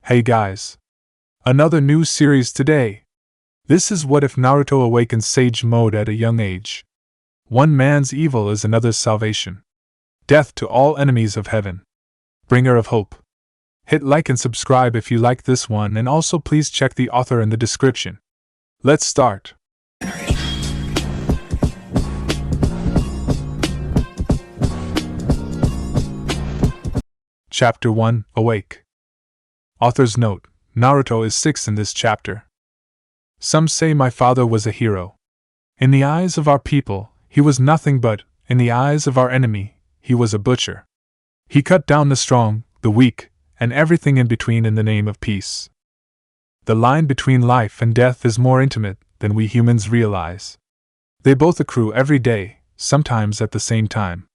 Hey guys! Another new series today! This is What If Naruto Awakens Sage Mode at a young age. One man's evil is another's salvation. Death to all enemies of heaven. Bringer of hope. Hit like and subscribe if you like this one, and also please check the author in the description. Let's start. Chapter 1, Awake. Author's note: Naruto is 6 in this chapter. Some say my father was a hero. In the eyes of our people, he was nothing, but, in the eyes of our enemy, he was a butcher. He cut down the strong, the weak, and everything in between in the name of peace. The line between life and death is more intimate than we humans realize. They both accrue every day, sometimes at the same time.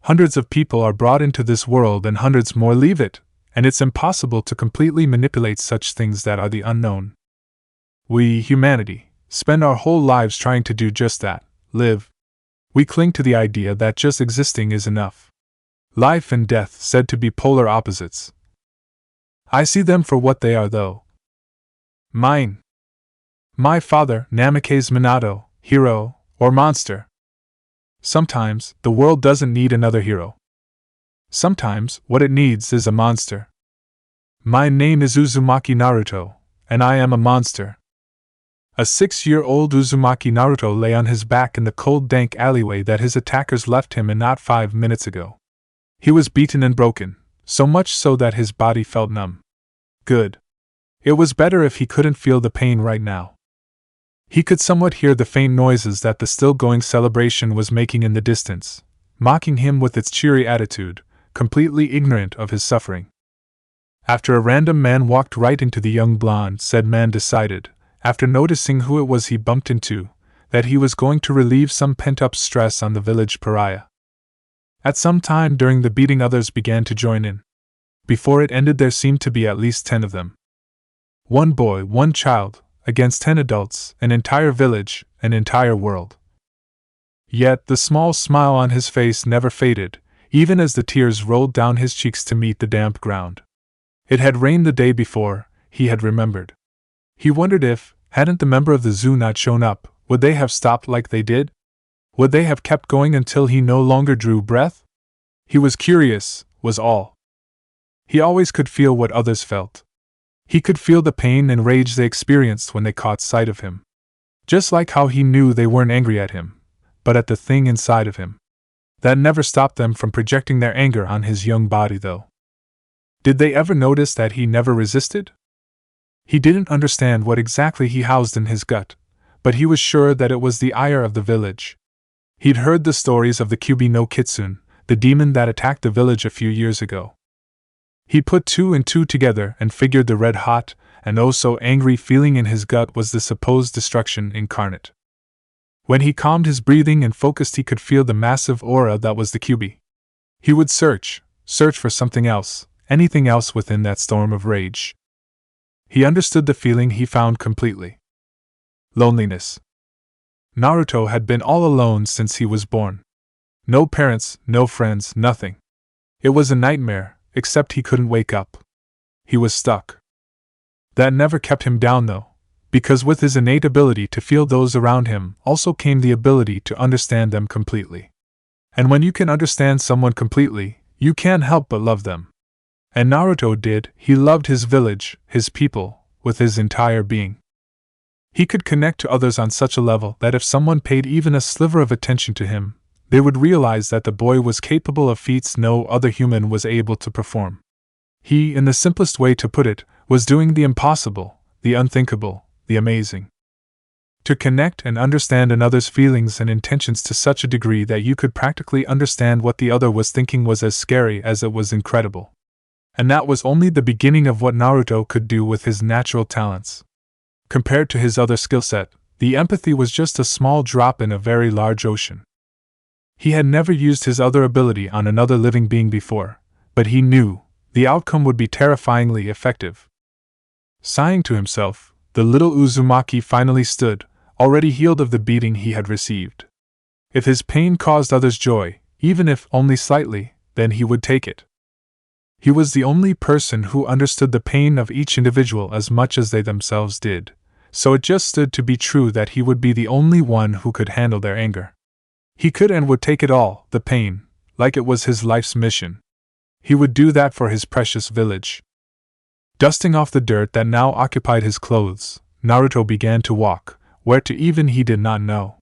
Hundreds of people are brought into this world and hundreds more leave it, and it's impossible to completely manipulate such things that are the unknown. We, humanity, spend our whole lives trying to do just that, live. We cling to the idea that just existing is enough. Life and death said to be polar opposites. I see them for what they are, though. My father, Namake's Minato, hero, or monster. Sometimes, the world doesn't need another hero. Sometimes, what it needs is a monster. My name is Uzumaki Naruto, and I am a monster. A 6-year-old Uzumaki Naruto lay on his back in the cold, dank alleyway that his attackers left him in not 5 minutes ago. He was beaten and broken, so much so that his body felt numb. Good. It was better if he couldn't feel the pain right now. He could somewhat hear the faint noises that the still-going celebration was making in the distance, mocking him with its cheery attitude, completely ignorant of his suffering. After a random man walked right into the young blonde, said man decided, after noticing who it was he bumped into, that he was going to relieve some pent-up stress on the village pariah. At some time during the beating, others began to join in. Before it ended, there seemed to be at least 10 of them. One boy, one child, against 10 adults, an entire village, an entire world. Yet the small smile on his face never faded, even as the tears rolled down his cheeks to meet the damp ground. It had rained the day before, he had remembered. He wondered if, hadn't the member of the zoo not shown up, would they have stopped like they did? Would they have kept going until he no longer drew breath? He was curious, was all. He always could feel what others felt. He could feel the pain and rage they experienced when they caught sight of him. Just like how he knew they weren't angry at him, but at the thing inside of him. That never stopped them from projecting their anger on his young body, though. Did they ever notice that he never resisted? He didn't understand what exactly he housed in his gut, but he was sure that it was the ire of the village. He'd heard the stories of the Kyubi no Kitsune, the demon that attacked the village a few years ago. He put 2 and 2 together and figured the red-hot, and oh so angry feeling in his gut was the supposed destruction incarnate. When he calmed his breathing and focused, he could feel the massive aura that was the Kyubi. He would search for something else, anything else within that storm of rage. He understood the feeling he found completely. Loneliness. Naruto had been all alone since he was born. No parents, no friends, nothing. It was a nightmare, except he couldn't wake up. He was stuck. That never kept him down, though, because with his innate ability to feel those around him also came the ability to understand them completely. And when you can understand someone completely, you can't help but love them. And Naruto did. He loved his village, his people, with his entire being. He could connect to others on such a level that if someone paid even a sliver of attention to him, they would realize that the boy was capable of feats no other human was able to perform. He, in the simplest way to put it, was doing the impossible, the unthinkable, the amazing. To connect and understand another's feelings and intentions to such a degree that you could practically understand what the other was thinking was as scary as it was incredible. And that was only the beginning of what Naruto could do with his natural talents. Compared to his other skill set, the empathy was just a small drop in a very large ocean. He had never used his other ability on another living being before, but he knew the outcome would be terrifyingly effective. Sighing to himself, the little Uzumaki finally stood, already healed of the beating he had received. If his pain caused others joy, even if only slightly, then he would take it. He was the only person who understood the pain of each individual as much as they themselves did, so it just stood to be true that he would be the only one who could handle their anger. He could and would take it all, the pain, like it was his life's mission. He would do that for his precious village. Dusting off the dirt that now occupied his clothes, Naruto began to walk, where to even he did not know.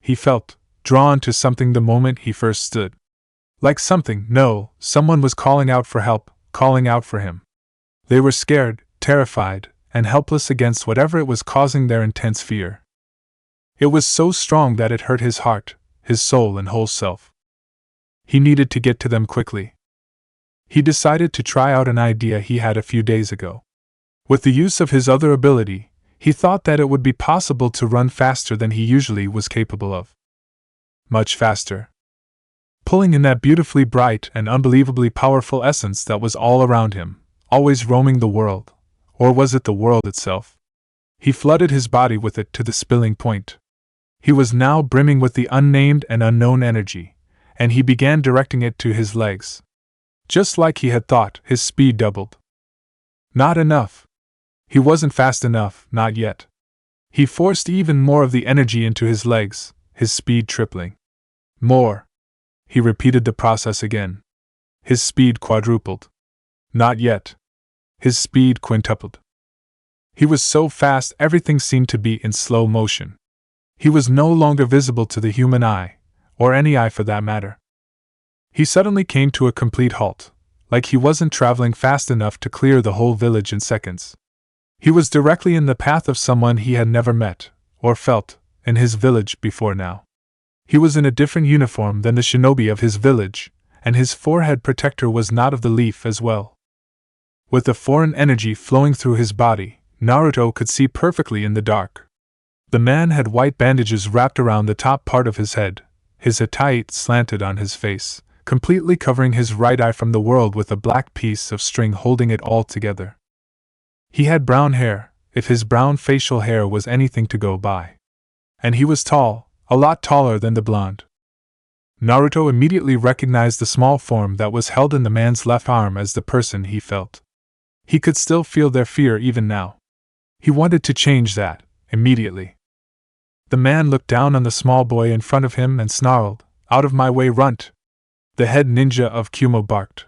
He felt drawn to something the moment he first stood. Like someone was calling out for help, calling out for him. They were scared, terrified, and helpless against whatever it was causing their intense fear. It was so strong that it hurt his heart, his soul and whole self. He needed to get to them quickly. He decided to try out an idea he had a few days ago. With the use of his other ability, he thought that it would be possible to run faster than he usually was capable of. Much faster. Pulling in that beautifully bright and unbelievably powerful essence that was all around him, always roaming the world. Or was it the world itself? He flooded his body with it to the spilling point. He was now brimming with the unnamed and unknown energy, and he began directing it to his legs. Just like he had thought, his speed doubled. Not enough. He wasn't fast enough, not yet. He forced even more of the energy into his legs, his speed tripling. More. He repeated the process again. His speed quadrupled. Not yet. His speed quintupled. He was so fast everything seemed to be in slow motion. He was no longer visible to the human eye, or any eye for that matter. He suddenly came to a complete halt, like he wasn't traveling fast enough to clear the whole village in seconds. He was directly in the path of someone he had never met, or felt, in his village before now. He was in a different uniform than the shinobi of his village, and his forehead protector was not of the leaf as well. With the foreign energy flowing through his body, Naruto could see perfectly in the dark. The man had white bandages wrapped around the top part of his head, his hatayite slanted on his face, completely covering his right eye from the world with a black piece of string holding it all together. He had brown hair, if his brown facial hair was anything to go by. And he was tall, a lot taller than the blonde. Naruto immediately recognized the small form that was held in the man's left arm as the person he felt. He could still feel their fear even now. He wanted to change that, immediately. The man looked down on the small boy in front of him and snarled, "Out of my way, runt!" The head ninja of Kumo barked.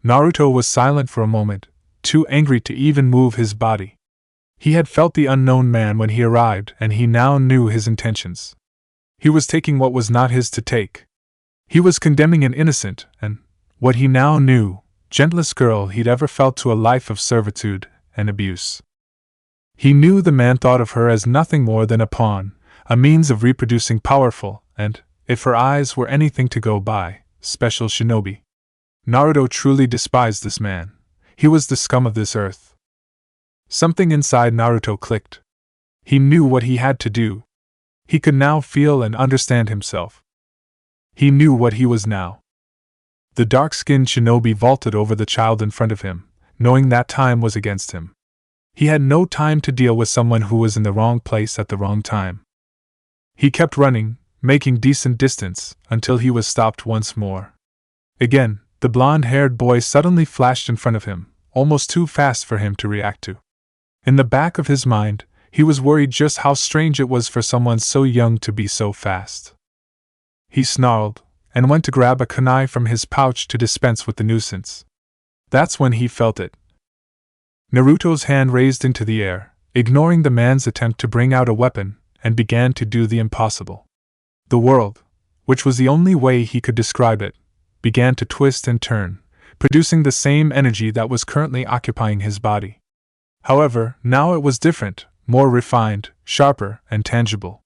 Naruto was silent for a moment, too angry to even move his body. He had felt the unknown man when he arrived, and he now knew his intentions. He was taking what was not his to take. He was condemning an innocent, and, what he now knew, gentlest girl he'd ever felt to a life of servitude and abuse. He knew the man thought of her as nothing more than a pawn, a means of reproducing powerful, and, if her eyes were anything to go by, special shinobi. Naruto truly despised this man. He was the scum of this earth. Something inside Naruto clicked. He knew what he had to do. He could now feel and understand himself. He knew what he was now. The dark-skinned shinobi vaulted over the child in front of him, knowing that time was against him. He had no time to deal with someone who was in the wrong place at the wrong time. He kept running, making decent distance, until he was stopped once more. Again, the blonde-haired boy suddenly flashed in front of him, almost too fast for him to react to. In the back of his mind, he was worried just how strange it was for someone so young to be so fast. He snarled, and went to grab a kunai from his pouch to dispense with the nuisance. That's when he felt it. Naruto's hand raised into the air, ignoring the man's attempt to bring out a weapon, and began to do the impossible. The world, which was the only way he could describe it, began to twist and turn, producing the same energy that was currently occupying his body. However, now it was different, more refined, sharper, and tangible.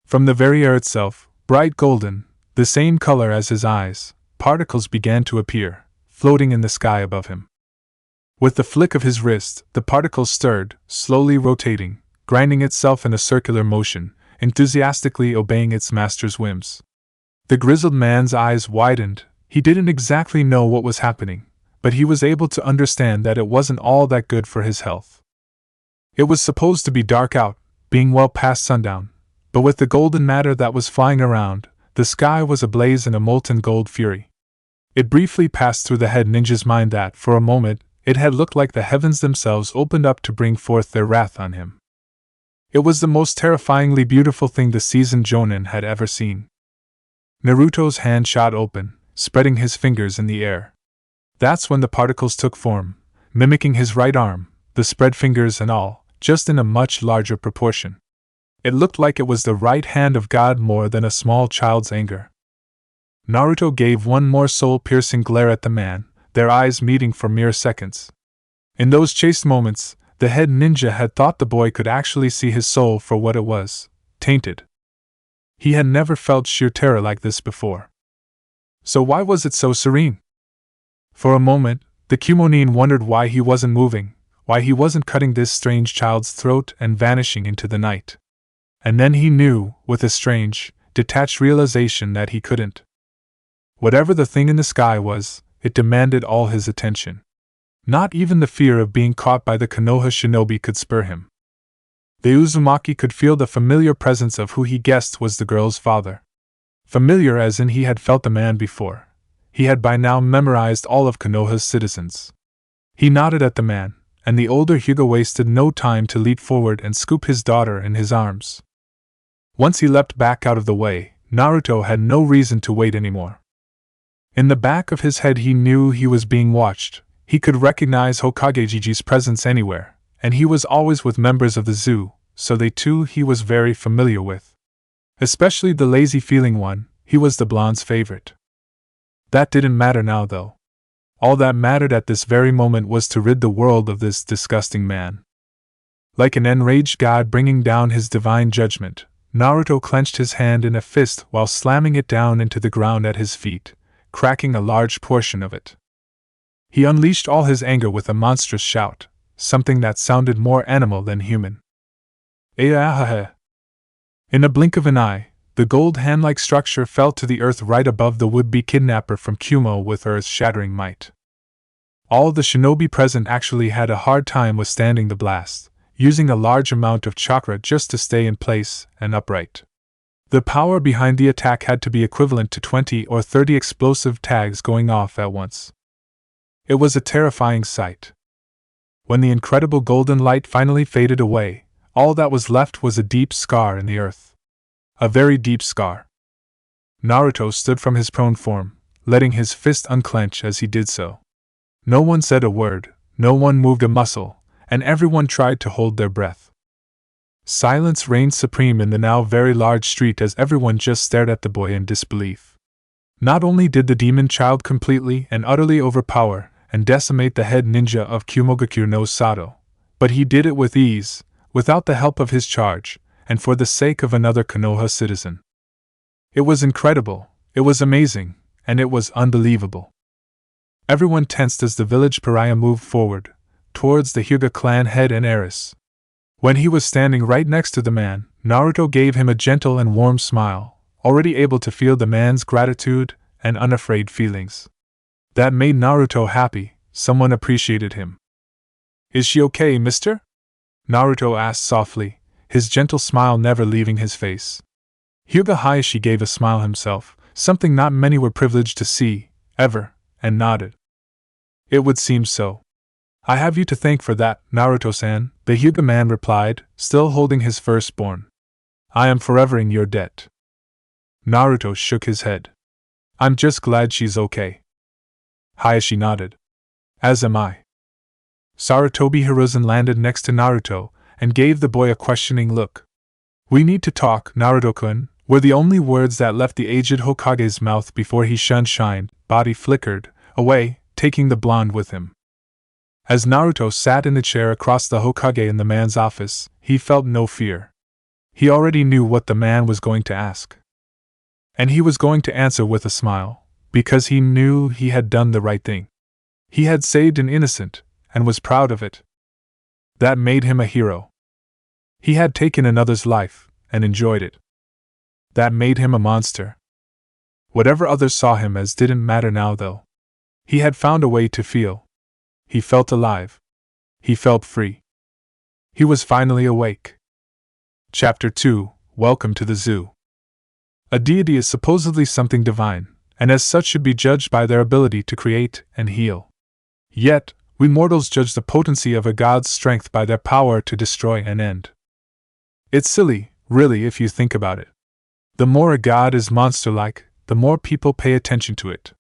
From the very air itself, bright golden, the same color as his eyes, particles began to appear, floating in the sky above him. With the flick of his wrist, the particles stirred, slowly rotating, grinding itself in a circular motion, enthusiastically obeying its master's whims. The grizzled man's eyes widened. He didn't exactly know what was happening, but he was able to understand that it wasn't all that good for his health. It was supposed to be dark out, being well past sundown, but with the golden matter that was flying around, the sky was ablaze in a molten gold fury. It briefly passed through the head ninja's mind that, for a moment, it had looked like the heavens themselves opened up to bring forth their wrath on him. It was the most terrifyingly beautiful thing the seasoned Jonin had ever seen. Naruto's hand shot open, spreading his fingers in the air. That's when the particles took form, mimicking his right arm, the spread fingers and all, just in a much larger proportion. It looked like it was the right hand of God more than a small child's anger. Naruto gave one more soul-piercing glare at the man, their eyes meeting for mere seconds. In those chaste moments, the head ninja had thought the boy could actually see his soul for what it was, tainted. He had never felt sheer terror like this before. So why was it so serene? For a moment, the Kumonin wondered why he wasn't moving, why he wasn't cutting this strange child's throat and vanishing into the night. And then he knew, with a strange, detached realization, that he couldn't. Whatever the thing in the sky was, it demanded all his attention. Not even the fear of being caught by the Konoha shinobi could spur him. The Uzumaki could feel the familiar presence of who he guessed was the girl's father. Familiar as in he had felt the man before. He had by now memorized all of Konoha's citizens. He nodded at the man, and the older Hyuga wasted no time to leap forward and scoop his daughter in his arms. Once he leapt back out of the way, Naruto had no reason to wait anymore. In the back of his head he knew he was being watched. He could recognize Hokage Jiji's presence anywhere, and he was always with members of the zoo, so they too he was very familiar with. Especially the lazy-feeling one, he was the blonde's favorite. That didn't matter now though. All that mattered at this very moment was to rid the world of this disgusting man. Like an enraged god bringing down his divine judgment, Naruto clenched his hand in a fist while slamming it down into the ground at his feet, cracking a large portion of it. He unleashed all his anger with a monstrous shout, something that sounded more animal than human. Eahaha! In a blink of an eye, the gold hand-like structure fell to the earth right above the would-be kidnapper from Kumo with earth-shattering might. All the shinobi present actually had a hard time withstanding the blast, using a large amount of chakra just to stay in place and upright. The power behind the attack had to be equivalent to 20 or 30 explosive tags going off at once. It was a terrifying sight. When the incredible golden light finally faded away, all that was left was a deep scar in the earth. A very deep scar. Naruto stood from his prone form, letting his fist unclench as he did so. No one said a word, no one moved a muscle, and everyone tried to hold their breath. Silence reigned supreme in the now very large street as everyone just stared at the boy in disbelief. Not only did the demon child completely and utterly overpower and decimate the head ninja of Kumogakure no Sato, but he did it with ease, without the help of his charge, and for the sake of another Konoha citizen. It was incredible, it was amazing, and it was unbelievable. Everyone tensed as the village pariah moved forward, towards the Hyuga clan head and heiress. When he was standing right next to the man, Naruto gave him a gentle and warm smile, already able to feel the man's gratitude and unafraid feelings. That made Naruto happy, someone appreciated him. "Is she okay, mister?" Naruto asked softly, his gentle smile never leaving his face. Hyuga Hayashi gave a smile himself, something not many were privileged to see, ever, and nodded. "It would seem so. I have you to thank for that, Naruto-san," the Hyuga man replied, still holding his firstborn. "I am forever in your debt." Naruto shook his head. "I'm just glad she's okay." Hayashi nodded. "As am I." Sarutobi Hiruzen landed next to Naruto and gave the boy a questioning look. "We need to talk, Naruto-kun," were the only words that left the aged Hokage's mouth before his sunshine body flickered away, taking the blonde with him. As Naruto sat in the chair across the Hokage in the man's office, he felt no fear. He already knew what the man was going to ask. And he was going to answer with a smile, because he knew he had done the right thing. He had saved an innocent, and was proud of it. That made him a hero. He had taken another's life, and enjoyed it. That made him a monster. Whatever others saw him as didn't matter now though. He had found a way to feel. He felt alive. He felt free. He was finally awake. Chapter 2: Welcome to the Zoo. A deity is supposedly something divine, and as such should be judged by their ability to create and heal. Yet, we mortals judge the potency of a god's strength by their power to destroy and end. It's silly, really, if you think about it. The more a god is monster-like, the more people pay attention to it.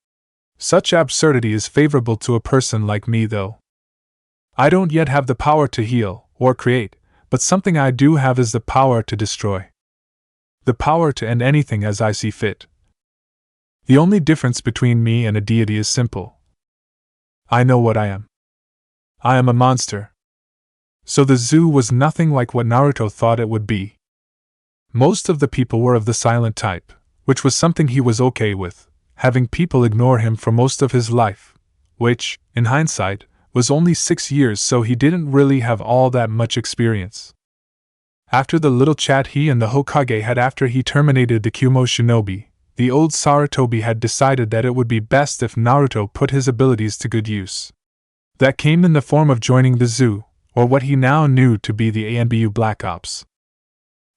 Such absurdity is favorable to a person like me, though. I don't yet have the power to heal or create, but something I do have is the power to destroy. The power to end anything as I see fit. The only difference between me and a deity is simple. I know what I am. I am a monster. So the zoo was nothing like what Naruto thought it would be. Most of the people were of the silent type, which was something he was okay with, having people ignore him for most of his life, which, in hindsight, was only 6 years, so he didn't really have all that much experience. After the little chat he and the Hokage had after he terminated the Kumo Shinobi, the old Sarutobi had decided that it would be best if Naruto put his abilities to good use. That came in the form of joining the zoo, or what he now knew to be the Anbu Black Ops.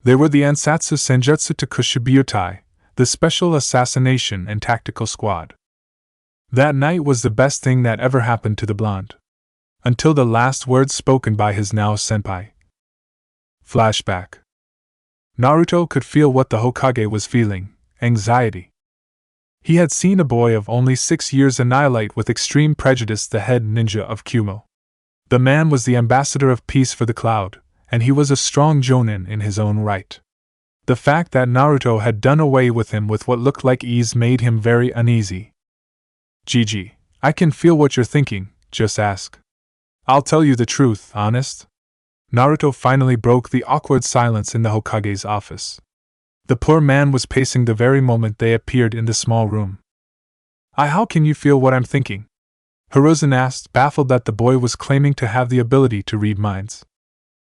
They were the Ansatsu Senjutsu Takushibutai, the Special Assassination and Tactical Squad. That night was the best thing that ever happened to the blonde. Until the last words spoken by his now senpai. Flashback. Naruto could feel what the Hokage was feeling, anxiety. He had seen a boy of only 6 years annihilate with extreme prejudice the head ninja of Kumo. The man was the ambassador of peace for the cloud, and he was a strong jonin in his own right. The fact that Naruto had done away with him with what looked like ease made him very uneasy. Gigi, I can feel what you're thinking, just ask. I'll tell you the truth, honest. Naruto finally broke the awkward silence in the Hokage's office. The poor man was pacing the very moment they appeared in the small room. How can you feel what I'm thinking? Hiruzen asked, baffled that the boy was claiming to have the ability to read minds.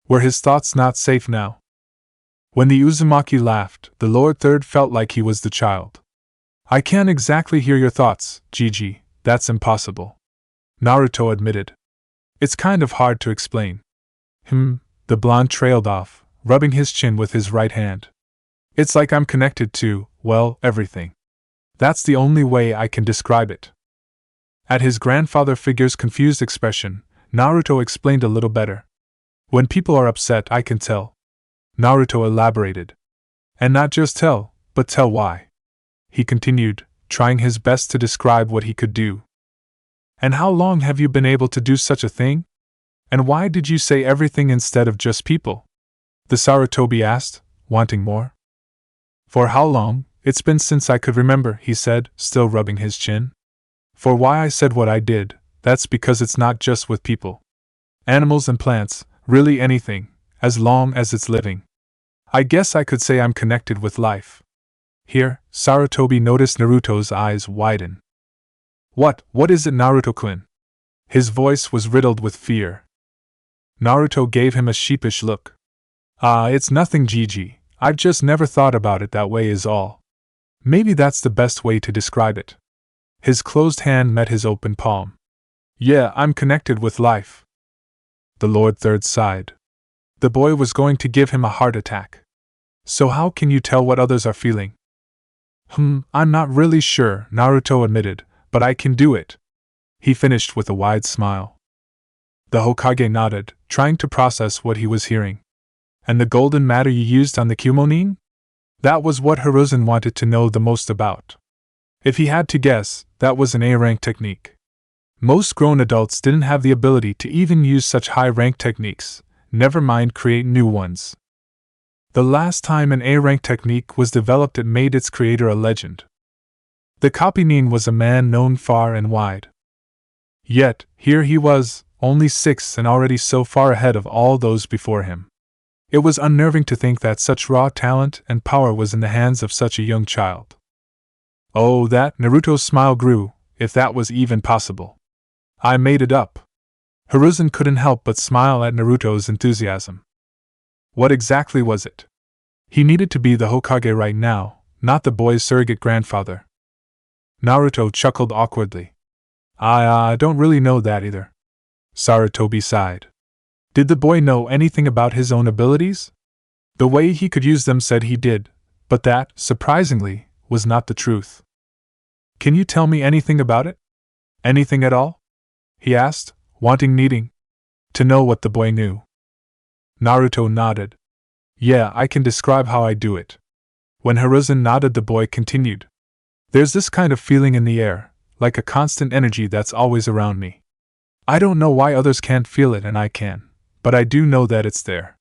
Were his thoughts not safe now? When the Uzumaki laughed, the Lord Third felt like he was the child. I can't exactly hear your thoughts, Gigi, that's impossible. Naruto admitted. It's kind of hard to explain. The blonde trailed off, rubbing his chin with his right hand. It's like I'm connected to, well, everything. That's the only way I can describe it. At his grandfather figure's confused expression, Naruto explained a little better. When people are upset, I can tell. Naruto elaborated. And not just tell, but tell why. He continued, trying his best to describe what he could do. And how long have you been able to do such a thing? And why did you say everything instead of just people? The Sarutobi asked, wanting more. For how long? It's been since I could remember, he said, still rubbing his chin. For why I said what I did, that's because it's not just with people. Animals and plants, really anything, as long as it's living. I guess I could say I'm connected with life. Here, Sarutobi noticed Naruto's eyes widen. What is it, Naruto-kun? His voice was riddled with fear. Naruto gave him a sheepish look. It's nothing, Gigi. I've just never thought about it that way is all. Maybe that's the best way to describe it. His closed hand met his open palm. Yeah, I'm connected with life. The Lord Third sighed. The boy was going to give him a heart attack. So how can you tell what others are feeling? I'm not really sure, Naruto admitted, but I can do it. He finished with a wide smile. The Hokage nodded, trying to process what he was hearing. And the golden matter you used on the Kumonin? That was what Hiruzen wanted to know the most about. If he had to guess, that was an A-rank technique. Most grown adults didn't have the ability to even use such high-rank techniques, never mind create new ones. The last time an A-rank technique was developed, it made its creator a legend. The Copy-nin was a man known far and wide. Yet, here he was, only 6 and already so far ahead of all those before him. It was unnerving to think that such raw talent and power was in the hands of such a young child. Oh, that, Naruto's smile grew, if that was even possible. I made it up. Hiruzen couldn't help but smile at Naruto's enthusiasm. What exactly was it? He needed to be the Hokage right now, not the boy's surrogate grandfather. Naruto chuckled awkwardly. I don't really know that either. Sarutobi sighed. Did the boy know anything about his own abilities? The way he could use them said he did, but that, surprisingly, was not the truth. Can you tell me anything about it? Anything at all? He asked, needing to know what the boy knew. Naruto nodded. Yeah, I can describe how I do it. When Hiruzen nodded, the boy continued. There's this kind of feeling in the air, like a constant energy that's always around me. I don't know why others can't feel it and I can, but I do know that it's there.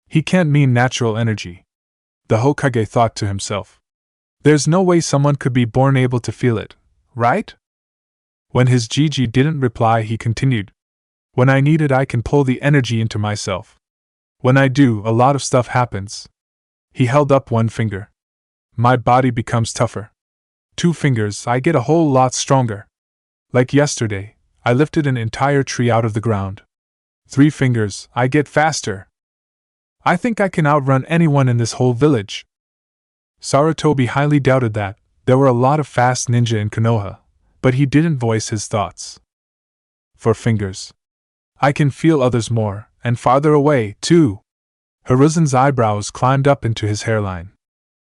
He can't mean natural energy. The Hokage thought to himself. There's no way someone could be born able to feel it, right? When his Gigi didn't reply, he continued. When I need it, I can pull the energy into myself. When I do, a lot of stuff happens. He held up one finger. My body becomes tougher. 2 fingers, I get a whole lot stronger. Like yesterday, I lifted an entire tree out of the ground. 3 fingers, I get faster. I think I can outrun anyone in this whole village. Sarutobi highly doubted that. There were a lot of fast ninja in Konoha, but he didn't voice his thoughts. 4 fingers. I can feel others more, and farther away, too. Hiruzen's eyebrows climbed up into his hairline.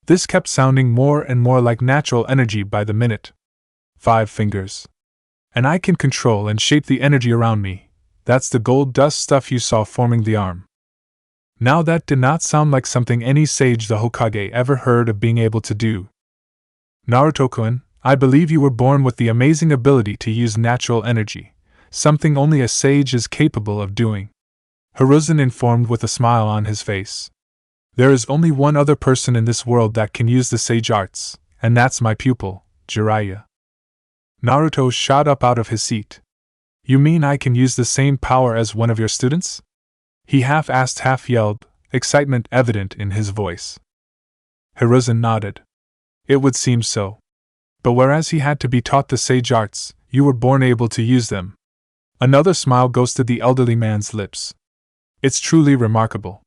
This kept sounding more and more like natural energy by the minute. 5 fingers. And I can control and shape the energy around me. That's the gold dust stuff you saw forming the arm. Now that did not sound like something any sage the Hokage ever heard of being able to do. Naruto-kun, I believe you were born with the amazing ability to use natural energy, something only a sage is capable of doing. Hiruzen informed with a smile on his face. There is only one other person in this world that can use the sage arts, and that's my pupil, Jiraiya. Naruto shot up out of his seat. You mean I can use the same power as one of your students? He half asked, half yelled, excitement evident in his voice. Hiruzen nodded. It would seem so. But whereas he had to be taught the sage arts, you were born able to use them. Another smile ghosted the elderly man's lips. It's truly remarkable.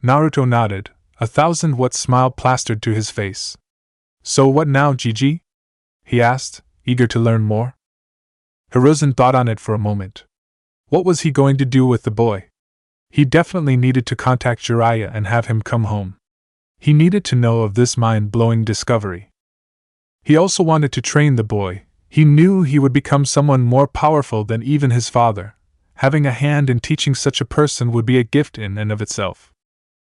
Naruto nodded, 1,000-watt smile plastered to his face. So what now, Gigi? He asked, eager to learn more. Hiruzen thought on it for a moment. What was he going to do with the boy? He definitely needed to contact Jiraiya and have him come home. He needed to know of this mind-blowing discovery. He also wanted to train the boy. He knew he would become someone more powerful than even his father. Having a hand in teaching such a person would be a gift in and of itself.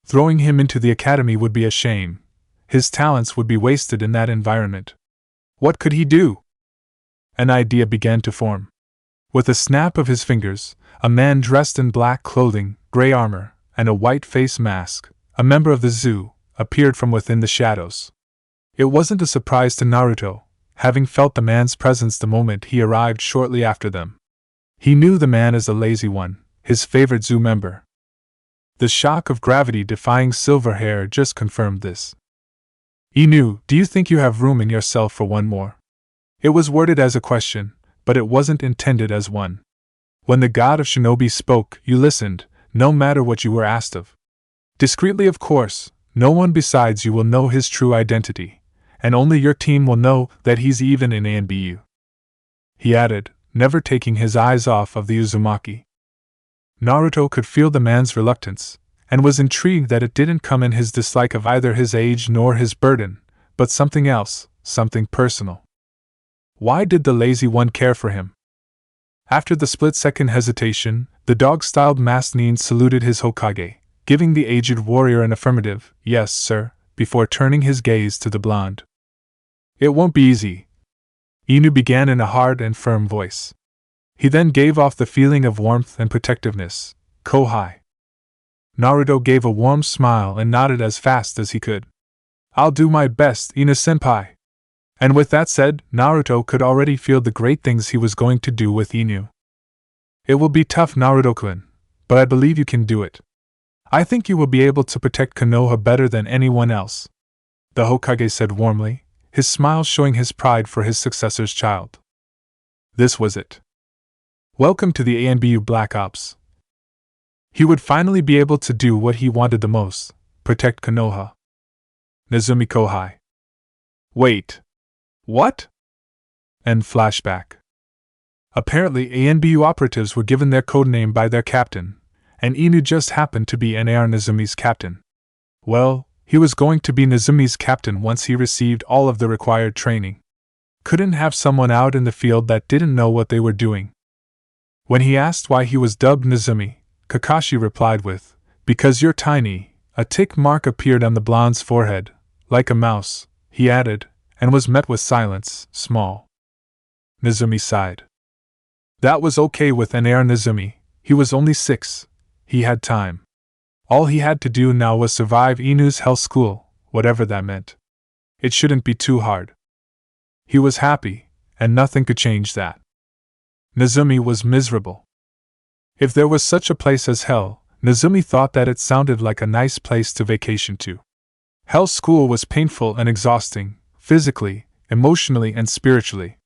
Throwing him into the academy would be a shame. His talents would be wasted in that environment. What could he do? An idea began to form. With a snap of his fingers, a man dressed in black clothing, gray armor, and a white face mask, a member of the zoo, appeared from within the shadows. It wasn't a surprise to Naruto, having felt the man's presence the moment he arrived shortly after them. He knew the man as the Lazy One, his favorite zoo member. The shock of gravity-defying silver hair just confirmed this. Inu, do you think you have room in yourself for one more? It was worded as a question, but it wasn't intended as one. When the god of shinobi spoke, you listened, no matter what you were asked of. Discreetly, of course, no one besides you will know his true identity, and only your team will know that he's even in Anbu. He added, never taking his eyes off of the Uzumaki. Naruto could feel the man's reluctance, and was intrigued that it didn't come in his dislike of either his age nor his burden, but something else, something personal. Why did the Lazy One care for him? After the split-second hesitation, the dog-styled masked nin saluted his Hokage, giving the aged warrior an affirmative, yes, sir, before turning his gaze to the blonde. It won't be easy. Inu began in a hard and firm voice. He then gave off the feeling of warmth and protectiveness. Kohai. Naruto gave a warm smile and nodded as fast as he could. I'll do my best, Inu-senpai. And with that said, Naruto could already feel the great things he was going to do with Inu. It will be tough, Naruto-kun, but I believe you can do it. I think you will be able to protect Konoha better than anyone else, the Hokage said warmly, his smile showing his pride for his successor's child. This was it. Welcome to the Anbu Black Ops. He would finally be able to do what he wanted the most, protect Konoha. Nezumi Kohai. Wait. What? End flashback. Apparently, Anbu operatives were given their codename by their captain, and Inu just happened to be NAR Nezumi's captain. Well, he was going to be Nezumi's captain once he received all of the required training. couldn't have someone out in the field that didn't know what they were doing. When he asked why he was dubbed Nezumi, Kakashi replied with, "Because you're tiny." A tick mark appeared on the blonde's forehead. "Like a mouse," he added, and was met with silence. "Small." Nezumi sighed. That was okay with an heir Nezumi. He was only 6. He had time. All he had to do now was survive Inu's hell school, whatever that meant. It shouldn't be too hard. He was happy, and nothing could change that. Nezumi was miserable. If there was such a place as hell, Nezumi thought that it sounded like a nice place to vacation to. Hell school was painful and exhausting, physically, emotionally, and spiritually.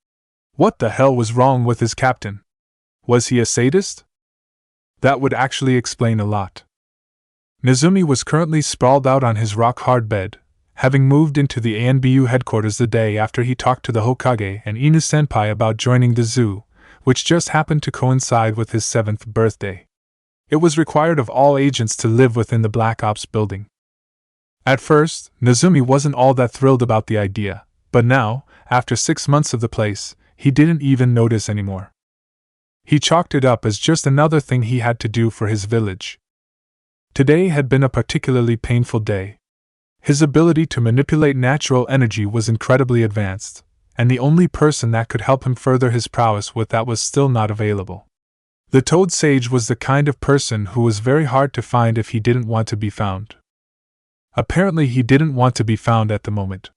What the hell was wrong with his captain? Was he a sadist? That would actually explain a lot. Nezumi was currently sprawled out on his rock-hard bed, having moved into the Anbu headquarters the day after he talked to the Hokage and Inu-senpai about joining the zoo, which just happened to coincide with his 7th birthday. It was required of all agents to live within the Black Ops building. At first, Nezumi wasn't all that thrilled about the idea, but now, after 6 months of the place, he didn't even notice anymore. He chalked it up as just another thing he had to do for his village. Today had been a particularly painful day. His ability to manipulate natural energy was incredibly advanced, and the only person that could help him further his prowess with that was still not available. The Toad Sage was the kind of person who was very hard to find if he didn't want to be found. Apparently he didn't want to be found at the moment.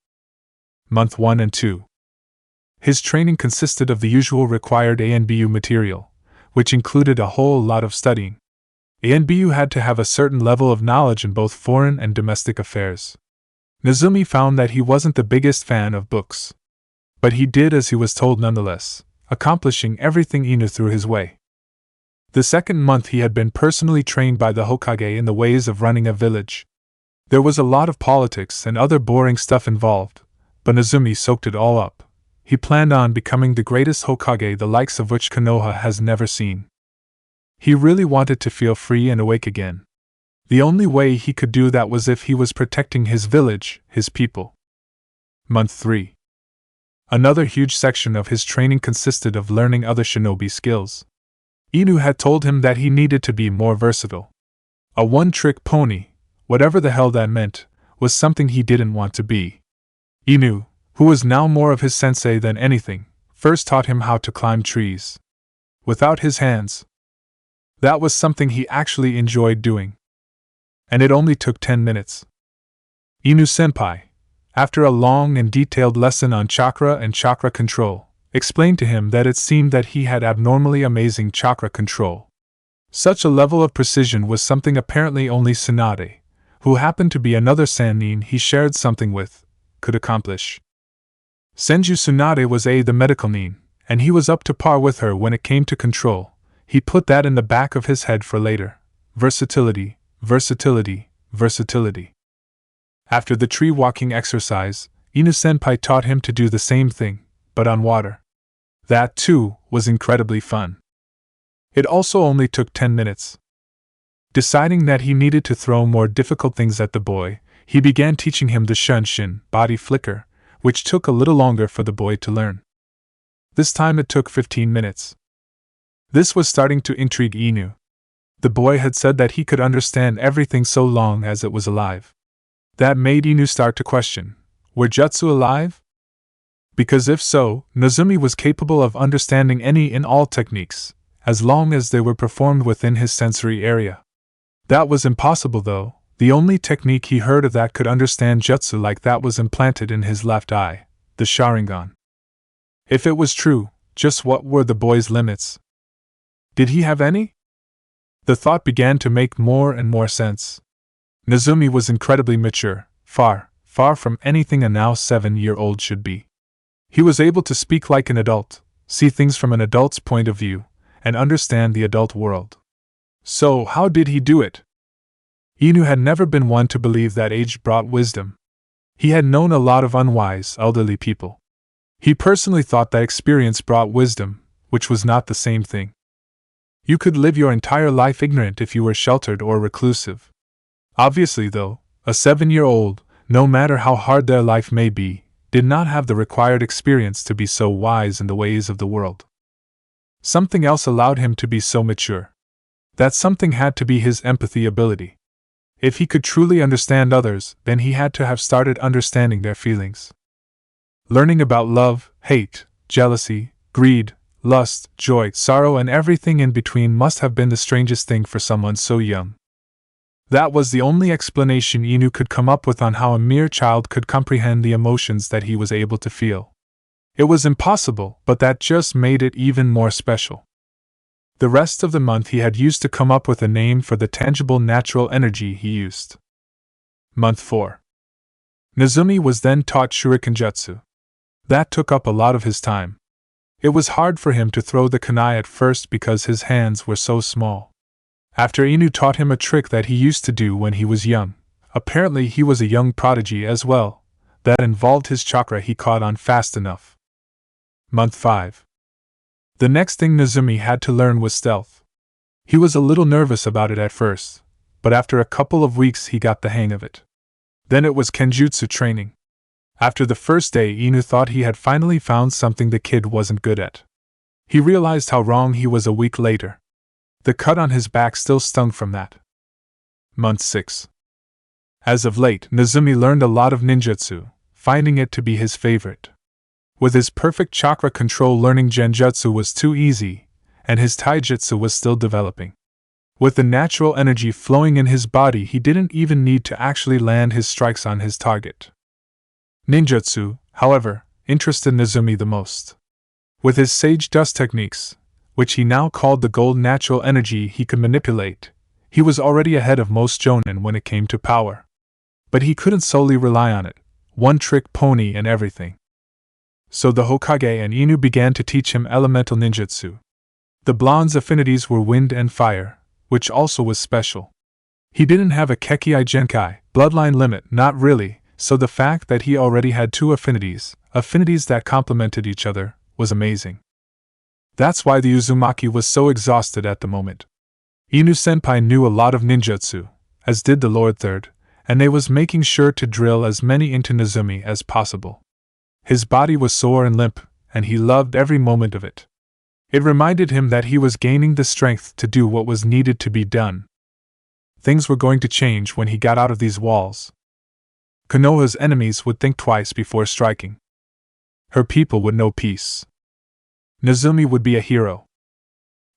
Month 1 and 2. His training consisted of the usual required ANBU material, which included a whole lot of studying. ANBU had to have a certain level of knowledge in both foreign and domestic affairs. Nezumi found that he wasn't the biggest fan of books. But he did as he was told nonetheless, accomplishing everything Inu threw his way. The second month he had been personally trained by the Hokage in the ways of running a village. There was a lot of politics and other boring stuff involved, but Nezumi soaked it all up. He planned on becoming the greatest Hokage, the likes of which Konoha has never seen. He really wanted to feel free and awake again. The only way he could do that was if he was protecting his village, his people. Month 3. Another huge section of his training consisted of learning other shinobi skills. Inu had told him that he needed to be more versatile. A one-trick pony, whatever the hell that meant, was something he didn't want to be. Inu, who was now more of his sensei than anything, first taught him how to climb trees. Without his hands. That was something he actually enjoyed doing. And it only took 10 minutes. Inu-senpai, after a long and detailed lesson on chakra and chakra control, explained to him that it seemed that he had abnormally amazing chakra control. Such a level of precision was something apparently only Tsunade, who happened to be another Sannin he shared something with, could accomplish. Senju Tsunade was the medical nin, and he was up to par with her when it came to control. He put that in the back of his head for later. Versatility, versatility, versatility. After the tree-walking exercise, Inu-senpai taught him to do the same thing, but on water. That, too, was incredibly fun. It also only took 10 minutes. Deciding that he needed to throw more difficult things at the boy, he began teaching him the shunshin, body flicker, which took a little longer for the boy to learn. This time it took 15 minutes. This was starting to intrigue Inu. The boy had said that he could understand everything so long as it was alive. That made Inu start to question, were jutsu alive? Because if so, Nezumi was capable of understanding any and all techniques, as long as they were performed within his sensory area. That was impossible though. The only technique he heard of that could understand jutsu like that was implanted in his left eye, the Sharingan. If it was true, just what were the boy's limits? Did he have any? The thought began to make more and more sense. Nezumi was incredibly mature, far from anything a now 7-year-old should be. He was able to speak like an adult, see things from an adult's point of view, and understand the adult world. So, how did he do it? Inu had never been one to believe that age brought wisdom. He had known a lot of unwise, elderly people. He personally thought that experience brought wisdom, which was not the same thing. You could live your entire life ignorant if you were sheltered or reclusive. Obviously, though, a 7-year-old, no matter how hard their life may be, did not have the required experience to be so wise in the ways of the world. Something else allowed him to be so mature. That something had to be his empathy ability. If he could truly understand others, then he had to have started understanding their feelings. Learning about love, hate, jealousy, greed, lust, joy, sorrow, and everything in between must have been the strangest thing for someone so young. That was the only explanation Inu could come up with on how a mere child could comprehend the emotions that he was able to feel. It was impossible, but that just made it even more special. The rest of the month he had used to come up with a name for the tangible natural energy he used. Month 4. Nezumi was then taught Shuriken Jutsu. That took up a lot of his time. It was hard for him to throw the kunai at first because his hands were so small. After Inu taught him a trick that he used to do when he was young, apparently he was a young prodigy as well, that involved his chakra he caught on fast enough. Month 5. The next thing Nezumi had to learn was stealth. He was a little nervous about it at first, but after a couple of weeks he got the hang of it. Then it was Kenjutsu training. After the first day, Inu thought he had finally found something the kid wasn't good at. He realized how wrong he was a week later. The cut on his back still stung from that. Month 6. As of late, Nezumi learned a lot of ninjutsu, finding it to be his favorite. With his perfect chakra control, learning genjutsu was too easy, and his taijutsu was still developing. With the natural energy flowing in his body, he didn't even need to actually land his strikes on his target. Ninjutsu, however, interested Nezumi the most. With his sage dust techniques, which he now called the gold natural energy he could manipulate, he was already ahead of most jonin when it came to power. But he couldn't solely rely on it, one-trick pony and everything. So the Hokage and Inu began to teach him elemental ninjutsu. The blonde's affinities were wind and fire, which also was special. He didn't have a Kekkei Genkai bloodline limit, not really, so the fact that he already had two affinities that complemented each other, was amazing. That's why the Uzumaki was so exhausted at the moment. Inu-senpai knew a lot of ninjutsu, as did the Lord Third, and they was making sure to drill as many into Nezumi as possible. His body was sore and limp, and he loved every moment of it. It reminded him that he was gaining the strength to do what was needed to be done. Things were going to change when he got out of these walls. Konoha's enemies would think twice before striking. Her people would know peace. Nezumi would be a hero.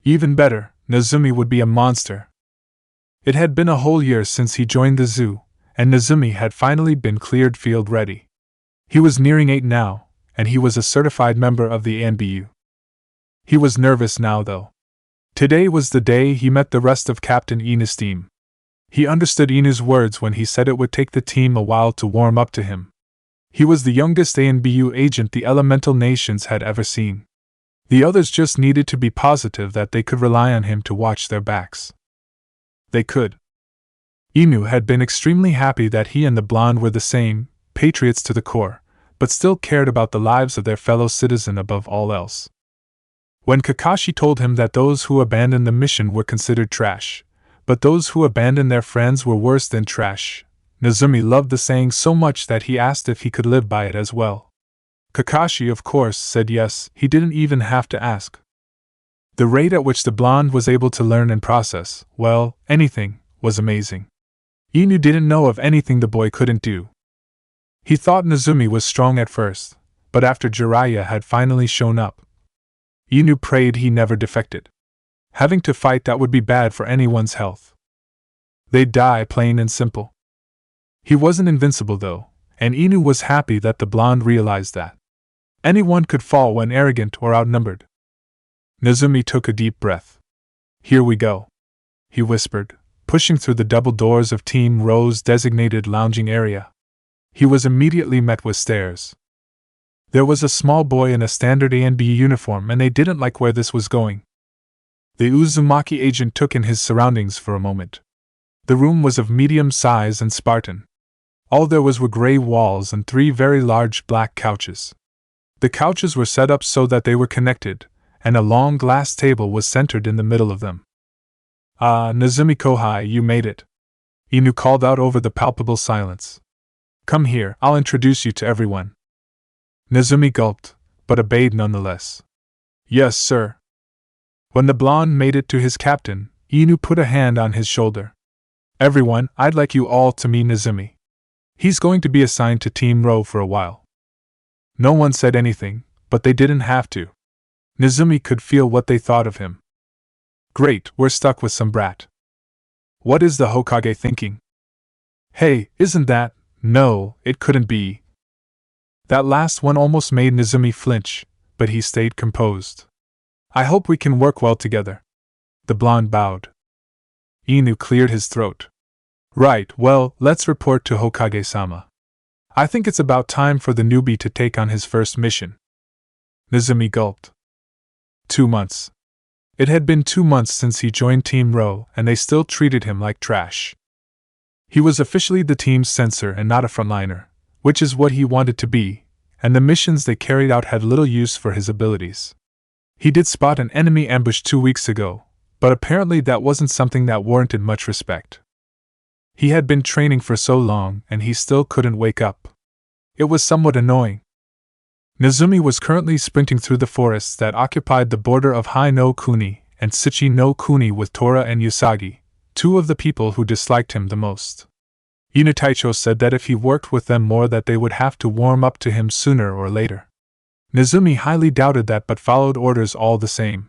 Even better, Nezumi would be a monster. It had been a whole year since he joined the zoo, and Nezumi had finally been cleared field ready. He was nearing 8 now, and he was a certified member of the Anbu. He was nervous now though. Today was the day he met the rest of Captain Inu's team. He understood Inu's words when he said it would take the team a while to warm up to him. He was the youngest Anbu agent the Elemental Nations had ever seen. The others just needed to be positive that they could rely on him to watch their backs. They could. Inu had been extremely happy that he and the blonde were the same, patriots to the core, but still cared about the lives of their fellow citizen above all else. When Kakashi told him that those who abandoned the mission were considered trash, but those who abandoned their friends were worse than trash, Nezumi loved the saying so much that he asked if he could live by it as well. Kakashi, of course, said yes. He didn't even have to ask. The rate at which the blonde was able to learn and process, well, anything, was amazing. Inu didn't know of anything the boy couldn't do. He thought Nezumi was strong at first, but after Jiraiya had finally shown up, Inu prayed he never defected. Having to fight that would be bad for anyone's health. They'd die, plain and simple. He wasn't invincible though, and Inu was happy that the blonde realized that. Anyone could fall when arrogant or outnumbered. Nezumi took a deep breath. "Here we go," he whispered, pushing through the double doors of Team Row's designated lounging area. He was immediately met with stares. There was a small boy in a standard ANB uniform, and they didn't like where this was going. The Uzumaki agent took in his surroundings for a moment. The room was of medium size and Spartan. All there was were gray walls and 3 very large black couches. The couches were set up so that they were connected, and a long glass table was centered in the middle of them. "Ah, Nezumi Kohai, you made it," Inu called out over the palpable silence. "Come here, I'll introduce you to everyone." Nezumi gulped, but obeyed nonetheless. Yes, sir. When the blonde made it to his captain, Inu put a hand on his shoulder. Everyone, I'd like you all to meet Nezumi. He's going to be assigned to Team Rho for a while. No one said anything, but they didn't have to. Nezumi could feel what they thought of him. Great, we're stuck with some brat. What is the Hokage thinking? Hey, isn't that? No, it couldn't be. That last one almost made Nezumi flinch, but he stayed composed. I hope we can work well together. The blonde bowed. Inu cleared his throat. Right, well, let's report to Hokage-sama. I think it's about time for the newbie to take on his first mission. Nezumi gulped. 2 months. It had been 2 months since he joined Team Rho, and they still treated him like trash. He was officially the team's censor and not a frontliner, which is what he wanted to be, and the missions they carried out had little use for his abilities. He did spot an enemy ambush 2 weeks ago, but apparently that wasn't something that warranted much respect. He had been training for so long, and he still couldn't wake up. It was somewhat annoying. Nezumi was currently sprinting through the forests that occupied the border of Hai no Kuni and Shichi no Kuni with Tora and Usagi, 2 of the people who disliked him the most. Inutaicho said that if he worked with them more that they would have to warm up to him sooner or later. Nezumi highly doubted that but followed orders all the same.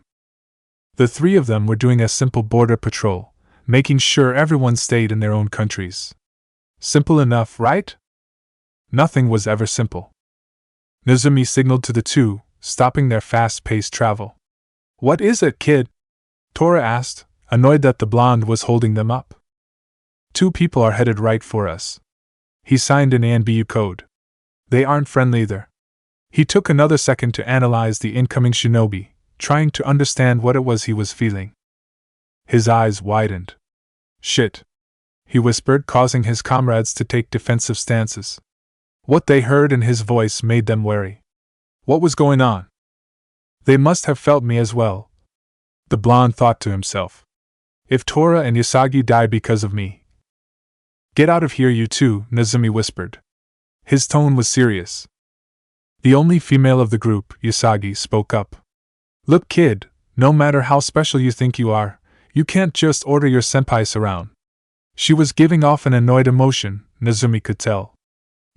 The 3 of them were doing a simple border patrol, making sure everyone stayed in their own countries. Simple enough, right? Nothing was ever simple. Nezumi signaled to the 2, stopping their fast-paced travel. What is it, kid? Tora asked, annoyed that the blonde was holding them up. 2 people are headed right for us. He signed an Anbu code. They aren't friendly either. He took another second to analyze the incoming shinobi, trying to understand what it was he was feeling. His eyes widened. Shit, he whispered, causing his comrades to take defensive stances. What they heard in his voice made them wary. What was going on? They must have felt me as well, the blonde thought to himself. If Tora and Usagi die because of me. Get out of here, you 2, Nezumi whispered. His tone was serious. The only female of the group, Usagi, spoke up. Look, kid, no matter how special you think you are, you can't just order your senpais around. She was giving off an annoyed emotion, Nezumi could tell.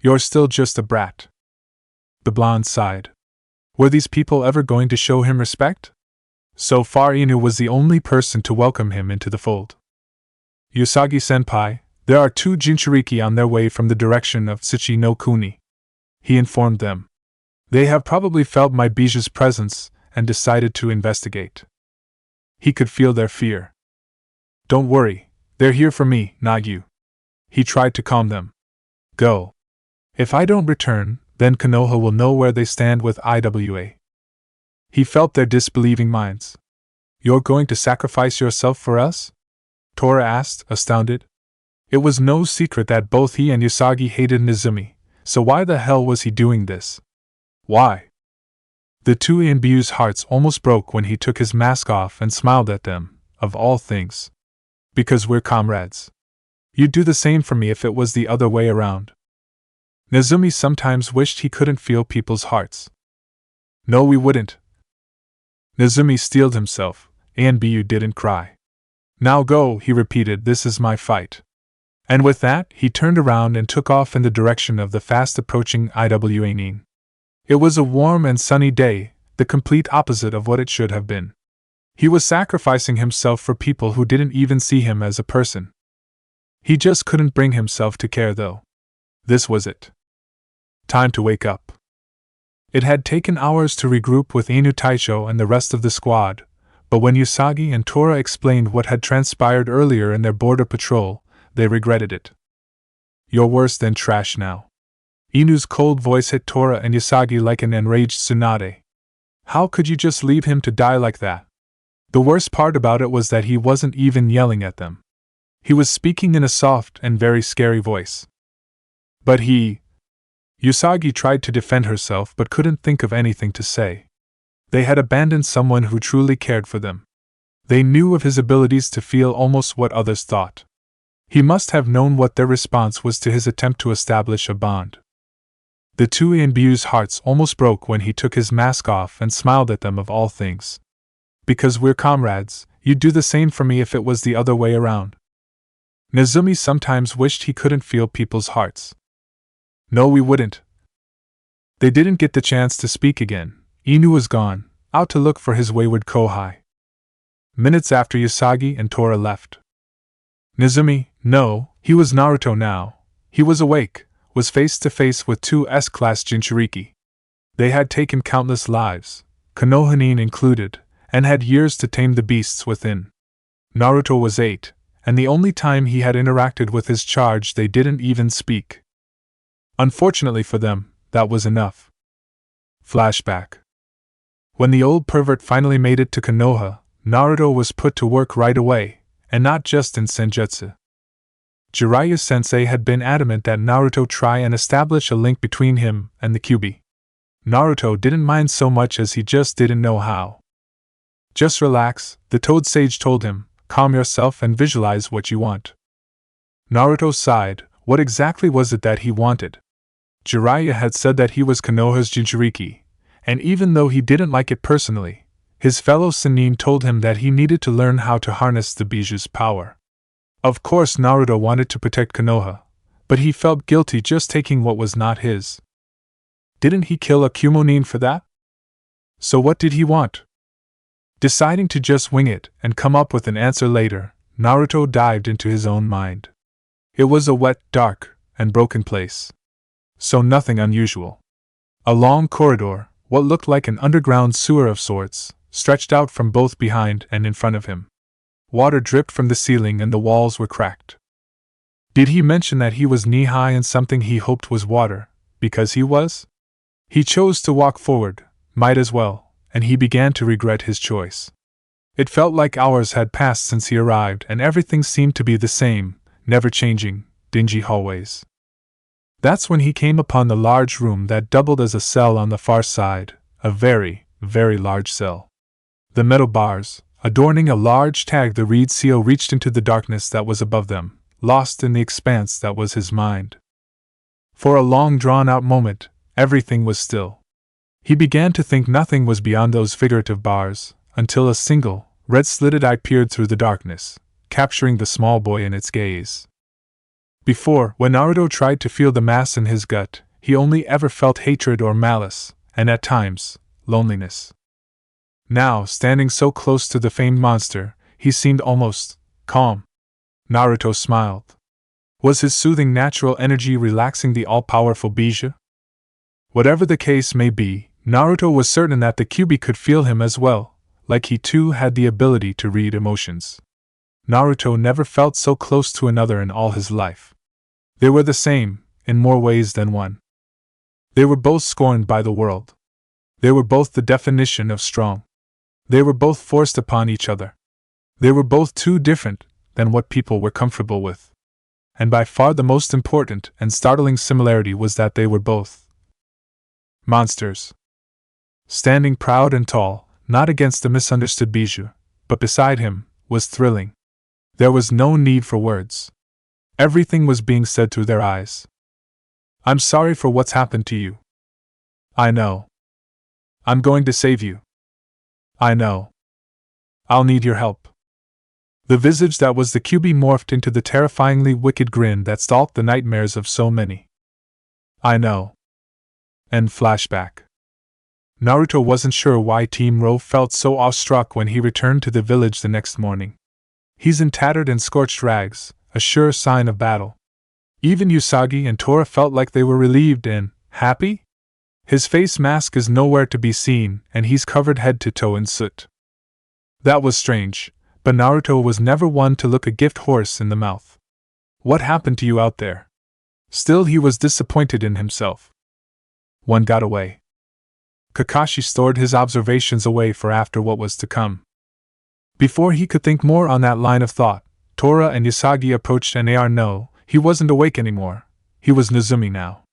You're still just a brat. The blonde sighed. Were these people ever going to show him respect? So far Inu was the only person to welcome him into the fold. Usagi-senpai, there are 2 Jinchuriki on their way from the direction of Shichi no Kuni, he informed them. They have probably felt my Biju's presence and decided to investigate. He could feel their fear. Don't worry, they're here for me, not you. He tried to calm them. Go. If I don't return, then Konoha will know where they stand with IWA. He felt their disbelieving minds. You're going to sacrifice yourself for us? Tora asked, astounded. It was no secret that both he and Usagi hated Nezumi, so why the hell was he doing this? Why? The 2 Anbu's hearts almost broke when he took his mask off and smiled at them, of all things. Because we're comrades. You'd do the same for me if it was the other way around. Nezumi sometimes wished he couldn't feel people's hearts. No, we wouldn't. Nezumi steeled himself. Anbu didn't cry. Now go, he repeated, this is my fight. And with that, he turned around and took off in the direction of the fast-approaching IWA Nin. It was a warm and sunny day, the complete opposite of what it should have been. He was sacrificing himself for people who didn't even see him as a person. He just couldn't bring himself to care, though. This was it. Time to wake up. It had taken hours to regroup with Inu Taicho and the rest of the squad, but when Usagi and Tora explained what had transpired earlier in their border patrol, they regretted it. You're worse than trash now. Inu's cold voice hit Tora and Usagi like an enraged tsunade. How could you just leave him to die like that? The worst part about it was that he wasn't even yelling at them. He was speaking in a soft and very scary voice. But Usagi tried to defend herself but couldn't think of anything to say. They had abandoned someone who truly cared for them. They knew of his abilities to feel almost what others thought. He must have known what their response was to his attempt to establish a bond. The two Anbu's hearts almost broke when he took his mask off and smiled at them of all things. Because we're comrades, you'd do the same for me if it was the other way around. Nezumi sometimes wished he couldn't feel people's hearts. No, we wouldn't. They didn't get the chance to speak again. Inu was gone, out to look for his wayward Kohai. Minutes after Usagi and Tora left. Nezumi, no, he was Naruto now. He was awake, was face to face with two S-class Jinchuriki. They had taken countless lives, Konohanin included, and had years to tame the beasts within. Naruto was 8, and the only time he had interacted with his charge they didn't even speak. Unfortunately for them, that was enough. Flashback. When the old pervert finally made it to Konoha, Naruto was put to work right away, and not just in Senjutsu. Jiraiya-sensei had been adamant that Naruto try and establish a link between him and the Kyuubi. Naruto didn't mind so much as he just didn't know how. Just relax, the Toad Sage told him, calm yourself and visualize what you want. Naruto sighed, what exactly was it that he wanted? Jiraiya had said that he was Konoha's Jinchuriki, and even though he didn't like it personally, his fellow Sannin told him that he needed to learn how to harness the Bijuu's power. Of course Naruto wanted to protect Konoha, but he felt guilty just taking what was not his. Didn't he kill a Kumonin for that? So what did he want? Deciding to just wing it and come up with an answer later, Naruto dived into his own mind. It was a wet, dark, and broken place. So nothing unusual. A long corridor, what looked like an underground sewer of sorts, stretched out from both behind and in front of him. Water dripped from the ceiling and the walls were cracked. Did he mention that he was knee-high in something he hoped was water, because he was? He chose to walk forward, might as well, and he began to regret his choice. It felt like hours had passed since he arrived and everything seemed to be the same, never-changing, dingy hallways. That's when he came upon the large room that doubled as a cell on the far side, a very, very large cell. The metal bars, adorning a large tag the reed seal reached into the darkness that was above them, lost in the expanse that was his mind. For a long drawn-out moment, everything was still. He began to think nothing was beyond those figurative bars, until a single, red-slitted eye peered through the darkness, capturing the small boy in its gaze. Before, when Naruto tried to feel the mass in his gut, he only ever felt hatred or malice, and at times, loneliness. Now, standing so close to the famed monster, he seemed almost calm. Naruto smiled. Was his soothing natural energy relaxing the all-powerful Bijuu? Whatever the case may be, Naruto was certain that the Kyuubi could feel him as well, like he too had the ability to read emotions. Naruto never felt so close to another in all his life. They were the same, in more ways than one. They were both scorned by the world. They were both the definition of strong. They were both forced upon each other. They were both too different than what people were comfortable with. And by far the most important and startling similarity was that they were both monsters. Standing proud and tall, not against the misunderstood Bijuu, but beside him, was thrilling. There was no need for words. Everything was being said through their eyes. I'm sorry for what's happened to you. I know. I'm going to save you. I know. I'll need your help. The visage that was the Kyuubi morphed into the terrifyingly wicked grin that stalked the nightmares of so many. I know. End flashback. Naruto wasn't sure why Team Ro felt so awestruck when he returned to the village the next morning. He's in tattered and scorched rags, a sure sign of battle. Even Usagi and Tora felt like they were relieved and happy. His face mask is nowhere to be seen, and he's covered head to toe in soot. That was strange, but Naruto was never one to look a gift horse in the mouth. What happened to you out there? Still he was disappointed in himself. One got away. Kakashi stored his observations away for after what was to come. Before he could think more on that line of thought, Tora and Usagi approached and no, he wasn't awake anymore. He was Nezumi now.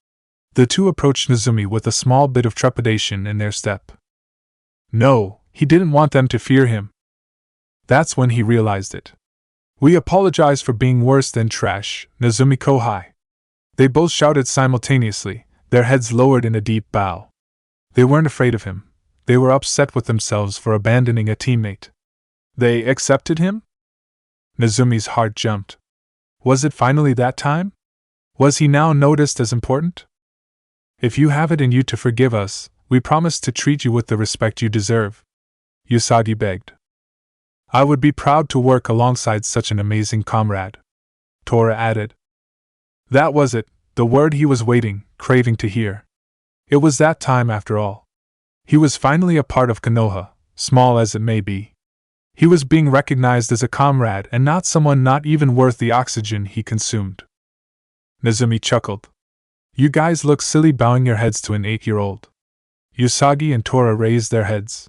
The two approached Nezumi with a small bit of trepidation in their step. No, he didn't want them to fear him. That's when he realized it. We apologize for being worse than trash, Nezumi Kohai. They both shouted simultaneously, their heads lowered in a deep bow. They weren't afraid of him. They were upset with themselves for abandoning a teammate. They accepted him? Nezumi's heart jumped. Was it finally that time? Was he now noticed as important? If you have it in you to forgive us, we promise to treat you with the respect you deserve, Usagi begged. I would be proud to work alongside such an amazing comrade, Tora added. That was it, the word he was waiting, craving to hear. It was that time after all. He was finally a part of Konoha, small as it may be. He was being recognized as a comrade and not someone not even worth the oxygen he consumed. Nezumi chuckled. You guys look silly bowing your heads to an 8-year-old. Usagi and Tora raised their heads.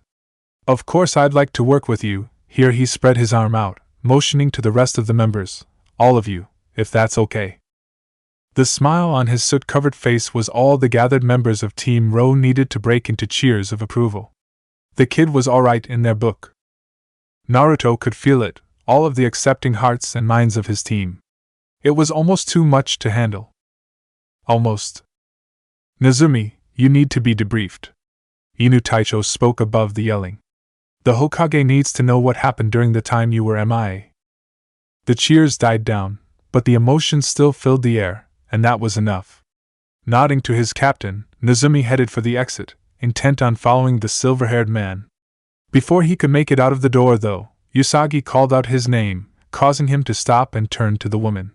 Of course I'd like to work with you. Here he spread his arm out, motioning to the rest of the members. All of you, if that's okay. The smile on his soot-covered face was all the gathered members of Team Row needed to break into cheers of approval. The kid was alright in their book. Naruto could feel it, all of the accepting hearts and minds of his team. It was almost too much to handle. Almost. Nezumi, you need to be debriefed. Inu Taicho spoke above the yelling. The Hokage needs to know what happened during the time you were MIA. The cheers died down, but the emotion still filled the air, and that was enough. Nodding to his captain, Nezumi headed for the exit, intent on following the silver-haired man. Before he could make it out of the door, though, Usagi called out his name, causing him to stop and turn to the woman.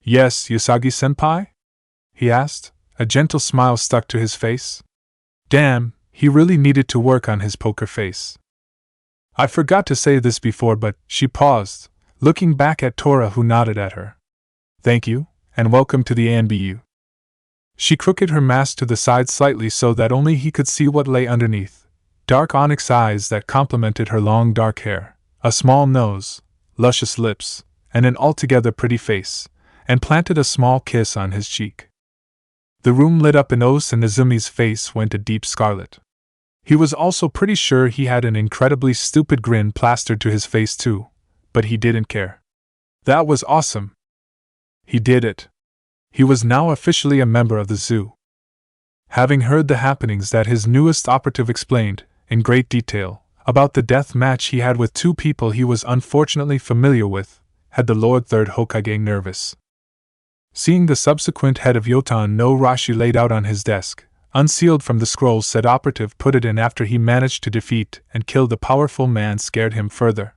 Yes, Usagi-senpai? He asked, a gentle smile stuck to his face. Damn, he really needed to work on his poker face. I forgot to say this before, but she paused, looking back at Tora, who nodded at her. Thank you, and welcome to the Anbu. She crooked her mask to the side slightly so that only he could see what lay underneath. Dark onyx eyes that complemented her long dark hair, a small nose, luscious lips, and an altogether pretty face, and planted a small kiss on his cheek. The room lit up in Ose, and Nezumi's face went a deep scarlet. He was also pretty sure he had an incredibly stupid grin plastered to his face too, but he didn't care. That was awesome. He did it. He was now officially a member of the zoo. Having heard the happenings that his newest operative explained, in great detail, about the death match he had with two people he was unfortunately familiar with, had the Lord Third Hokage nervous. Seeing the subsequent head of Yotan no Rashi laid out on his desk, unsealed from the scrolls, said operative put it in after he managed to defeat and kill the powerful man scared him further.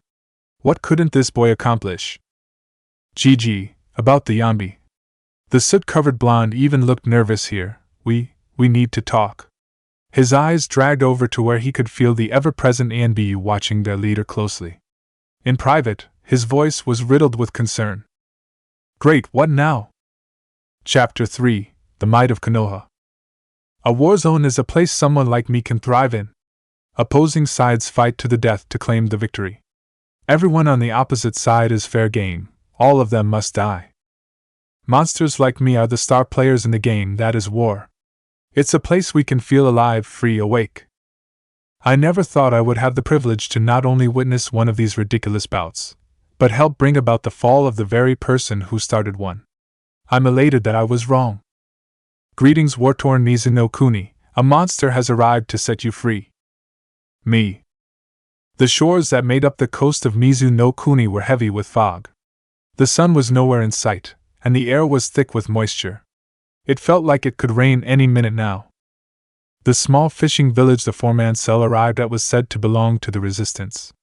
What couldn't this boy accomplish? GG, about the Yanbi. The soot-covered blonde even looked nervous here. We need to talk. His eyes dragged over to where he could feel the ever-present Anbu watching their leader closely. In private, his voice was riddled with concern. Great, what now? Chapter 3, The Might of Konoha. A war zone is a place someone like me can thrive in. Opposing sides fight to the death to claim the victory. Everyone on the opposite side is fair game. All of them must die. Monsters like me are the star players in the game that is war. It's a place we can feel alive, free, awake. I never thought I would have the privilege to not only witness one of these ridiculous bouts, but help bring about the fall of the very person who started one. I'm elated that I was wrong. Greetings, war-torn Mizu no Kuni, a monster has arrived to set you free. Me. The shores that made up the coast of Mizu no Kuni were heavy with fog. The sun was nowhere in sight, and the air was thick with moisture. It felt like it could rain any minute now. The small fishing village the four-man cell arrived at was said to belong to the resistance.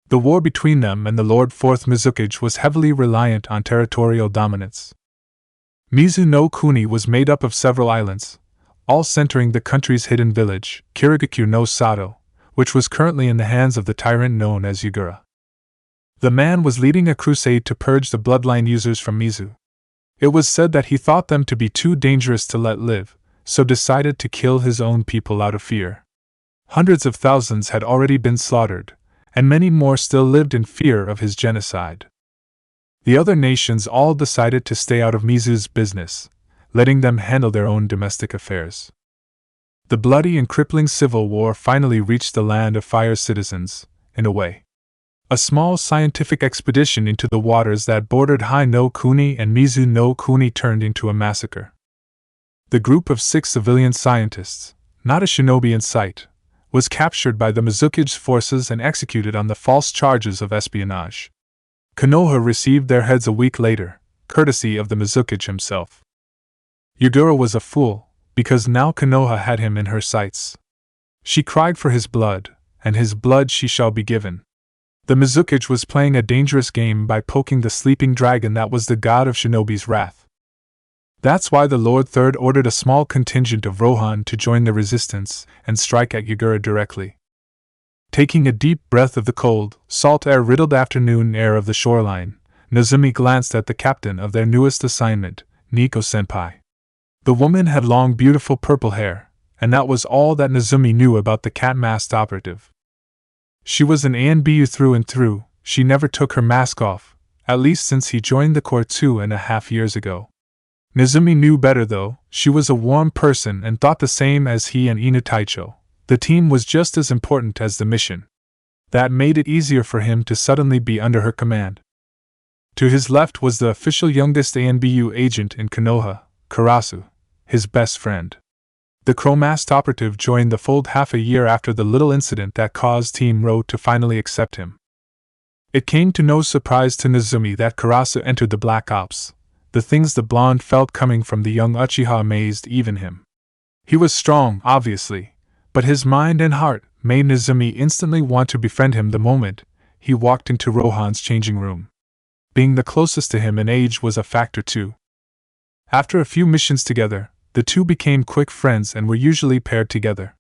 The war between them and the Lord Fourth Mizukage was heavily reliant on territorial dominance. Mizu no Kuni was made up of several islands, all centering the country's hidden village, Kirigakure no Sato, which was currently in the hands of the tyrant known as Yagura. The man was leading a crusade to purge the bloodline users from Mizu. It was said that he thought them to be too dangerous to let live, so decided to kill his own people out of fear. Hundreds of thousands had already been slaughtered, and many more still lived in fear of his genocide. The other nations all decided to stay out of Mizu's business, letting them handle their own domestic affairs. The bloody and crippling civil war finally reached the land of fire citizens, in a way. A small scientific expedition into the waters that bordered Hai no Kuni and Mizu no Kuni turned into a massacre. The group of 6 civilian scientists, not a shinobi in sight, was captured by the Mizuki's forces and executed on the false charges of espionage. Konoha received their heads a week later, courtesy of the Mizuki himself. Yugura was a fool, because now Konoha had him in her sights. She cried for his blood, and his blood she shall be given. The Mizuki was playing a dangerous game by poking the sleeping dragon that was the god of shinobi's wrath. That's why the Lord Third ordered a small contingent of Rohan to join the resistance and strike at Yugura directly. Taking a deep breath of the cold, salt air-riddled afternoon air of the shoreline, Nezumi glanced at the captain of their newest assignment, Nico-senpai. The woman had long beautiful purple hair, and that was all that Nezumi knew about the cat-masked operative. She was an Anbu through and through. She never took her mask off, at least since he joined the Corps 2.5 years ago. Nezumi knew better though. She was a warm person and thought the same as he and Inutaicho. The team was just as important as the mission. That made it easier for him to suddenly be under her command. To his left was the official youngest Anbu agent in Konoha, Karasu, his best friend. The Chromast operative joined the fold half a year after the little incident that caused Team Ro to finally accept him. It came to no surprise to Nezumi that Karasu entered the Black Ops. The things the blonde felt coming from the young Uchiha amazed even him. He was strong, obviously, but his mind and heart made Nezumi instantly want to befriend him the moment he walked into Rohan's changing room. Being the closest to him in age was a factor too. After a few missions together, the two became quick friends and were usually paired together.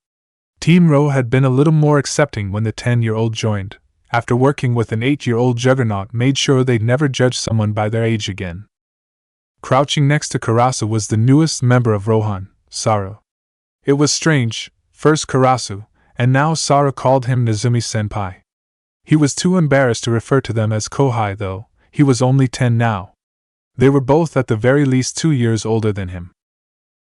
Team Ro had been a little more accepting when the 10-year-old joined. After working with an 8-year-old juggernaut made sure they'd never judge someone by their age again. Crouching next to Karasu was the newest member of Rohan, Saru. It was strange, first Karasu, and now Saru called him Nezumi-senpai. He was too embarrassed to refer to them as Kohai though. He was only 10 now. They were both at the very least 2 years older than him.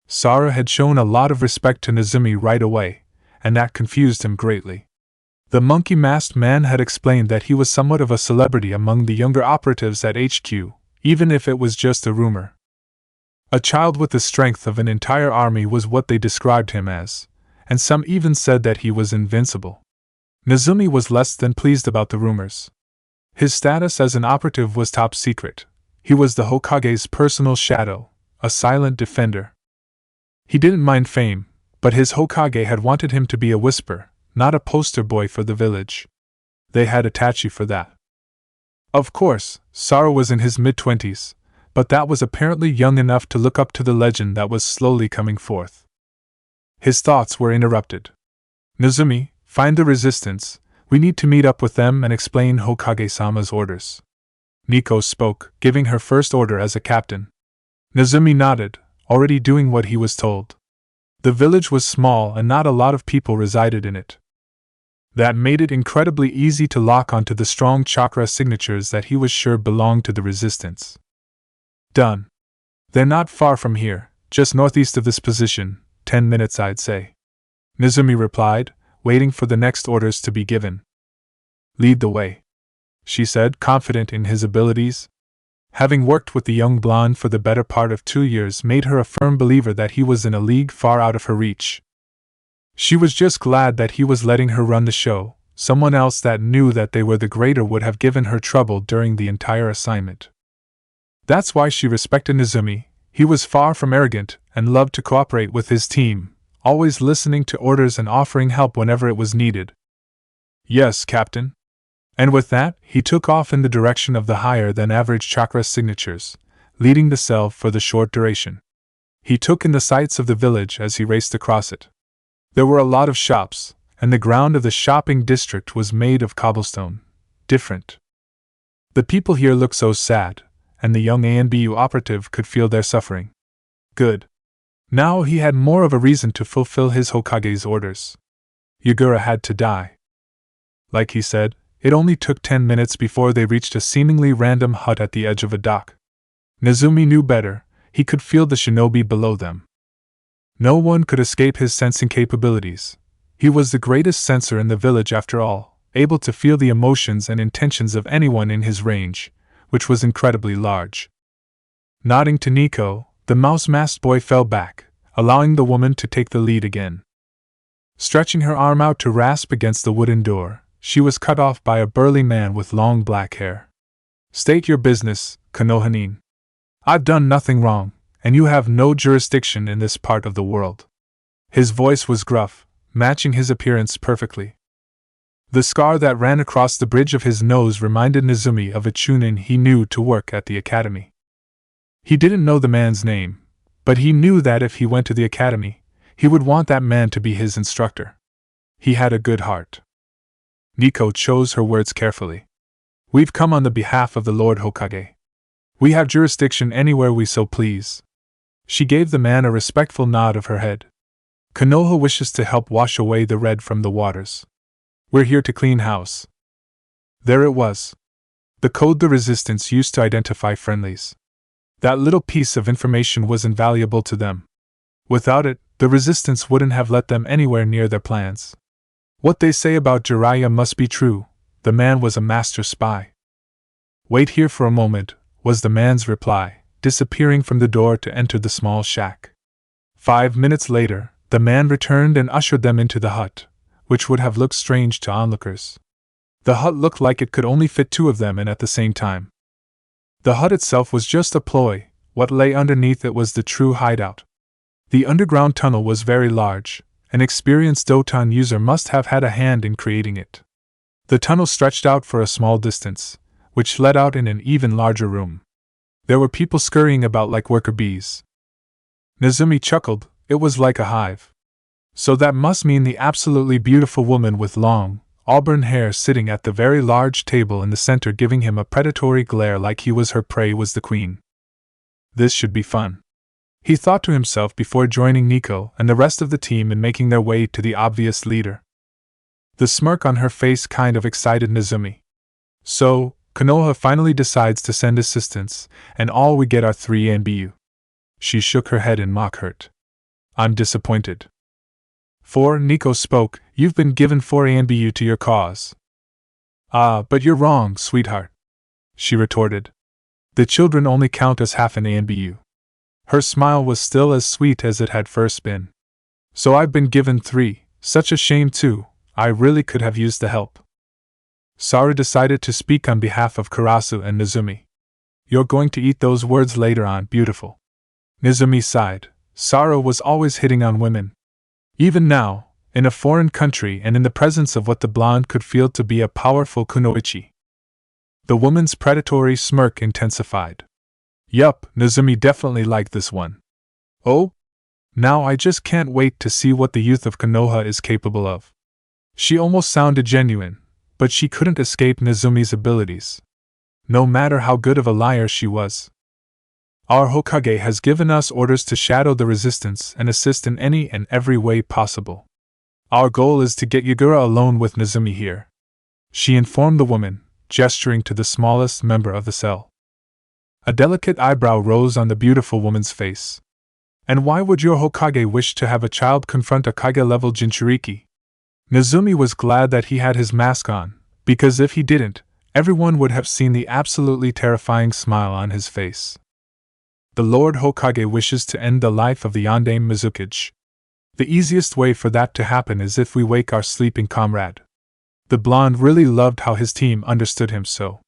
Saru had shown a lot of respect to Nezumi right away, and that confused him greatly. The monkey-masked man had explained that he was somewhat of a celebrity among the younger operatives at HQ, even if it was just a rumor. A child with the strength of an entire army was what they described him as, and some even said that he was invincible. Nezumi was less than pleased about the rumors. His status as an operative was top secret. He was the Hokage's personal shadow, a silent defender. He didn't mind fame, but his Hokage had wanted him to be a whisper, not a poster boy for the village. They had Itachi for that. Of course, Saru was in his mid-20s, but that was apparently young enough to look up to the legend that was slowly coming forth. His thoughts were interrupted. Nezumi, find the resistance. We need to meet up with them and explain Hokage-sama's orders. Nico spoke, giving her first order as a captain. Nezumi nodded, already doing what he was told. The village was small and not a lot of people resided in it. That made it incredibly easy to lock onto the strong chakra signatures that he was sure belonged to the resistance. Done. They're not far from here, just northeast of this position, 10 minutes I'd say. Nezumi replied, waiting for the next orders to be given. Lead the way, she said, confident in his abilities. Having worked with the young blonde for the better part of 2 years made her a firm believer that he was in a league far out of her reach. She was just glad that he was letting her run the show. Someone else that knew that they were the greater would have given her trouble during the entire assignment. That's why she respected Nezumi. He was far from arrogant and loved to cooperate with his team, always listening to orders and offering help whenever it was needed. Yes, Captain. And with that, he took off in the direction of the higher-than-average chakra signatures, leading the cell for the short duration. He took in the sights of the village as he raced across it. There were a lot of shops, and the ground of the shopping district was made of cobblestone. Different. The people here looked so sad, and the young Anbu operative could feel their suffering. Good. Now he had more of a reason to fulfill his Hokage's orders. Yugura had to die. Like he said, it only took 10 minutes before they reached a seemingly random hut at the edge of a dock. Nezumi knew better. He could feel the shinobi below them. No one could escape his sensing capabilities. He was the greatest sensor in the village after all, able to feel the emotions and intentions of anyone in his range, which was incredibly large. Nodding to Nico, the mouse-masked boy fell back, allowing the woman to take the lead again. Stretching her arm out to rasp against the wooden door, she was cut off by a burly man with long black hair. "State your business, Konoha-nin. I've done nothing wrong, and you have no jurisdiction in this part of the world." His voice was gruff, matching his appearance perfectly. The scar that ran across the bridge of his nose reminded Nezumi of a chunin he knew to work at the academy. He didn't know the man's name, but he knew that if he went to the academy, he would want that man to be his instructor. He had a good heart. Nico chose her words carefully. "We've come on the behalf of the Lord Hokage. We have jurisdiction anywhere we so please." She gave the man a respectful nod of her head. "Konoha wishes to help wash away the red from the waters. We're here to clean house." There it was. The code the resistance used to identify friendlies. That little piece of information was invaluable to them. Without it, the resistance wouldn't have let them anywhere near their plans. "What they say about Jiraiya must be true. The man was a master spy." "Wait here for a moment," was the man's reply, disappearing from the door to enter the small shack. 5 minutes later, the man returned and ushered them into the hut, which would have looked strange to onlookers. The hut looked like it could only fit 2 of them in at the same time. The hut itself was just a ploy, what lay underneath it was the true hideout. The underground tunnel was very large. An experienced Doton user must have had a hand in creating it. The tunnel stretched out for a small distance, which led out in an even larger room. There were people scurrying about like worker bees. Nezumi chuckled, it was like a hive. So that must mean the absolutely beautiful woman with long, auburn hair sitting at the very large table in the center giving him a predatory glare like he was her prey was the queen. This should be fun, he thought to himself before joining Nico and the rest of the team in making their way to the obvious leader. The smirk on her face kind of excited Nezumi. "So, Konoha finally decides to send assistance, and all we get are 3 Anbu." She shook her head in mock hurt. "I'm disappointed." "4, Nico spoke, you've been given 4 Anbu to your cause." "Ah, but you're wrong, sweetheart," she retorted. "The children only count as half an Anbu." Her smile was still as sweet as it had first been. "So I've been given 3, such a shame too, I really could have used the help." Sara decided to speak on behalf of Karasu and Nezumi. "You're going to eat those words later on, beautiful." Nezumi sighed. Sara was always hitting on women. Even now, in a foreign country and in the presence of what the blonde could feel to be a powerful kunoichi. The woman's predatory smirk intensified. Yup, Nezumi definitely liked this one. "Oh? Now I just can't wait to see what the youth of Konoha is capable of." She almost sounded genuine, but she couldn't escape Nezumi's abilities. No matter how good of a liar she was. "Our Hokage has given us orders to shadow the resistance and assist in any and every way possible. Our goal is to get Yagura alone with Nezumi here," she informed the woman, gesturing to the smallest member of the cell. A delicate eyebrow rose on the beautiful woman's face. "And why would your Hokage wish to have a child confront a Kage-level Jinchuriki?" Nezumi was glad that he had his mask on, because if he didn't, everyone would have seen the absolutely terrifying smile on his face. "The Lord Hokage wishes to end the life of the Yondaime Mizukage. The easiest way for that to happen is if we wake our sleeping comrade." The blonde really loved how his team understood him so.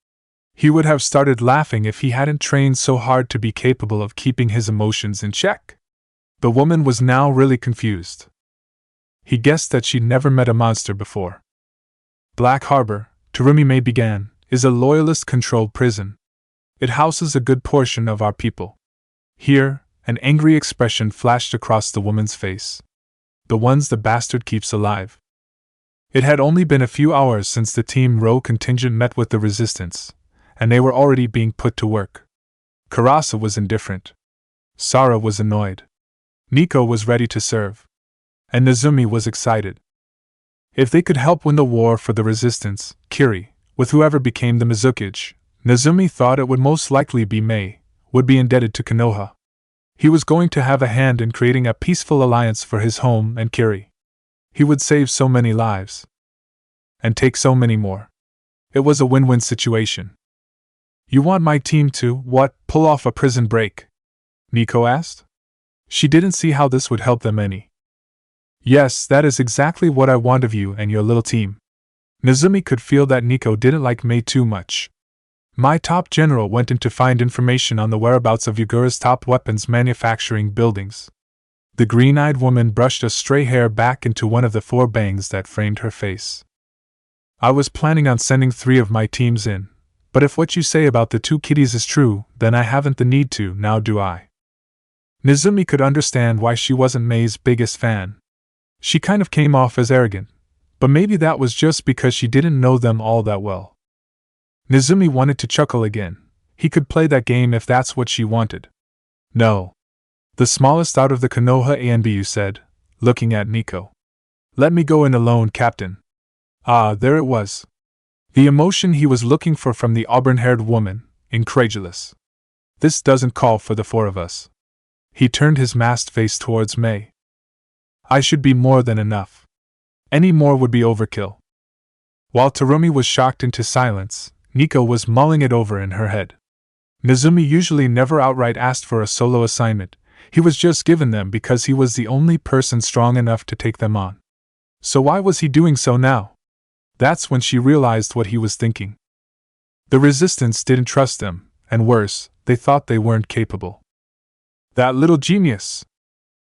He would have started laughing if he hadn't trained so hard to be capable of keeping his emotions in check. The woman was now really confused. He guessed that she'd never met a monster before. "Black Harbor," Terumi began, "is a loyalist-controlled prison. It houses a good portion of our people." Here, an angry expression flashed across the woman's face. "The ones the bastard keeps alive." It had only been a few hours since the Team Rho contingent met with the resistance, and they were already being put to work. Karasu was indifferent. Sara was annoyed. Nico was ready to serve. And Nezumi was excited. If they could help win the war for the resistance, Kiri, with whoever became the Mizukage, Nezumi thought it would most likely be Mei, would be indebted to Konoha. He was going to have a hand in creating a peaceful alliance for his home and Kiri. He would save so many lives. And take so many more. It was a win-win situation. "You want my team to, what, pull off a prison break?" Nico asked. She didn't see how this would help them any. Yes, that is exactly what I want of you and your little team. Nezumi could feel that Nico didn't like Mei too much. My top general went in to find information on the whereabouts of Yagura's top weapons manufacturing buildings. The green-eyed woman brushed a stray hair back into one of the 4 bangs that framed her face. I was planning on sending 3 of my teams in, but if what you say about the 2 kitties is true, then I haven't the need to, now do I? Nezumi could understand why she wasn't Mei's biggest fan. She kind of came off as arrogant, but maybe that was just because she didn't know them all that well. Nezumi wanted to chuckle again. He could play that game if that's what she wanted. No. The smallest out of the Konoha Anbu said, looking at Nico. Let me go in alone, Captain. Ah, there it was. The emotion he was looking for from the auburn-haired woman, incredulous. This doesn't call for the 4 of us. He turned his masked face towards Mei. I should be more than enough. Any more would be overkill. While Terumi was shocked into silence, Nico was mulling it over in her head. Nezumi usually never outright asked for a solo assignment, he was just given them because he was the only person strong enough to take them on. So why was he doing so now? That's when she realized what he was thinking. The resistance didn't trust them, and worse, they thought they weren't capable. That little genius!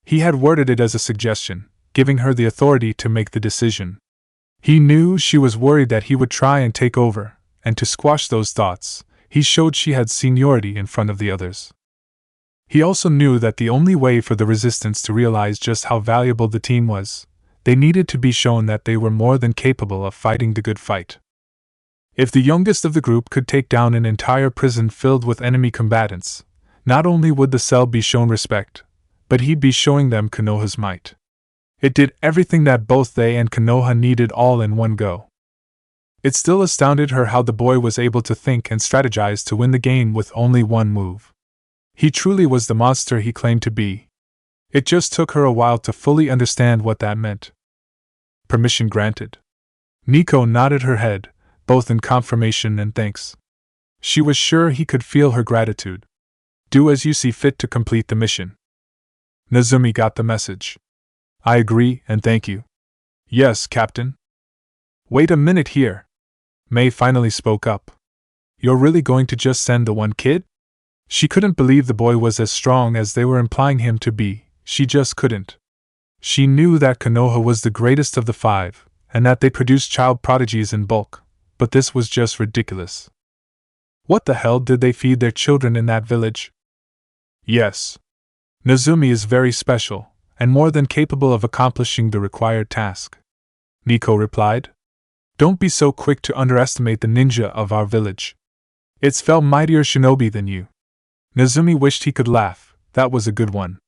He had worded it as a suggestion, giving her the authority to make the decision. He knew she was worried that he would try and take over, and to squash those thoughts, he showed she had seniority in front of the others. He also knew that the only way for the resistance to realize just how valuable the team was, they needed to be shown that they were more than capable of fighting the good fight. If the youngest of the group could take down an entire prison filled with enemy combatants, not only would the cell be shown respect, but he'd be showing them Konoha's might. It did everything that both they and Konoha needed all in one go. It still astounded her how the boy was able to think and strategize to win the game with only one move. He truly was the monster he claimed to be. It just took her a while to fully understand what that meant. Permission granted. Nico nodded her head, both in confirmation and thanks. She was sure he could feel her gratitude. Do as you see fit to complete the mission. Nezumi got the message. I agree and thank you. Yes, Captain. Wait a minute here. Mei finally spoke up. You're really going to just send the 1 kid? She couldn't believe the boy was as strong as they were implying him to be, she just couldn't. She knew that Konoha was the greatest of the 5, and that they produced child prodigies in bulk, but this was just ridiculous. What the hell did they feed their children in that village? Yes. Nezumi is very special, and more than capable of accomplishing the required task. Nico replied. Don't be so quick to underestimate the ninja of our village. It's far mightier shinobi than you. Nezumi wished he could laugh, that was a good one.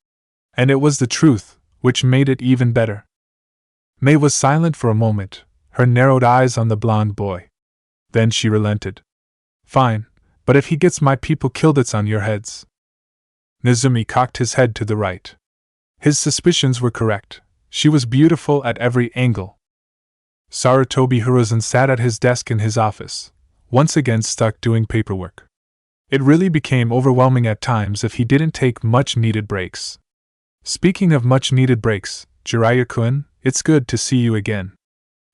And it was the truth, which made it even better. Mei was silent for a moment, her narrowed eyes on the blonde boy. Then she relented. Fine, but if he gets my people killed it's on your heads. Nezumi cocked his head to the right. His suspicions were correct, she was beautiful at every angle. Sarutobi Hiruzen sat at his desk in his office, once again stuck doing paperwork. It really became overwhelming at times if he didn't take much-needed breaks. Speaking of much-needed breaks, Jiraiya-kun, it's good to see you again,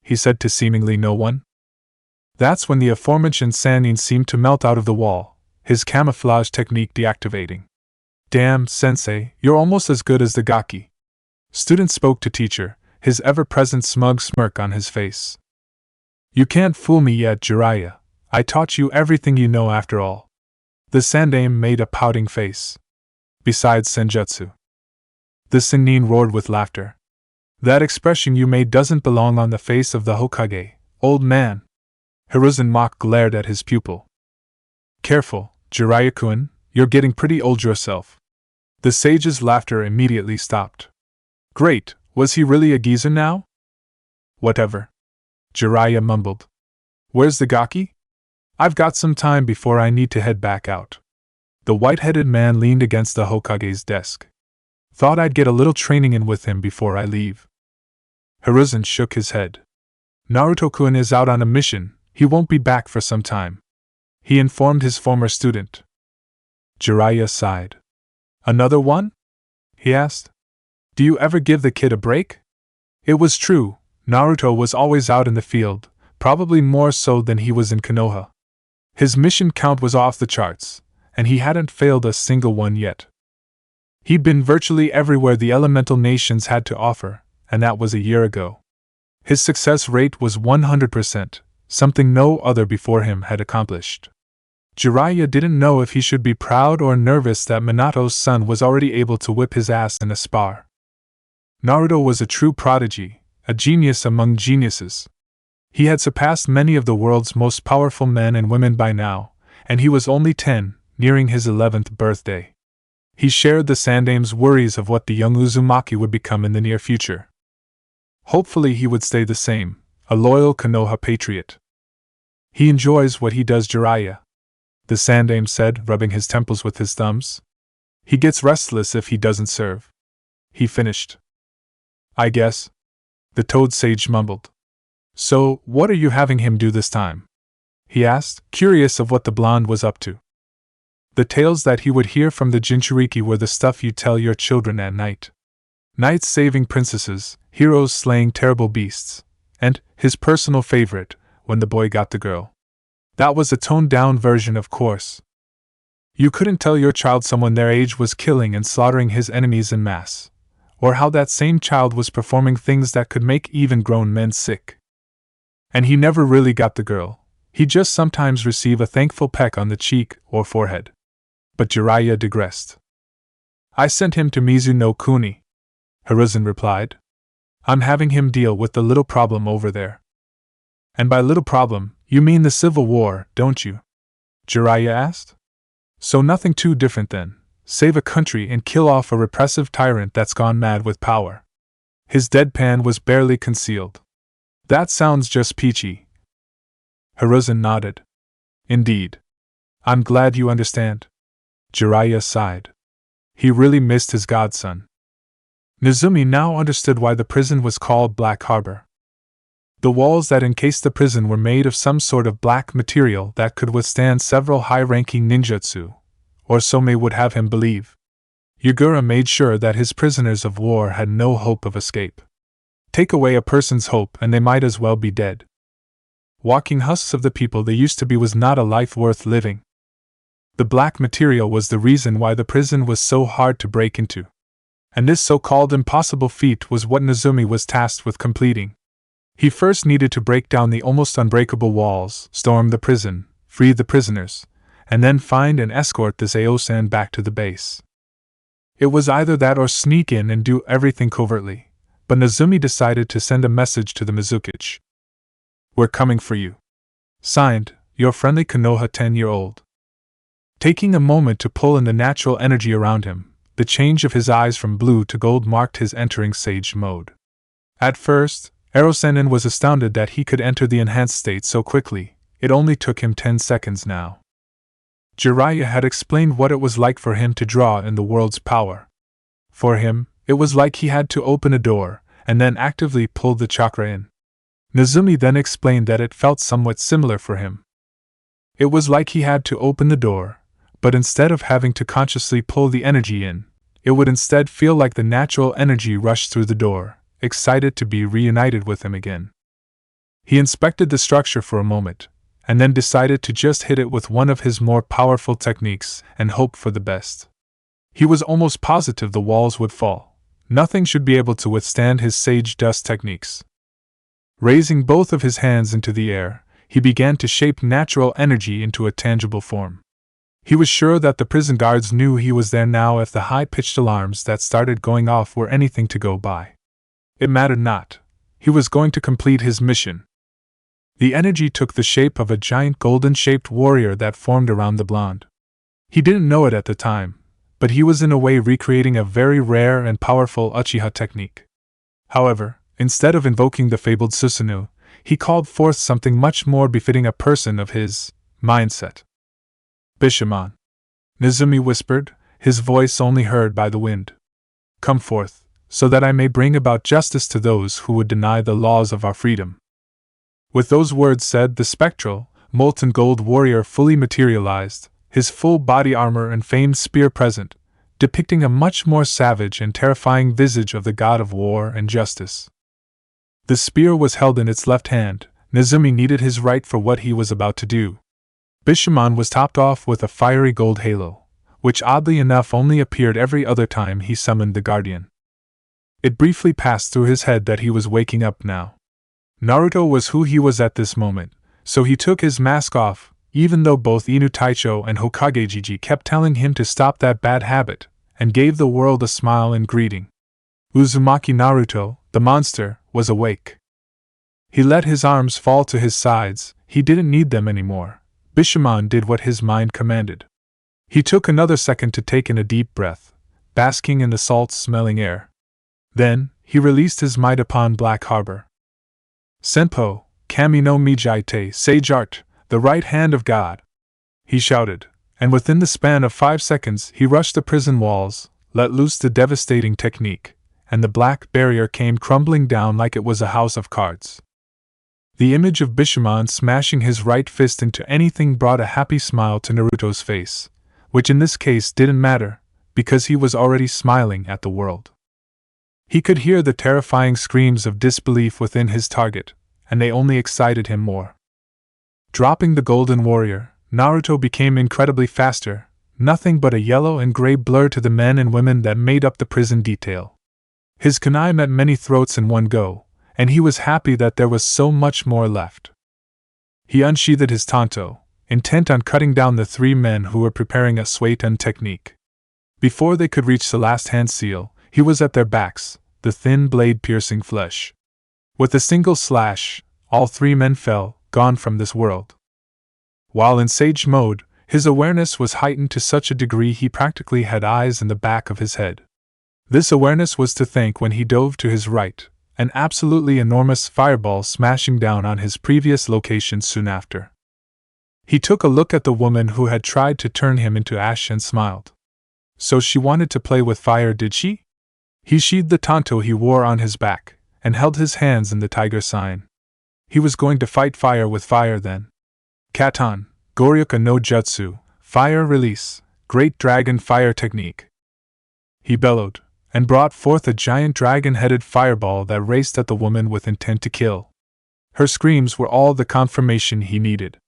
he said to seemingly no one. That's when the aforementioned Sannin seemed to melt out of the wall, his camouflage technique deactivating. Damn, sensei, you're almost as good as the gaki. Student spoke to teacher, his ever-present smug smirk on his face. You can't fool me yet, Jiraiya. I taught you everything you know after all. The Sandaime made a pouting face. Besides senjutsu. The Sannin roared with laughter. That expression you made doesn't belong on the face of the Hokage, old man. Hiruzen mock glared at his pupil. Careful, Jiraiya-kun, you're getting pretty old yourself. The sage's laughter immediately stopped. Great, was he really a geezer now? Whatever. Jiraiya mumbled. Where's the gaki? I've got some time before I need to head back out. The white-headed man leaned against the Hokage's desk. Thought I'd get a little training in with him before I leave. Hiruzen shook his head. Naruto-kun is out on a mission, he won't be back for some time, he informed his former student. Jiraiya sighed. Another one? he asked. Do you ever give the kid a break? It was true, Naruto was always out in the field, probably more so than he was in Konoha. His mission count was off the charts, and he hadn't failed a single one yet. He'd been virtually everywhere the elemental nations had to offer, and that was a year ago. His success rate was 100%, something no other before him had accomplished. Jiraiya didn't know if he should be proud or nervous that Minato's son was already able to whip his ass in a spar. Naruto was a true prodigy, a genius among geniuses. He had surpassed many of the world's most powerful men and women by now, and he was only 10, nearing his 11th birthday. He shared the Sandame's worries of what the young Uzumaki would become in the near future. Hopefully he would stay the same, a loyal Konoha patriot. He enjoys what he does, Jiraiya, the Sandame said, rubbing his temples with his thumbs. He gets restless if he doesn't serve. He finished. I guess, the Toad Sage mumbled. So, what are you having him do this time? He asked, curious of what the blonde was up to. The tales that he would hear from the Jinchuriki were the stuff you tell your children at night. Knights saving princesses, heroes slaying terrible beasts, and, his personal favorite, when the boy got the girl. That was a toned-down version, of course. You couldn't tell your child someone their age was killing and slaughtering his enemies en masse, or how that same child was performing things that could make even grown men sick. And he never really got the girl. He'd just sometimes receive a thankful peck on the cheek or forehead. But Jiraiya digressed. I sent him to Mizu no Kuni, Hiruzen replied. I'm having him deal with the little problem over there. And by little problem, you mean the civil war, don't you? Jiraiya asked. So nothing too different then. Save a country and kill off a repressive tyrant that's gone mad with power. His deadpan was barely concealed. That sounds just peachy. Hiruzen nodded. Indeed. I'm glad you understand. Jiraiya sighed. He really missed his godson. Nezumi now understood why the prison was called Black Harbor. The walls that encased the prison were made of some sort of black material that could withstand several high-ranking ninjutsu, or so May would have him believe. Yagura made sure that his prisoners of war had no hope of escape. Take away a person's hope and they might as well be dead. Walking husks of the people they used to be was not a life worth living. The black material was the reason why the prison was so hard to break into. And this so-called impossible feat was what Nezumi was tasked with completing. He first needed to break down the almost unbreakable walls, storm the prison, free the prisoners, and then find and escort this Aosan back to the base. It was either that or sneak in and do everything covertly, but Nezumi decided to send a message to the Mizukichi. We're coming for you. Signed, your friendly Konoha 10-year-old. Taking a moment to pull in the natural energy around him, the change of his eyes from blue to gold marked his entering sage mode. At first, Erosenin was astounded that he could enter the enhanced state so quickly. It only took him 10 seconds now. Jiraiya had explained what it was like for him to draw in the world's power. For him, it was like he had to open a door, and then actively pull the chakra in. Nezumi then explained that it felt somewhat similar for him. It was like he had to open the door, but instead of having to consciously pull the energy in, it would instead feel like the natural energy rushed through the door, excited to be reunited with him again. He inspected the structure for a moment, and then decided to just hit it with one of his more powerful techniques and hope for the best. He was almost positive the walls would fall. Nothing should be able to withstand his sage dust techniques. Raising both of his hands into the air, he began to shape natural energy into a tangible form. He was sure that the prison guards knew he was there now if the high-pitched alarms that started going off were anything to go by. It mattered not. He was going to complete his mission. The energy took the shape of a giant golden-shaped warrior that formed around the blonde. He didn't know it at the time, but he was in a way recreating a very rare and powerful Uchiha technique. However, instead of invoking the fabled Susanoo, he called forth something much more befitting a person of his mindset. Bishamon, Nezumi whispered, his voice only heard by the wind. Come forth, so that I may bring about justice to those who would deny the laws of our freedom. With those words said, the spectral, molten gold warrior fully materialized, his full body armor and famed spear present, depicting a much more savage and terrifying visage of the god of war and justice. The spear was held in its left hand. Nezumi needed his right for what he was about to do. Bishamon was topped off with a fiery gold halo, which oddly enough only appeared every other time he summoned the guardian. It briefly passed through his head that he was waking up now. Naruto was who he was at this moment, so he took his mask off, even though both Inu Taicho and Hokage Jiji kept telling him to stop that bad habit, and gave the world a smile in greeting. Uzumaki Naruto, the monster, was awake. He let his arms fall to his sides. He didn't need them anymore. Bishamon did what his mind commanded. He took another second to take in a deep breath, basking in the salt-smelling air. Then, he released his might upon Black Harbor. Senpo, Kami no Mijaite, Sage Art, the right hand of God, he shouted, and within the span of 5 seconds he rushed the prison walls, let loose the devastating technique, and the black barrier came crumbling down like it was a house of cards. The image of Bishamon smashing his right fist into anything brought a happy smile to Naruto's face, which in this case didn't matter, because he was already smiling at the world. He could hear the terrifying screams of disbelief within his target, and they only excited him more. Dropping the golden warrior, Naruto became incredibly faster, nothing but a yellow and gray blur to the men and women that made up the prison detail. His kunai met many throats in one go, and he was happy that there was so much more left. He unsheathed his tanto, intent on cutting down the 3 men who were preparing a Suiten technique. Before they could reach the last hand seal, he was at their backs, the thin blade piercing flesh. With a single slash, all 3 men fell, gone from this world. While in sage mode, his awareness was heightened to such a degree he practically had eyes in the back of his head. This awareness was to thank when he dove to his right, an absolutely enormous fireball smashing down on his previous location soon after. He took a look at the woman who had tried to turn him into ash and smiled. So she wanted to play with fire, did she? He sheathed the tanto he wore on his back, and held his hands in the tiger sign. He was going to fight fire with fire then. Katan, Goryuka no Jutsu, fire release, great dragon fire technique. He bellowed, and brought forth a giant dragon-headed fireball that raced at the woman with intent to kill. Her screams were all the confirmation he needed.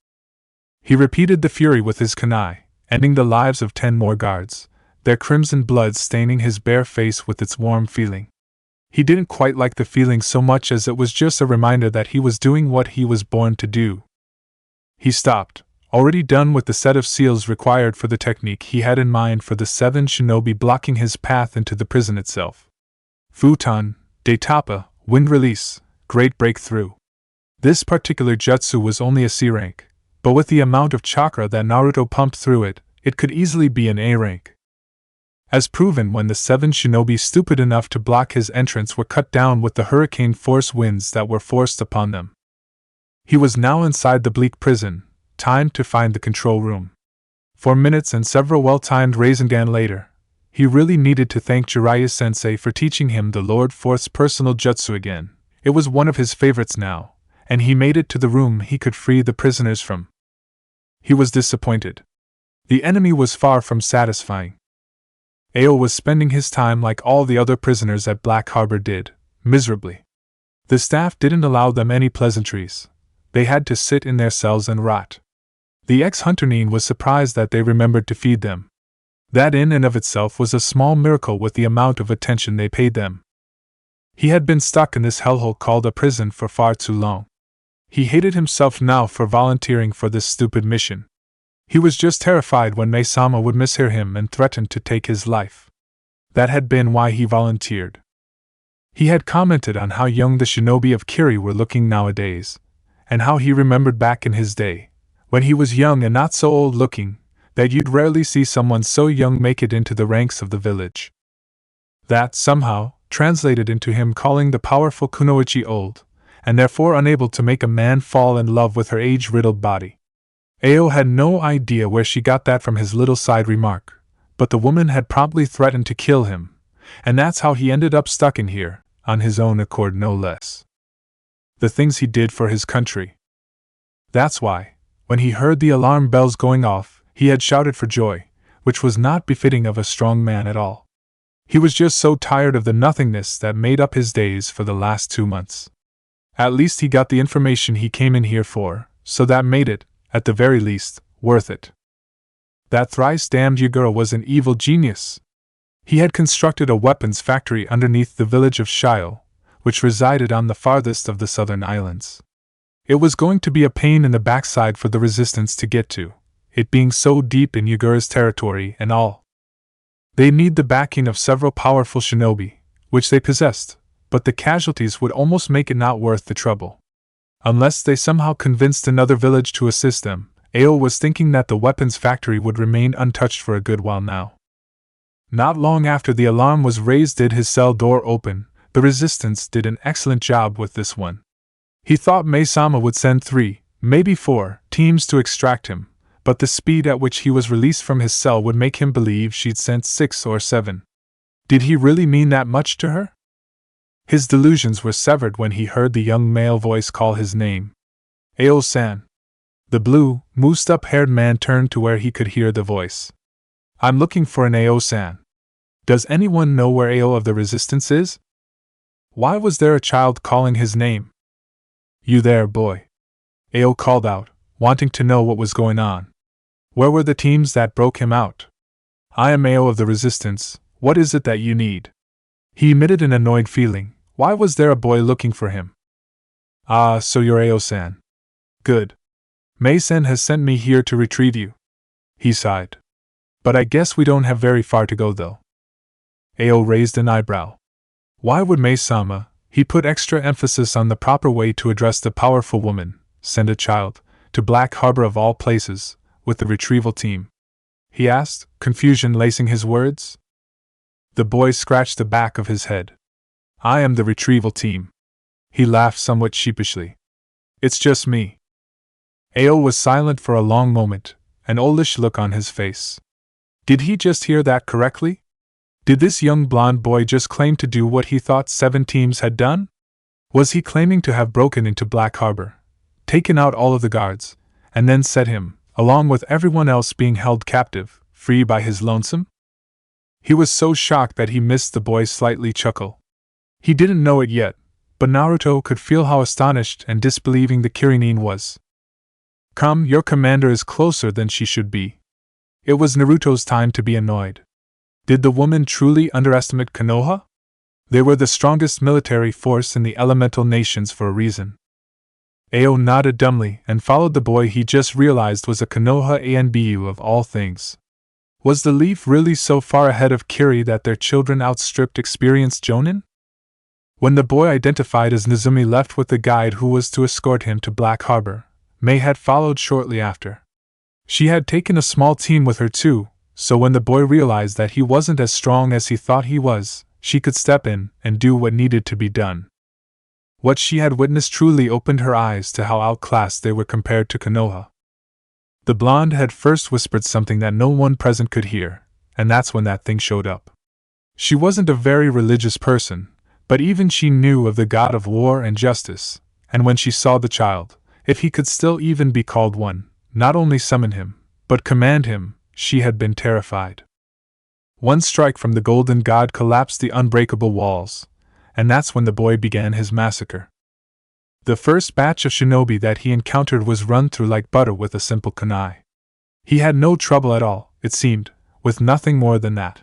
He repeated the fury with his kunai, ending the lives of 10 more guards, their crimson blood staining his bare face with its warm feeling. He didn't quite like the feeling so much as it was just a reminder that he was doing what he was born to do. He stopped, already done with the set of seals required for the technique he had in mind for the 7 shinobi blocking his path into the prison itself. Futon, Daitapa, Wind Release, Great Breakthrough. This particular jutsu was only a C rank, but with the amount of chakra that Naruto pumped through it, it could easily be an A rank. As proven when the 7 shinobi stupid enough to block his entrance were cut down with the hurricane force winds that were forced upon them. He was now inside the bleak prison, time to find the control room. 4 minutes and several well-timed Rasengan later, he really needed to thank Jiraiya-sensei for teaching him the Lord Fourth's personal jutsu again. It was one of his favorites now, and he made it to the room he could free the prisoners from. He was disappointed. The enemy was far from satisfying. Ao was spending his time like all the other prisoners at Black Harbor did, miserably. The staff didn't allow them any pleasantries. They had to sit in their cells and rot. The ex-Hunternine was surprised that they remembered to feed them. That in and of itself was a small miracle with the amount of attention they paid them. He had been stuck in this hellhole called a prison for far too long. He hated himself now for volunteering for this stupid mission. He was just terrified when Mei-sama would mishear him and threaten to take his life. That had been why he volunteered. He had commented on how young the shinobi of Kiri were looking nowadays, and how he remembered back in his day, when he was young and not so old looking, that you'd rarely see someone so young make it into the ranks of the village. That, somehow, translated into him calling the powerful Kunoichi old, and therefore unable to make a man fall in love with her age-riddled body. Ao had no idea where she got that from his little side remark, but the woman had promptly threatened to kill him, and that's how he ended up stuck in here, on his own accord no less. The things he did for his country. That's why, when he heard the alarm bells going off, he had shouted for joy, which was not befitting of a strong man at all. He was just so tired of the nothingness that made up his days for the last 2 months. At least he got the information he came in here for, so that made it, at the very least, worth it. That thrice-damned Yagura was an evil genius. He had constructed a weapons factory underneath the village of Shio, which resided on the farthest of the southern islands. It was going to be a pain in the backside for the resistance to get to, it being so deep in Yagura's territory and all. They need the backing of several powerful shinobi, which they possessed, but the casualties would almost make it not worth the trouble. Unless they somehow convinced another village to assist them, Ao was thinking that the weapons factory would remain untouched for a good while now. Not long after the alarm was raised did his cell door open. The resistance did an excellent job with this one. He thought Mei-sama would send 3, maybe 4, teams to extract him, but the speed at which he was released from his cell would make him believe she'd sent 6 or 7. Did he really mean that much to her? His delusions were severed when he heard the young male voice call his name. Ao-san. The blue, moosed-up-haired man turned to where he could hear the voice. I'm looking for an Ao-san. Does anyone know where Ao of the Resistance is? Why was there a child calling his name? You there, boy? Ao called out, wanting to know what was going on. Where were the teams that broke him out? I am Ao of the Resistance, what is it that you need? He emitted an annoyed feeling. Why was there a boy looking for him? Ah, so you're Ao-san. Good. Mei-sen has sent me here to retrieve you. He sighed. But I guess we don't have very far to go though. Ao raised an eyebrow. Why would Mei-sama, he put extra emphasis on the proper way to address the powerful woman, send a child, to Black Harbor of all places, with the retrieval team? He asked, confusion lacing his words. The boy scratched the back of his head. I am the retrieval team. He laughed somewhat sheepishly. It's just me. Ao was silent for a long moment, an oldish look on his face. Did he just hear that correctly? Did this young blonde boy just claim to do what he thought 7 teams had done? Was he claiming to have broken into Black Harbor, taken out all of the guards, and then set him, along with everyone else being held captive, free by his lonesome? He was so shocked that he missed the boy's slightly chuckle. He didn't know it yet, but Naruto could feel how astonished and disbelieving the Kirin was. Come, your commander is closer than she should be. It was Naruto's time to be annoyed. Did the woman truly underestimate Konoha? They were the strongest military force in the elemental nations for a reason. Ao nodded dumbly and followed the boy he just realized was a Konoha Anbu of all things. Was the Leaf really so far ahead of Kiri that their children outstripped experienced jonin? When the boy identified as Nezumi left with the guide who was to escort him to Black Harbor, Mei had followed shortly after. She had taken a small team with her too, so when the boy realized that he wasn't as strong as he thought he was, she could step in and do what needed to be done. What she had witnessed truly opened her eyes to how outclassed they were compared to Konoha. The blonde had first whispered something that no one present could hear, and that's when that thing showed up. She wasn't a very religious person, but even she knew of the god of war and justice, and when she saw the child, if he could still even be called one, not only summon him, but command him, she had been terrified. One strike from the golden god collapsed the unbreakable walls, and that's when the boy began his massacre. The first batch of shinobi that he encountered was run through like butter with a simple kunai. He had no trouble at all, it seemed, with nothing more than that.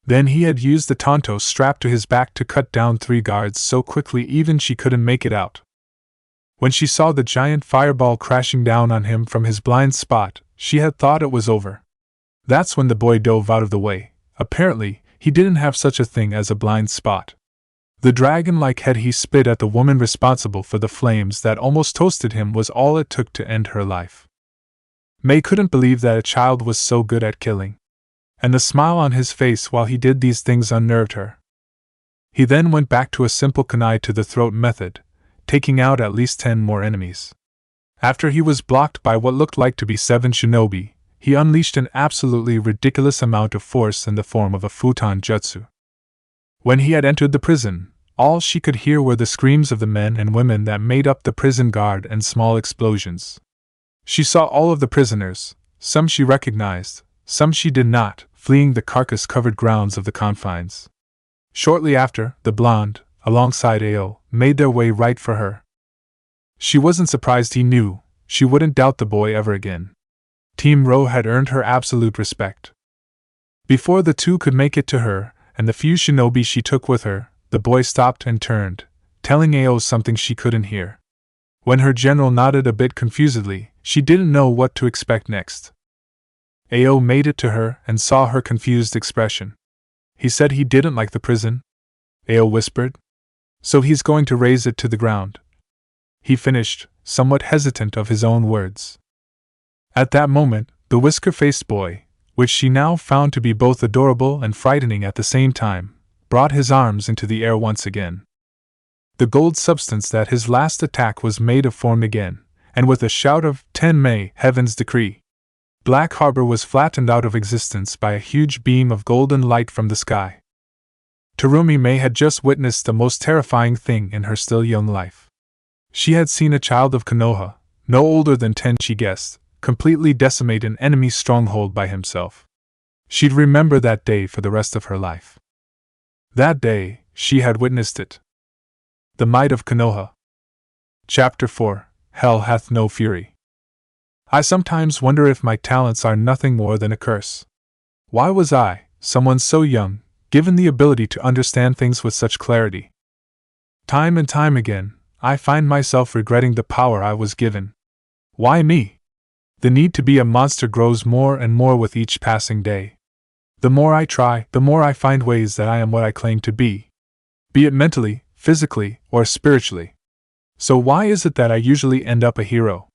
Then he had used the tanto strapped to his back to cut down 3 guards so quickly even she couldn't make it out. When she saw the giant fireball crashing down on him from his blind spot, she had thought it was over. That's when the boy dove out of the way. Apparently, he didn't have such a thing as a blind spot. The dragon-like head he spit at the woman responsible for the flames that almost toasted him was all it took to end her life. Mei couldn't believe that a child was so good at killing. And the smile on his face while he did these things unnerved her. He then went back to a simple kunai to the throat method, taking out at least 10 more enemies. After he was blocked by what looked like to be 7 shinobi, he unleashed an absolutely ridiculous amount of force in the form of a futon jutsu. When he had entered the prison, all she could hear were the screams of the men and women that made up the prison guard and small explosions. She saw all of the prisoners, some she recognized, some she did not, fleeing the carcass-covered grounds of the confines. Shortly after, the blonde, alongside Ao, made their way right for her. She wasn't surprised. He knew she wouldn't doubt the boy ever again. Team Ro had earned her absolute respect. Before the two could make it to her, and the few shinobi she took with her, the boy stopped and turned, telling Ao something she couldn't hear. When her general nodded a bit confusedly, she didn't know what to expect next. Ao made it to her and saw her confused expression. He said he didn't like the prison? Ao whispered. So he's going to raze it to the ground. He finished, somewhat hesitant of his own words. At that moment, the whisker-faced boy, which she now found to be both adorable and frightening at the same time, brought his arms into the air once again. The gold substance that his last attack was made of formed again, and with a shout of 10 May, heaven's decree, Black Harbor was flattened out of existence by a huge beam of golden light from the sky. Terumi May had just witnessed the most terrifying thing in her still young life. She had seen a child of Konoha, no older than 10 she guessed, completely decimate an enemy stronghold by himself. She'd remember that day for the rest of her life. That day, she had witnessed it. The Might of Konoha. Chapter 4, Hell Hath No Fury. I sometimes wonder if my talents are nothing more than a curse. Why was I, someone so young, given the ability to understand things with such clarity? Time and time again, I find myself regretting the power I was given. Why me? The need to be a monster grows more and more with each passing day. The more I try, the more I find ways that I am what I claim to be it mentally, physically, or spiritually. So why is it that I usually end up a hero?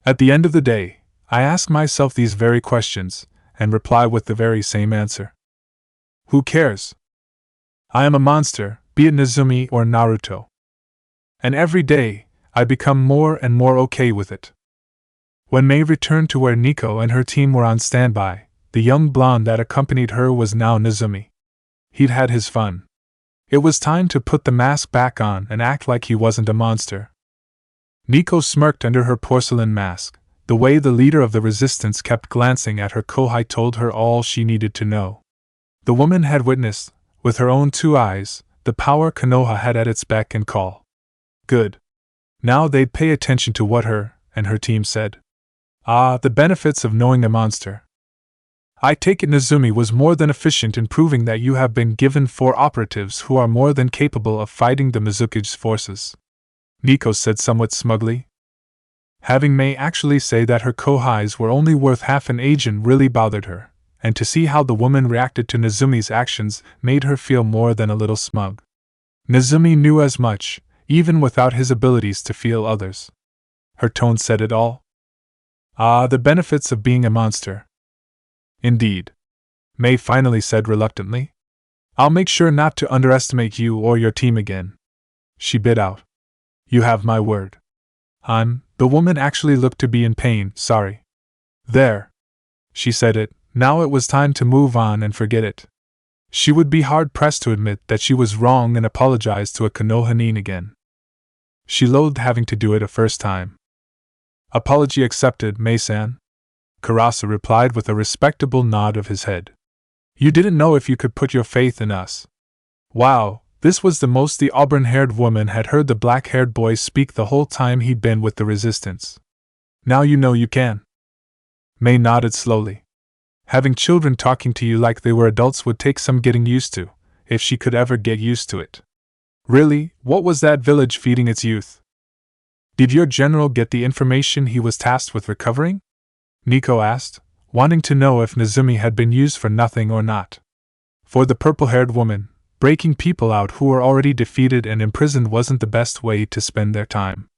At the end of the day, I ask myself these very questions, and reply with the very same answer. Who cares? I am a monster, be it Nezumi or Naruto. And every day, I become more and more okay with it. When May returned to where Nico and her team were on standby, the young blonde that accompanied her was now Nezumi. He'd had his fun. It was time to put the mask back on and act like he wasn't a monster. Nico smirked under her porcelain mask. The way the leader of the resistance kept glancing at her kohai told her all she needed to know. The woman had witnessed, with her own 2 eyes, the power Konoha had at its beck and call. Good. Now they'd pay attention to what her and her team said. Ah, the benefits of knowing a monster. I take it Nezumi was more than efficient in proving that you have been given 4 operatives who are more than capable of fighting the Mizuki's forces. Nico said somewhat smugly. Having May actually say that her kohais were only worth half an agent really bothered her, and to see how the woman reacted to Nezumi's actions made her feel more than a little smug. Nezumi knew as much, even without his abilities to feel others. Her tone said it all. Ah, the benefits of being a monster. Indeed. May finally said reluctantly. I'll make sure not to underestimate you or your team again. She bit out. You have my word. The woman actually looked to be in pain, sorry. There. She said it, now it was time to move on and forget it. She would be hard-pressed to admit that she was wrong and apologize to a Konohanin again. She loathed having to do it a first time. Apology accepted, May-san. Karasa replied with a respectable nod of his head. You didn't know if you could put your faith in us. Wow, this was the most the auburn-haired woman had heard the black-haired boy speak the whole time he'd been with the resistance. Now you know you can. May nodded slowly. Having children talking to you like they were adults would take some getting used to, if she could ever get used to it. Really, what was that village feeding its youth? Did your general get the information he was tasked with recovering? Nico asked, wanting to know if Nezumi had been used for nothing or not. For the purple-haired woman, breaking people out who were already defeated and imprisoned wasn't the best way to spend their time.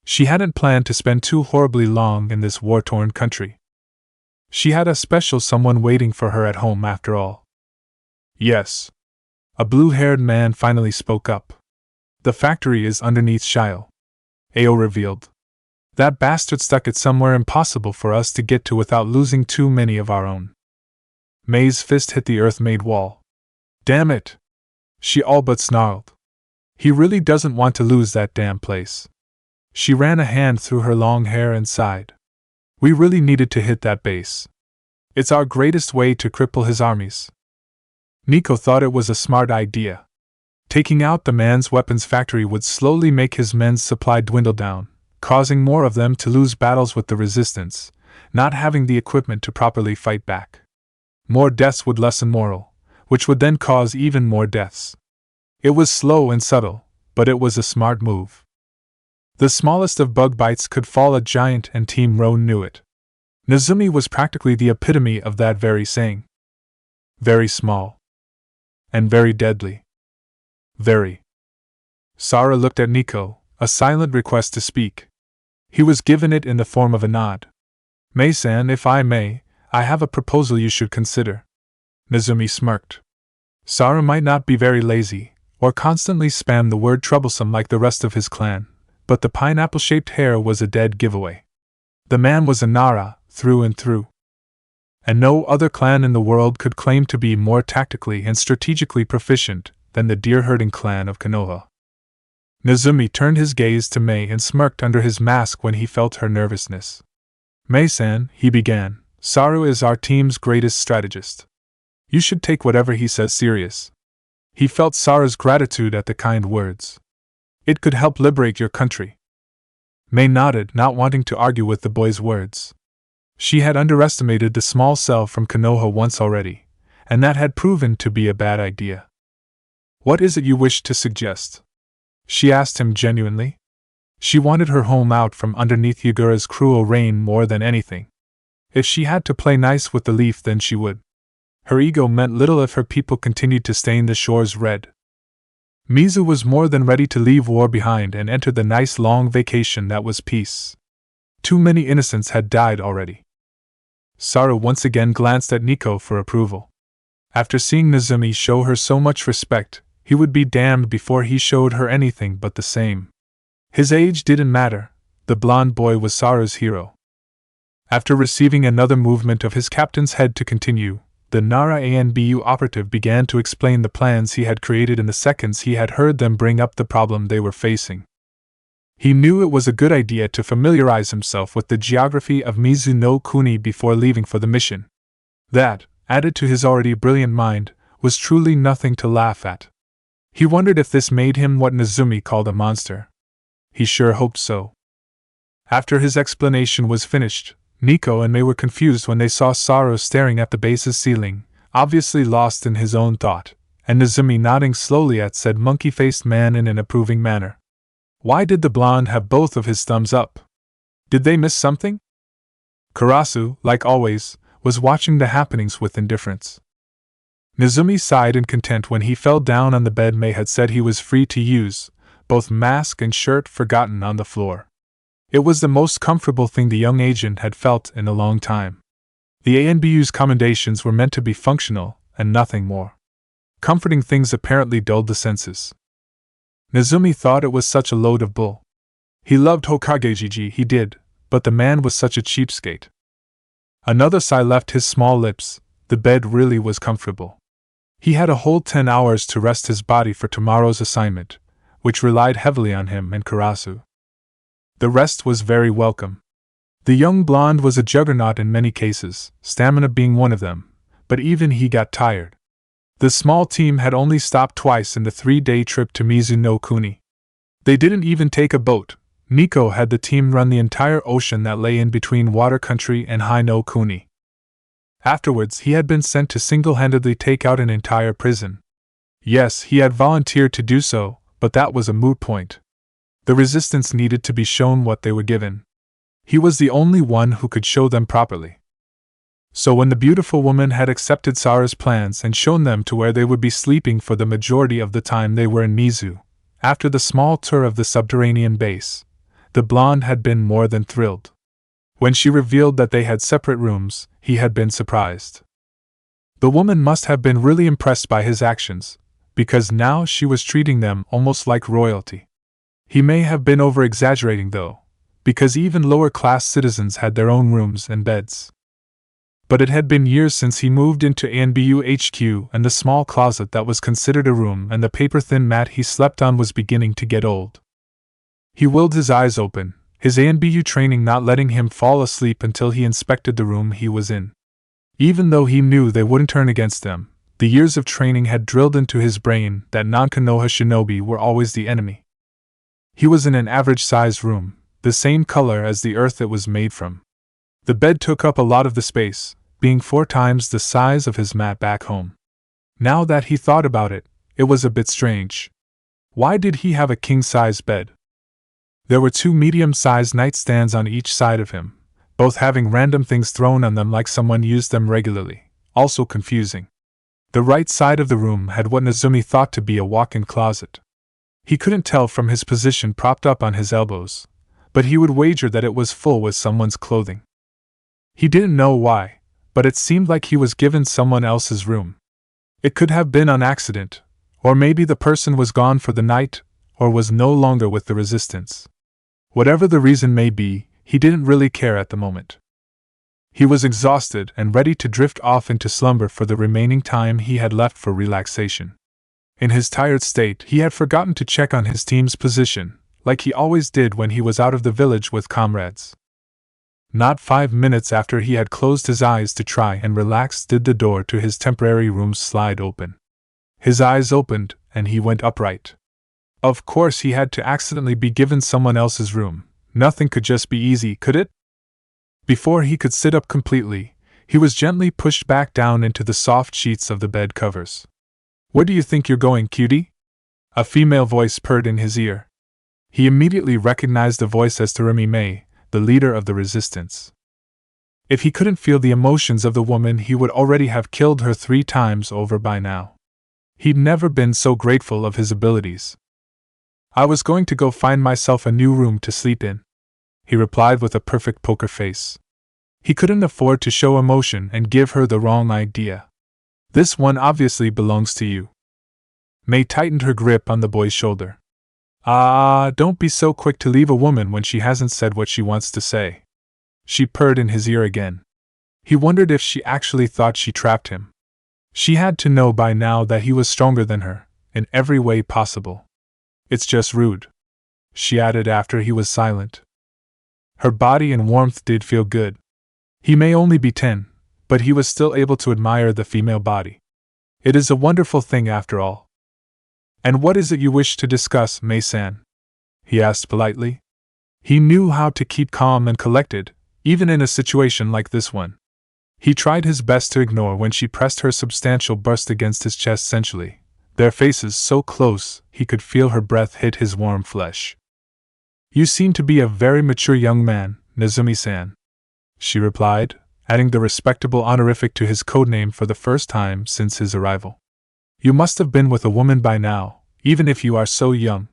She hadn't planned to spend too horribly long in this war-torn country. She had a special someone waiting for her at home after all. Yes. A blue-haired man finally spoke up. The factory is underneath Shio. Ao revealed. That bastard stuck it somewhere impossible for us to get to without losing too many of our own. May's fist hit the earth-made wall. Damn it! She all but snarled. He really doesn't want to lose that damn place. She ran a hand through her long hair and sighed. We really needed to hit that base. It's our greatest way to cripple his armies. Nico thought it was a smart idea. Taking out the man's weapons factory would slowly make his men's supply dwindle down, causing more of them to lose battles with the resistance, not having the equipment to properly fight back. More deaths would lessen morale, which would then cause even more deaths. It was slow and subtle, but it was a smart move. The smallest of bug bites could fall a giant, and Team Roan knew it. Nezumi was practically the epitome of that very saying. Very small. And very deadly. Very. Sara looked at Nico, a silent request to speak. He was given it in the form of a nod. Mei-san, if I may, I have a proposal you should consider. Nezumi smirked. Sara might not be very lazy, or constantly spam the word troublesome like the rest of his clan, but the pineapple-shaped hair was a dead giveaway. The man was a Nara, through and through. And no other clan in the world could claim to be more tactically and strategically proficient than the deer-herding clan of Konoha. Nezumi turned his gaze to Mei and smirked under his mask when he felt her nervousness. Mei-san, he began, Saru is our team's greatest strategist. You should take whatever he says serious. He felt Sara's gratitude at the kind words. It could help liberate your country. Mei nodded, not wanting to argue with the boy's words. She had underestimated the small cell from Konoha once already, and that had proven to be a bad idea. What is it you wish to suggest? She asked him genuinely. She wanted her home out from underneath Yagura's cruel reign more than anything. If she had to play nice with the leaf, then she would. Her ego meant little if her people continued to stain the shores red. Mizu was more than ready to leave war behind and enter the nice long vacation that was peace. Too many innocents had died already. Sara once again glanced at Nico for approval. After seeing Nezumi show her so much respect, he would be damned before he showed her anything but the same. His age didn't matter, the blonde boy was Sara's hero. After receiving another movement of his captain's head to continue, the Nara Anbu operative began to explain the plans he had created in the seconds he had heard them bring up the problem they were facing. He knew it was a good idea to familiarize himself with the geography of Mizu no Kuni before leaving for the mission. That, added to his already brilliant mind, was truly nothing to laugh at. He wondered if this made him what Nezumi called a monster. He sure hoped so. After his explanation was finished, Nico and Mei were confused when they saw Saro staring at the base's ceiling, obviously lost in his own thought, and Nezumi nodding slowly at said monkey-faced man in an approving manner. Why did the blonde have both of his thumbs up? Did they miss something? Karasu, like always, was watching the happenings with indifference. Nezumi sighed in content when he fell down on the bed Mei had said he was free to use, both mask and shirt forgotten on the floor. It was the most comfortable thing the young agent had felt in a long time. The ANBU's commendations were meant to be functional, and nothing more. Comforting things apparently dulled the senses. Nezumi thought it was such a load of bull. He loved Hokagejiji, he did, but the man was such a cheapskate. Another sigh left his small lips. The bed really was comfortable. He had a whole 10 hours to rest his body for tomorrow's assignment, which relied heavily on him and Karasu. The rest was very welcome. The young blonde was a juggernaut in many cases, stamina being one of them, but even he got tired. The small team had only stopped twice in the 3-day trip to Mizu no Kuni. They didn't even take a boat. Nico had the team run the entire ocean that lay in between Water Country and Hai no Kuni. Afterwards, he had been sent to single-handedly take out an entire prison. Yes, he had volunteered to do so, but that was a moot point. The resistance needed to be shown what they were given. He was the only one who could show them properly. So when the beautiful woman had accepted Sara's plans and shown them to where they would be sleeping for the majority of the time they were in Mizu, after the small tour of the subterranean base, the blonde had been more than thrilled. When she revealed that they had separate rooms, he had been surprised. The woman must have been really impressed by his actions, because now she was treating them almost like royalty. He may have been over-exaggerating though, because even lower-class citizens had their own rooms and beds. But it had been years since he moved into ANBU HQ, and the small closet that was considered a room and the paper-thin mat he slept on was beginning to get old. He willed his eyes open, his ANBU training not letting him fall asleep until he inspected the room he was in. Even though he knew they wouldn't turn against them, the years of training had drilled into his brain that non-Konoha shinobi were always the enemy. He was in an average-sized room, the same color as the earth it was made from. The bed took up a lot of the space, being 4 times the size of his mat back home. Now that he thought about it, it was a bit strange. Why did he have a king-size bed? There were 2 medium-sized nightstands on each side of him, both having random things thrown on them like someone used them regularly, also confusing. The right side of the room had what Nezumi thought to be a walk-in closet. He couldn't tell from his position propped up on his elbows, but he would wager that it was full with someone's clothing. He didn't know why, but it seemed like he was given someone else's room. It could have been on accident, or maybe the person was gone for the night, or was no longer with the resistance. Whatever the reason may be, he didn't really care at the moment. He was exhausted and ready to drift off into slumber for the remaining time he had left for relaxation. In his tired state, he had forgotten to check on his team's position, like he always did when he was out of the village with comrades. Not 5 minutes after he had closed his eyes to try and relax did the door to his temporary room slide open. His eyes opened, and he went upright. Of course he had to accidentally be given someone else's room. Nothing could just be easy, could it? Before he could sit up completely, he was gently pushed back down into the soft sheets of the bed covers. "Where do you think you're going, cutie?" A female voice purred in his ear. He immediately recognized the voice as Terumi Mei, the leader of the resistance. If he couldn't feel the emotions of the woman, he would already have killed her 3 times over by now. He'd never been so grateful of his abilities. "I was going to go find myself a new room to sleep in," he replied with a perfect poker face. He couldn't afford to show emotion and give her the wrong idea. "This one obviously belongs to you." Mei tightened her grip on the boy's shoulder. Don't be so quick to leave a woman when she hasn't said what she wants to say." She purred in his ear again. He wondered if she actually thought she trapped him. She had to know by now that he was stronger than her, in every way possible. "It's just rude," she added after he was silent. Her body and warmth did feel good. He may only be 10, but he was still able to admire the female body. It is a wonderful thing after all. "And what is it you wish to discuss, Mei-san?" he asked politely. He knew how to keep calm and collected, even in a situation like this one. He tried his best to ignore when she pressed her substantial bust against his chest sensually, their faces so close he could feel her breath hit his warm flesh. "You seem to be a very mature young man, Nezumi-san," she replied, adding the respectable honorific to his codename for the first time since his arrival. "You must have been with a woman by now, even if you are so young,"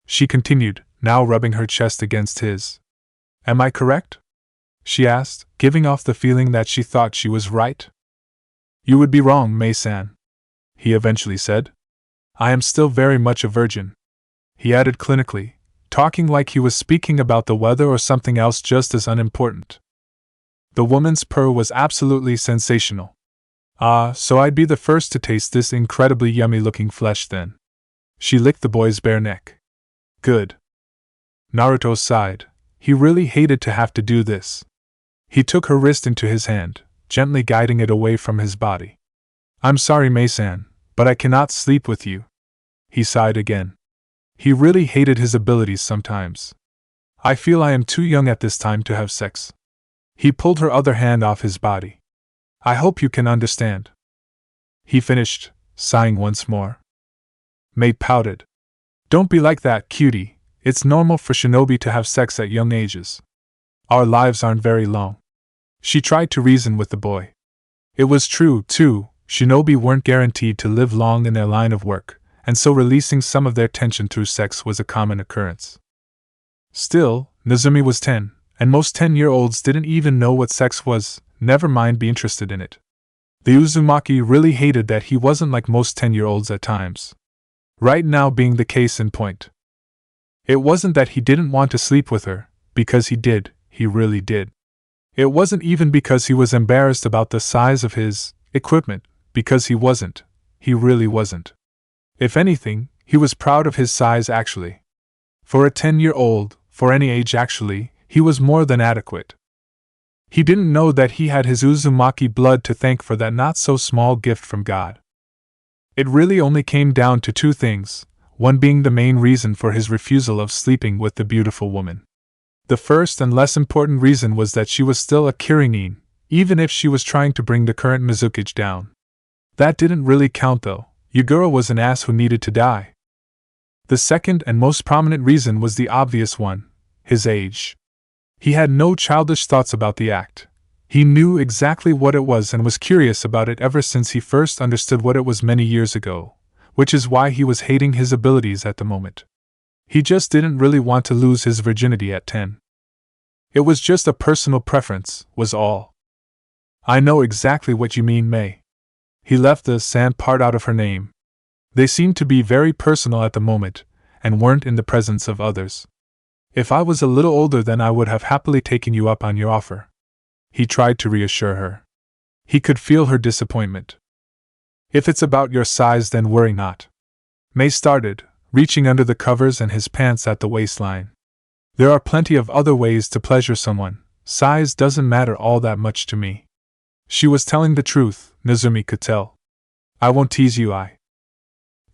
she continued, now rubbing her chest against his. "Am I correct?" she asked, giving off the feeling that she thought she was right. "You would be wrong, Mei-san," he eventually said. "I am still very much a virgin," he added clinically, talking like he was speaking about the weather or something else just as unimportant. The woman's purr was absolutely sensational. So I'd be the first to taste this incredibly yummy-looking flesh then." She licked the boy's bare neck. "Good." Naruto sighed. He really hated to have to do this. He took her wrist into his hand, gently guiding it away from his body. "I'm sorry, Mei-san, but I cannot sleep with you." He sighed again. He really hated his abilities sometimes. "I feel I am too young at this time to have sex." He pulled her other hand off his body. "I hope you can understand," he finished, sighing once more. Mei pouted. "Don't be like that, cutie. It's normal for shinobi to have sex at young ages. Our lives aren't very long." She tried to reason with the boy. It was true, too, shinobi weren't guaranteed to live long in their line of work, and so releasing some of their tension through sex was a common occurrence. Still, Nezumi was 10, and most 10-year-olds didn't even know what sex was, never mind be interested in it. The Uzumaki really hated that he wasn't like most 10-year-olds at times. Right now being the case in point. It wasn't that he didn't want to sleep with her, because he did, he really did. It wasn't even because he was embarrassed about the size of his equipment, because he wasn't, he really wasn't. If anything, he was proud of his size actually. For a 10-year-old, for any age actually, he was more than adequate. He didn't know that he had his Uzumaki blood to thank for that not-so-small gift from God. It really only came down to two things, one being the main reason for his refusal of sleeping with the beautiful woman. The first and less important reason was that she was still a Kirin, even if she was trying to bring the current Mizukage down. That didn't really count though. Yugura was an ass who needed to die. The second and most prominent reason was the obvious one, his age. He had no childish thoughts about the act. He knew exactly what it was and was curious about it ever since he first understood what it was many years ago, which is why he was hating his abilities at the moment. He just didn't really want to lose his virginity at 10. It was just a personal preference, was all. I know exactly what you mean, May. He left the "san" part out of her name. They seemed to be very personal at the moment, and weren't in the presence of others. If I was a little older then I would have happily taken you up on your offer. He tried to reassure her. He could feel her disappointment. If it's about your size then worry not. May started, reaching under the covers and his pants at the waistline. There are plenty of other ways to pleasure someone, size doesn't matter all that much to me. She was telling the truth, Nezumi could tell. I won't tease you,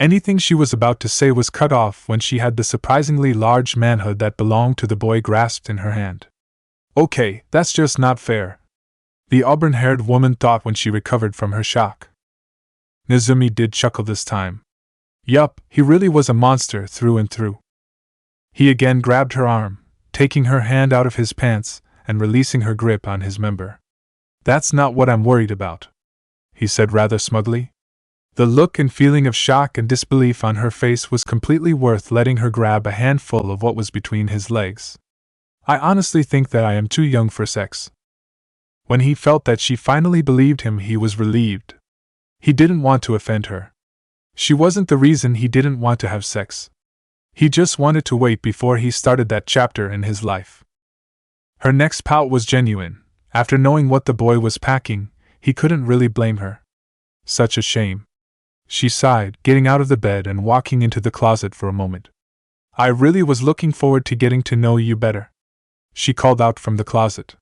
Anything she was about to say was cut off when she had the surprisingly large manhood that belonged to the boy grasped in her hand. Okay, that's just not fair, the auburn-haired woman thought when she recovered from her shock. Nezumi did chuckle this time. Yup, he really was a monster through and through. He again grabbed her arm, taking her hand out of his pants and releasing her grip on his member. That's not what I'm worried about, he said rather smugly. The look and feeling of shock and disbelief on her face was completely worth letting her grab a handful of what was between his legs. I honestly think that I am too young for sex. When he felt that she finally believed him, he was relieved. He didn't want to offend her. She wasn't the reason he didn't want to have sex. He just wanted to wait before he started that chapter in his life. Her next pout was genuine. After knowing what the boy was packing, he couldn't really blame her. Such a shame. She sighed, getting out of the bed and walking into the closet for a moment. I really was looking forward to getting to know you better, she called out from the closet.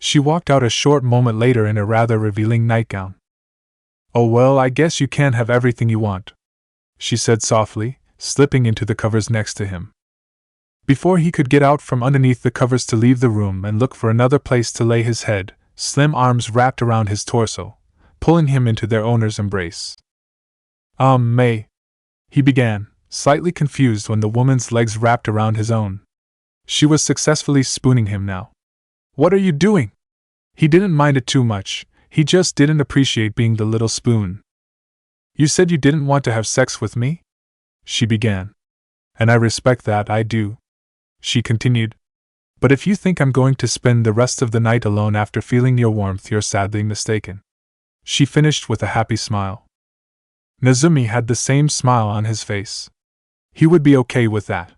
She walked out a short moment later in a rather revealing nightgown. Oh well, I guess you can't have everything you want, she said softly, slipping into the covers next to him. Before he could get out from underneath the covers to leave the room and look for another place to lay his head, slim arms wrapped around his torso, pulling him into their owner's embrace. May, he began, slightly confused when the woman's legs wrapped around his own. She was successfully spooning him now. What are you doing? He didn't mind it too much, he just didn't appreciate being the little spoon. You said you didn't want to have sex with me? She began. And I respect that, I do, she continued. But if you think I'm going to spend the rest of the night alone after feeling your warmth, you're sadly mistaken. She finished with a happy smile. Nezumi had the same smile on his face. He would be okay with that.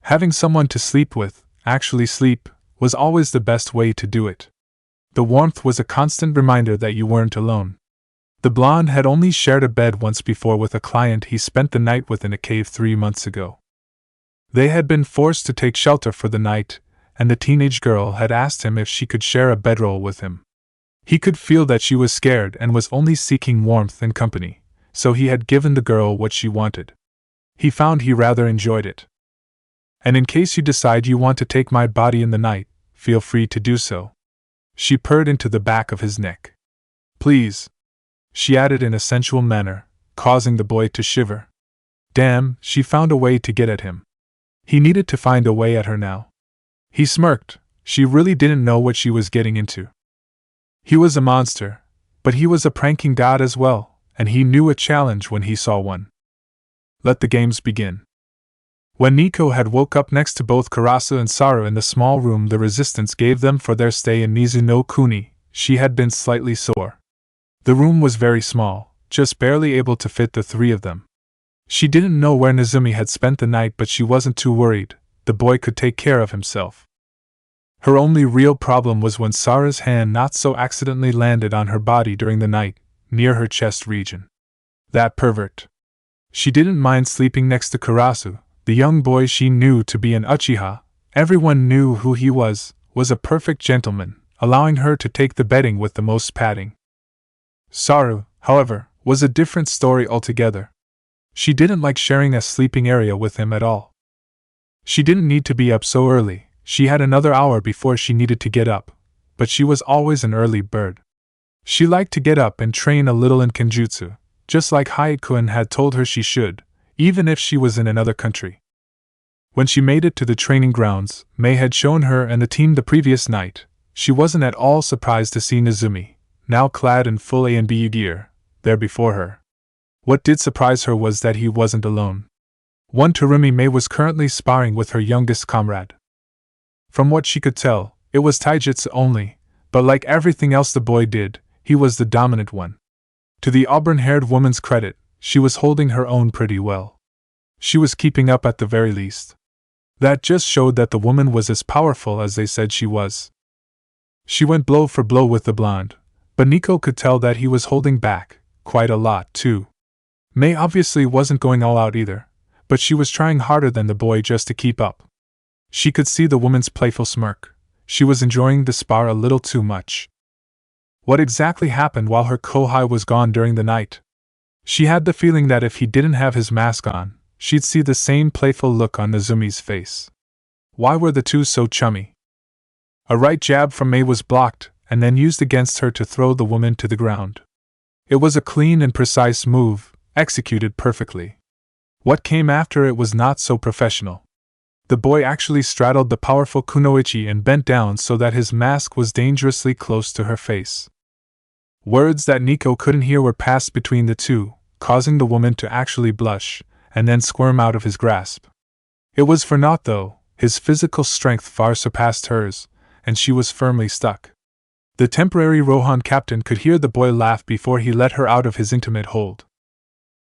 Having someone to sleep with, actually sleep, was always the best way to do it. The warmth was a constant reminder that you weren't alone. The blonde had only shared a bed once before with a client he spent the night with in a cave 3 months ago. They had been forced to take shelter for the night, and the teenage girl had asked him if she could share a bedroll with him. He could feel that she was scared and was only seeking warmth and company, so he had given the girl what she wanted. He found he rather enjoyed it. And in case you decide you want to take my body in the night, feel free to do so. She purred into the back of his neck. Please, she added in a sensual manner, causing the boy to shiver. Damn, she found a way to get at him. He needed to find a way at her now. He smirked. She really didn't know what she was getting into. He was a monster, but he was a pranking god as well, and he knew a challenge when he saw one. Let the games begin. When Nico had woke up next to both Karasu and Saru in the small room the resistance gave them for their stay in Mizuno Kuni, she had been slightly sore. The room was very small, just barely able to fit the 3 of them. She didn't know where Nezumi had spent the night, but she wasn't too worried. The boy could take care of himself. Her only real problem was when Saru's hand not so accidentally landed on her body during the night, near her chest region. That pervert. She didn't mind sleeping next to Karasu, the young boy she knew to be an Uchiha. Everyone knew who he was a perfect gentleman, allowing her to take the bedding with the most padding. Saru, however, was a different story altogether. She didn't like sharing a sleeping area with him at all. She didn't need to be up so early, she had another hour before she needed to get up, but she was always an early bird. She liked to get up and train a little in Kenjutsu, just like Hyakuen had told her she should, even if she was in another country. When she made it to the training grounds Mei had shown her and the team the previous night, she wasn't at all surprised to see Nezumi, now clad in full Anbu gear, there before her. What did surprise her was that he wasn't alone. One Terumi Mei was currently sparring with her youngest comrade. From what she could tell, it was taijutsu only, but like everything else the boy did, he was the dominant one. To the auburn-haired woman's credit, she was holding her own pretty well. She was keeping up at the very least. That just showed that the woman was as powerful as they said she was. She went blow for blow with the blonde, but Nico could tell that he was holding back, quite a lot too. Mei obviously wasn't going all out either, but she was trying harder than the boy just to keep up. She could see the woman's playful smirk. She was enjoying the spar a little too much. What exactly happened while her Kohai was gone during the night? She had the feeling that if he didn't have his mask on, she'd see the same playful look on Nezumi's face. Why were the two so chummy? A right jab from Mei was blocked, and then used against her to throw the woman to the ground. It was a clean and precise move, executed perfectly. What came after it was not so professional. The boy actually straddled the powerful kunoichi and bent down so that his mask was dangerously close to her face. Words that Nico couldn't hear were passed between the two, causing the woman to actually blush, and then squirm out of his grasp. It was for naught though, his physical strength far surpassed hers, and she was firmly stuck. The temporary Rohan captain could hear the boy laugh before he let her out of his intimate hold.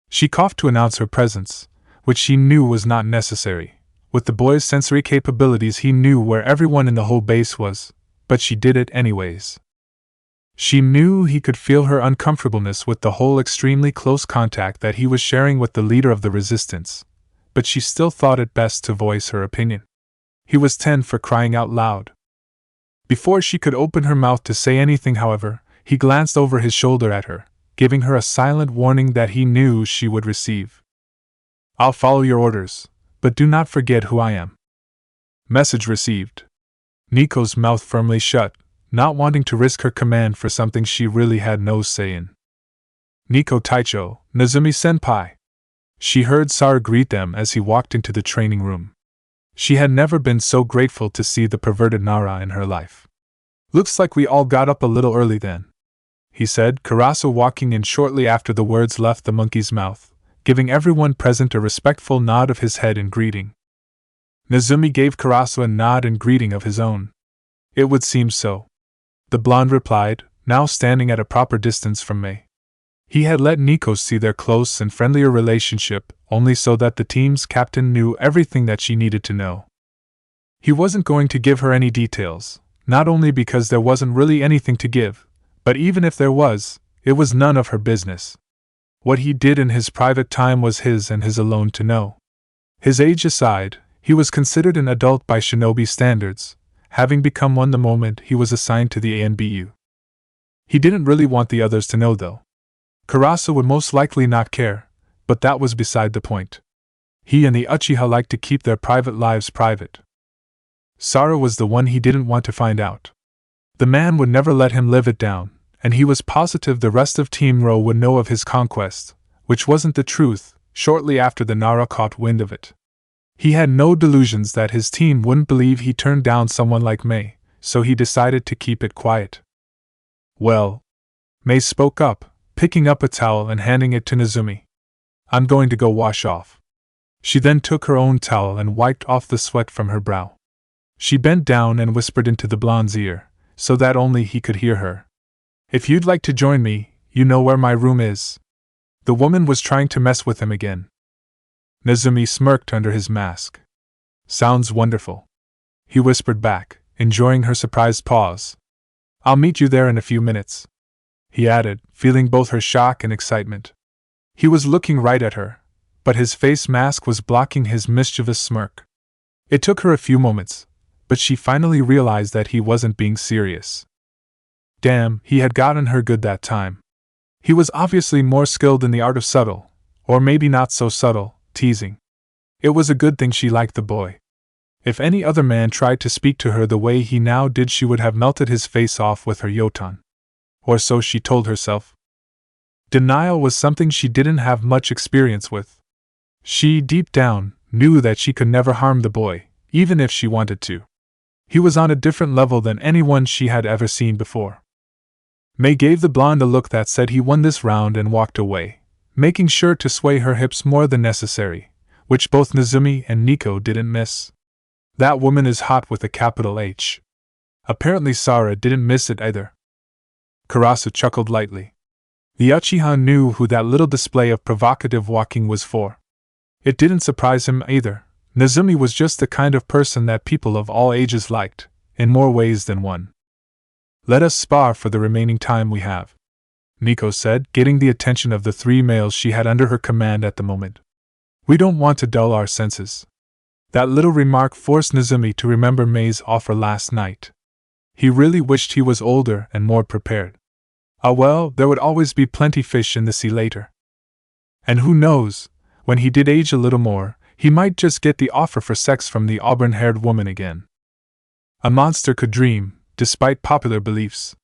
She coughed to announce her presence, which she knew was not necessary. With the boy's sensory capabilities he knew where everyone in the whole base was, but she did it anyways. She knew he could feel her uncomfortableness with the whole extremely close contact that he was sharing with the leader of the resistance, but she still thought it best to voice her opinion. He was 10 for crying out loud. Before she could open her mouth to say anything, however, he glanced over his shoulder at her, giving her a silent warning that he knew she would receive. "I'll follow your orders, but do not forget who I am." Message received. Nico's mouth firmly shut, not wanting to risk her command for something she really had no say in. "Nico Taicho, Nezumi-senpai." She heard Saru greet them as he walked into the training room. She had never been so grateful to see the perverted Nara in her life. "Looks like we all got up a little early then," he said, Karasu walking in shortly after the words left the monkey's mouth, giving everyone present a respectful nod of his head in greeting. Nezumi gave Karasu a nod in greeting of his own. "It would seem so," the blonde replied, now standing at a proper distance from Mei. He had let Nico see their close and friendlier relationship, only so that the team's captain knew everything that she needed to know. He wasn't going to give her any details, not only because there wasn't really anything to give, but even if there was, it was none of her business. What he did in his private time was his and his alone to know. His age aside, he was considered an adult by shinobi standards, having become one the moment he was assigned to the Anbu. He didn't really want the others to know though. Karasu would most likely not care, but that was beside the point. He and the Uchiha liked to keep their private lives private. Saru was the one he didn't want to find out. The man would never let him live it down, and he was positive the rest of Team Ro would know of his conquest, which wasn't the truth, shortly after the Nara caught wind of it. He had no delusions that his team wouldn't believe he turned down someone like Mei, so he decided to keep it quiet. "Well," Mei spoke up, picking up a towel and handing it to Nezumi. "I'm going to go wash off." She then took her own towel and wiped off the sweat from her brow. She bent down and whispered into the blonde's ear, so that only he could hear her. "If you'd like to join me, you know where my room is." The woman was trying to mess with him again. Nezumi smirked under his mask. "Sounds wonderful," he whispered back, enjoying her surprised pause. "I'll meet you there in a few minutes," he added, feeling both her shock and excitement. He was looking right at her, but his face mask was blocking his mischievous smirk. It took her a few moments, but she finally realized that he wasn't being serious. Damn, he had gotten her good that time. He was obviously more skilled in the art of subtle, or maybe not so subtle, teasing. It was a good thing she liked the boy. If any other man tried to speak to her the way he now did, she would have melted his face off with her yotan. Or so she told herself. Denial was something she didn't have much experience with. She, deep down, knew that she could never harm the boy, even if she wanted to. He was on a different level than anyone she had ever seen before. May gave the blonde a look that said he won this round and walked away, making sure to sway her hips more than necessary, which both Nezumi and Nico didn't miss. That woman is hot with a capital H. Apparently Sara didn't miss it either. Karasu chuckled lightly. The Uchiha knew who that little display of provocative walking was for. It didn't surprise him either. Nezumi was just the kind of person that people of all ages liked, in more ways than one. Let us spar for the remaining time we have, Nico said, getting the attention of the 3 males she had under her command at the moment. We don't want to dull our senses. That little remark forced Nezumi to remember May's offer last night. He really wished he was older and more prepared. Ah well, there would always be plenty fish in the sea later. And who knows, when he did age a little more, he might just get the offer for sex from the auburn-haired woman again. A monster could dream, despite popular beliefs.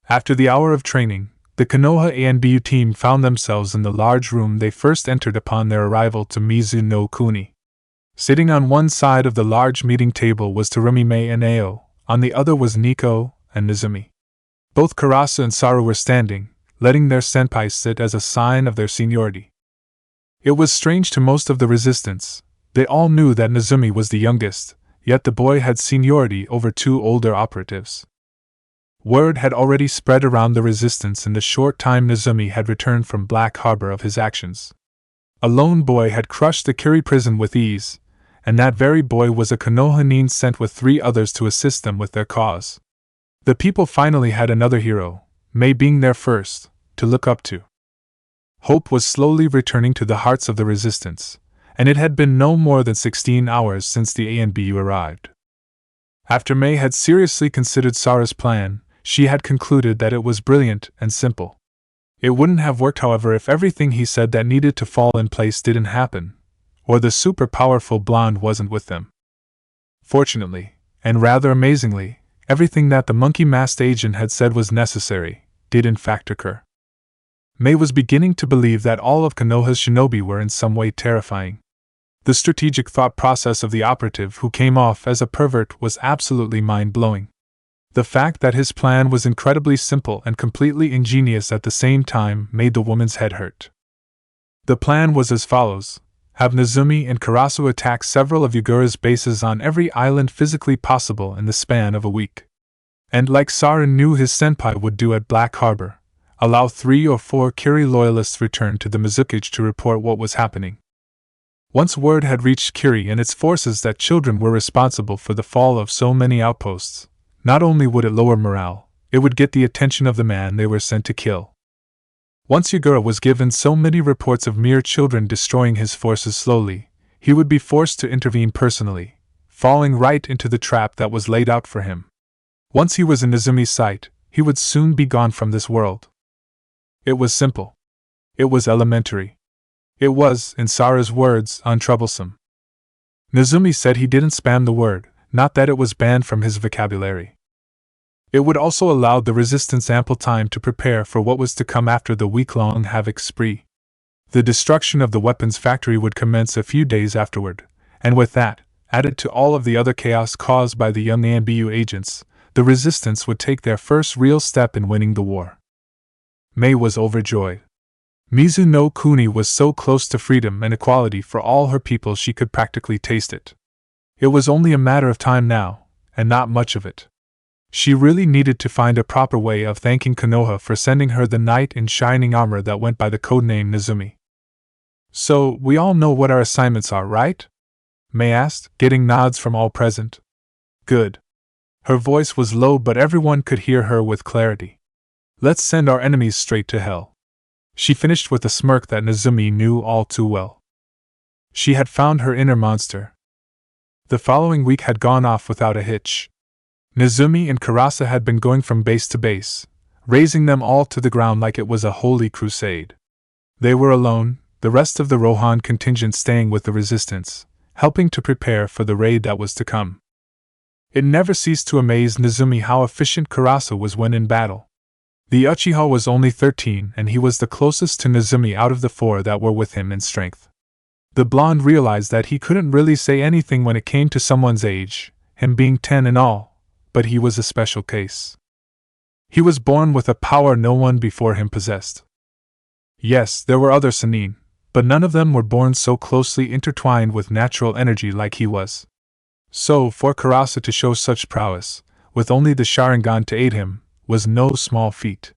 After the hour of training, the Konoha Anbu team found themselves in the large room they first entered upon their arrival to Mizu no Kuni. Sitting on one side of the large meeting table was Terumi May and Ao, on the other was Nico and Nezumi. Both Karasu and Saru were standing, letting their senpais sit as a sign of their seniority. It was strange to most of the resistance. They all knew that Nezumi was the youngest, yet the boy had seniority over 2 older operatives. Word had already spread around the resistance in the short time Nezumi had returned from Black Harbor of his actions. A lone boy had crushed the Kiri prison with ease, and that very boy was a Konoha nin sent with 3 others to assist them with their cause. The people finally had another hero, May being their first, to look up to. Hope was slowly returning to the hearts of the resistance, and it had been no more than 16 hours since the Anbu arrived. After May had seriously considered Sara's plan, she had concluded that it was brilliant and simple. It wouldn't have worked, however, if everything he said that needed to fall in place didn't happen, or the super-powerful blonde wasn't with them. Fortunately, and rather amazingly, everything that the monkey-masked agent had said was necessary did in fact occur. May was beginning to believe that all of Konoha's shinobi were in some way terrifying. The strategic thought process of the operative who came off as a pervert was absolutely mind-blowing. The fact that his plan was incredibly simple and completely ingenious at the same time made the woman's head hurt. The plan was as follows: have Nezumi and Karasu attack several of Yagura's bases on every island physically possible in the span of a week. And like Sara knew his senpai would do at Black Harbor, allow 3 or 4 Kiri loyalists return to the Mizukage to report what was happening. Once word had reached Kiri and its forces that children were responsible for the fall of so many outposts, not only would it lower morale, it would get the attention of the man they were sent to kill. Once Yagura was given so many reports of mere children destroying his forces slowly, he would be forced to intervene personally, falling right into the trap that was laid out for him. Once he was in Nezumi's sight, he would soon be gone from this world. It was simple. It was elementary. It was, in Sara's words, untroublesome. Nezumi said he didn't spam the word, not that it was banned from his vocabulary. It would also allow the resistance ample time to prepare for what was to come after the week-long havoc spree. The destruction of the weapons factory would commence a few days afterward, and with that, added to all of the other chaos caused by the young Anbu agents, the resistance would take their first real step in winning the war. May was overjoyed. Mizu no Kuni was so close to freedom and equality for all her people she could practically taste it. It was only a matter of time now, and not much of it. She really needed to find a proper way of thanking Konoha for sending her the knight in shining armor that went by the codename Nezumi. So, we all know what our assignments are, right? May asked, getting nods from all present. Good. Her voice was low but everyone could hear her with clarity. Let's send our enemies straight to hell. She finished with a smirk that Nezumi knew all too well. She had found her inner monster. The following week had gone off without a hitch. Nezumi and Karasa had been going from base to base, raising them all to the ground like it was a holy crusade. They were alone, the rest of the Rohan contingent staying with the resistance, helping to prepare for the raid that was to come. It never ceased to amaze Nezumi how efficient Karasa was when in battle. The Uchiha was only 13 and he was the closest to Nezumi out of the 4 that were with him in strength. The blonde realized that he couldn't really say anything when it came to someone's age, him being 10 and all, but he was a special case. He was born with a power no one before him possessed. Yes, there were other Sannin, but none of them were born so closely intertwined with natural energy like he was. So, for Karasa to show such prowess, with only the Sharingan to aid him, was no small feat.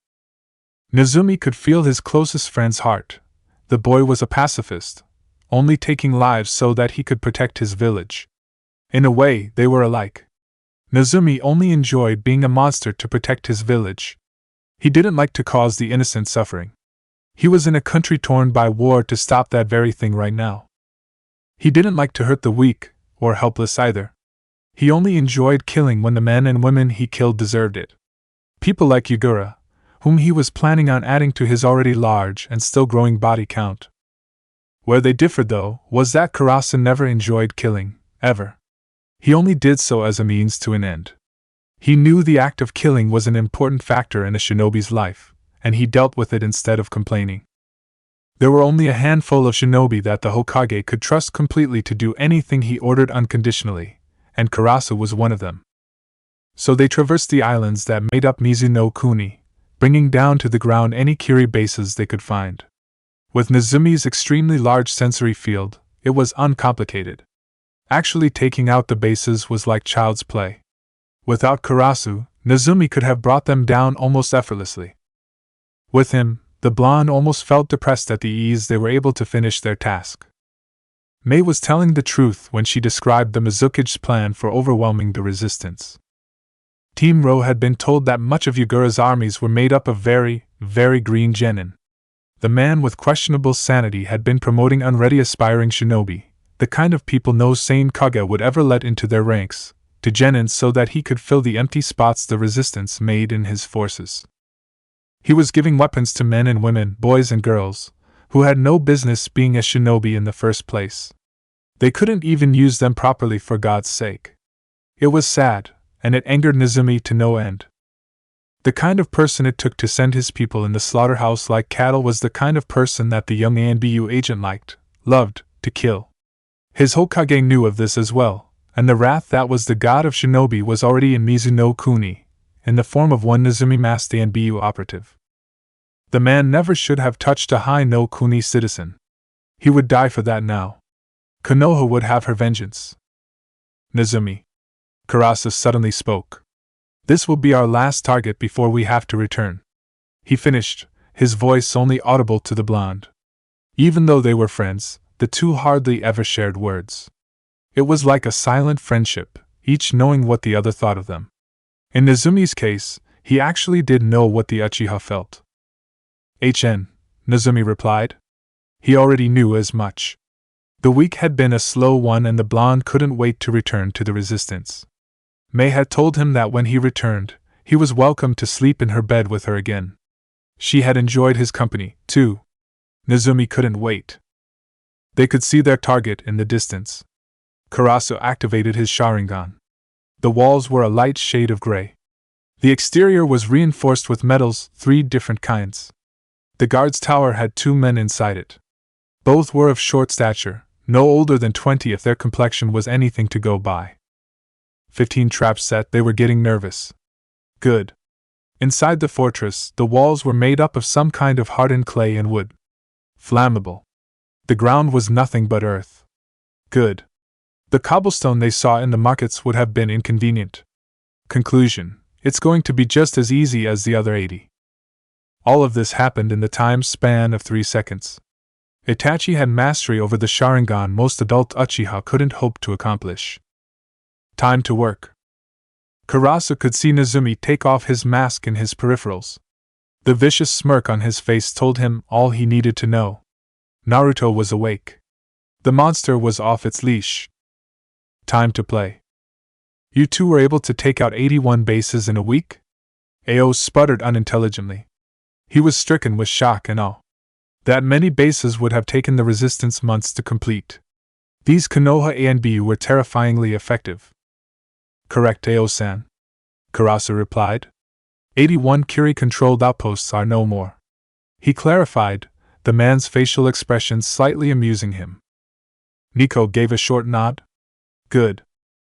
Nezumi could feel his closest friend's heart. The boy was a pacifist, only taking lives so that he could protect his village. In a way, they were alike. Nezumi only enjoyed being a monster to protect his village. He didn't like to cause the innocent suffering. He was in a country torn by war to stop that very thing right now. He didn't like to hurt the weak, or helpless either. He only enjoyed killing when the men and women he killed deserved it. People like Yugura, whom he was planning on adding to his already large and still growing body count. Where they differed, though, was that Karasa never enjoyed killing, ever. He only did so as a means to an end. He knew the act of killing was an important factor in a shinobi's life, and he dealt with it instead of complaining. There were only a handful of shinobi that the Hokage could trust completely to do anything he ordered unconditionally, and Karasa was one of them. So they traversed the islands that made up Mizuno Kuni, bringing down to the ground any Kiri bases they could find. With Nezumi's extremely large sensory field, it was uncomplicated. Actually taking out the bases was like child's play. Without Karasu, Nezumi could have brought them down almost effortlessly. With him, the blonde almost felt depressed at the ease they were able to finish their task. Mei was telling the truth when she described the Mizukige's plan for overwhelming the resistance. Team Ro had been told that much of Yugura's armies were made up of very, very green genin. The man with questionable sanity had been promoting unready aspiring shinobi, the kind of people no sane Kage would ever let into their ranks, to genin so that he could fill the empty spots the resistance made in his forces. He was giving weapons to men and women, boys and girls, who had no business being a shinobi in the first place. They couldn't even use them properly for God's sake. It was sad, and it angered Nezumi to no end. The kind of person it took to send his people in the slaughterhouse like cattle was the kind of person that the young Anbu agent liked, loved, to kill. His Hokage knew of this as well, and the wrath that was the god of shinobi was already in Mizuno Kuni, in the form of one Nezumi masked Anbu operative. The man never should have touched a Hai no Kuni citizen. He would die for that now. Konoha would have her vengeance. Nezumi. Karasa suddenly spoke. This will be our last target before we have to return. He finished, his voice only audible to the blonde. Even though they were friends, the two hardly ever shared words. It was like a silent friendship, each knowing what the other thought of them. In Nezumi's case, he actually did know what the Uchiha felt. Nezumi replied. He already knew as much. The week had been a slow one and the blonde couldn't wait to return to the resistance. Mei had told him that when he returned, he was welcome to sleep in her bed with her again. She had enjoyed his company, too. Nezumi couldn't wait. They could see their target in the distance. Karasu activated his Sharingan. The walls were a light shade of gray. The exterior was reinforced with metals, 3 different kinds. The guard's tower had 2 men inside it. Both were of short stature, no older than 20 if their complexion was anything to go by. 15 traps set, they were getting nervous. Good. Inside the fortress, the walls were made up of some kind of hardened clay and wood. Flammable. The ground was nothing but earth. Good. The cobblestone they saw in the markets would have been inconvenient. Conclusion: it's going to be just as easy as the other 80. All of this happened in the time span of 3 seconds. Itachi had mastery over the Sharingan most adult Uchiha couldn't hope to accomplish. Time to work. Karasu could see Nezumi take off his mask and his peripherals. The vicious smirk on his face told him all he needed to know. Naruto was awake. The monster was off its leash. Time to play. You two were able to take out 81 bases in a week? Ao sputtered unintelligently. He was stricken with shock and awe. That many bases would have taken the resistance months to complete. These Konoha Anbu were terrifyingly effective. Correct, Ao-san, Karasu replied. 81 Curie-controlled outposts are no more. He clarified, the man's facial expression slightly amusing him. Nico gave a short nod. Good.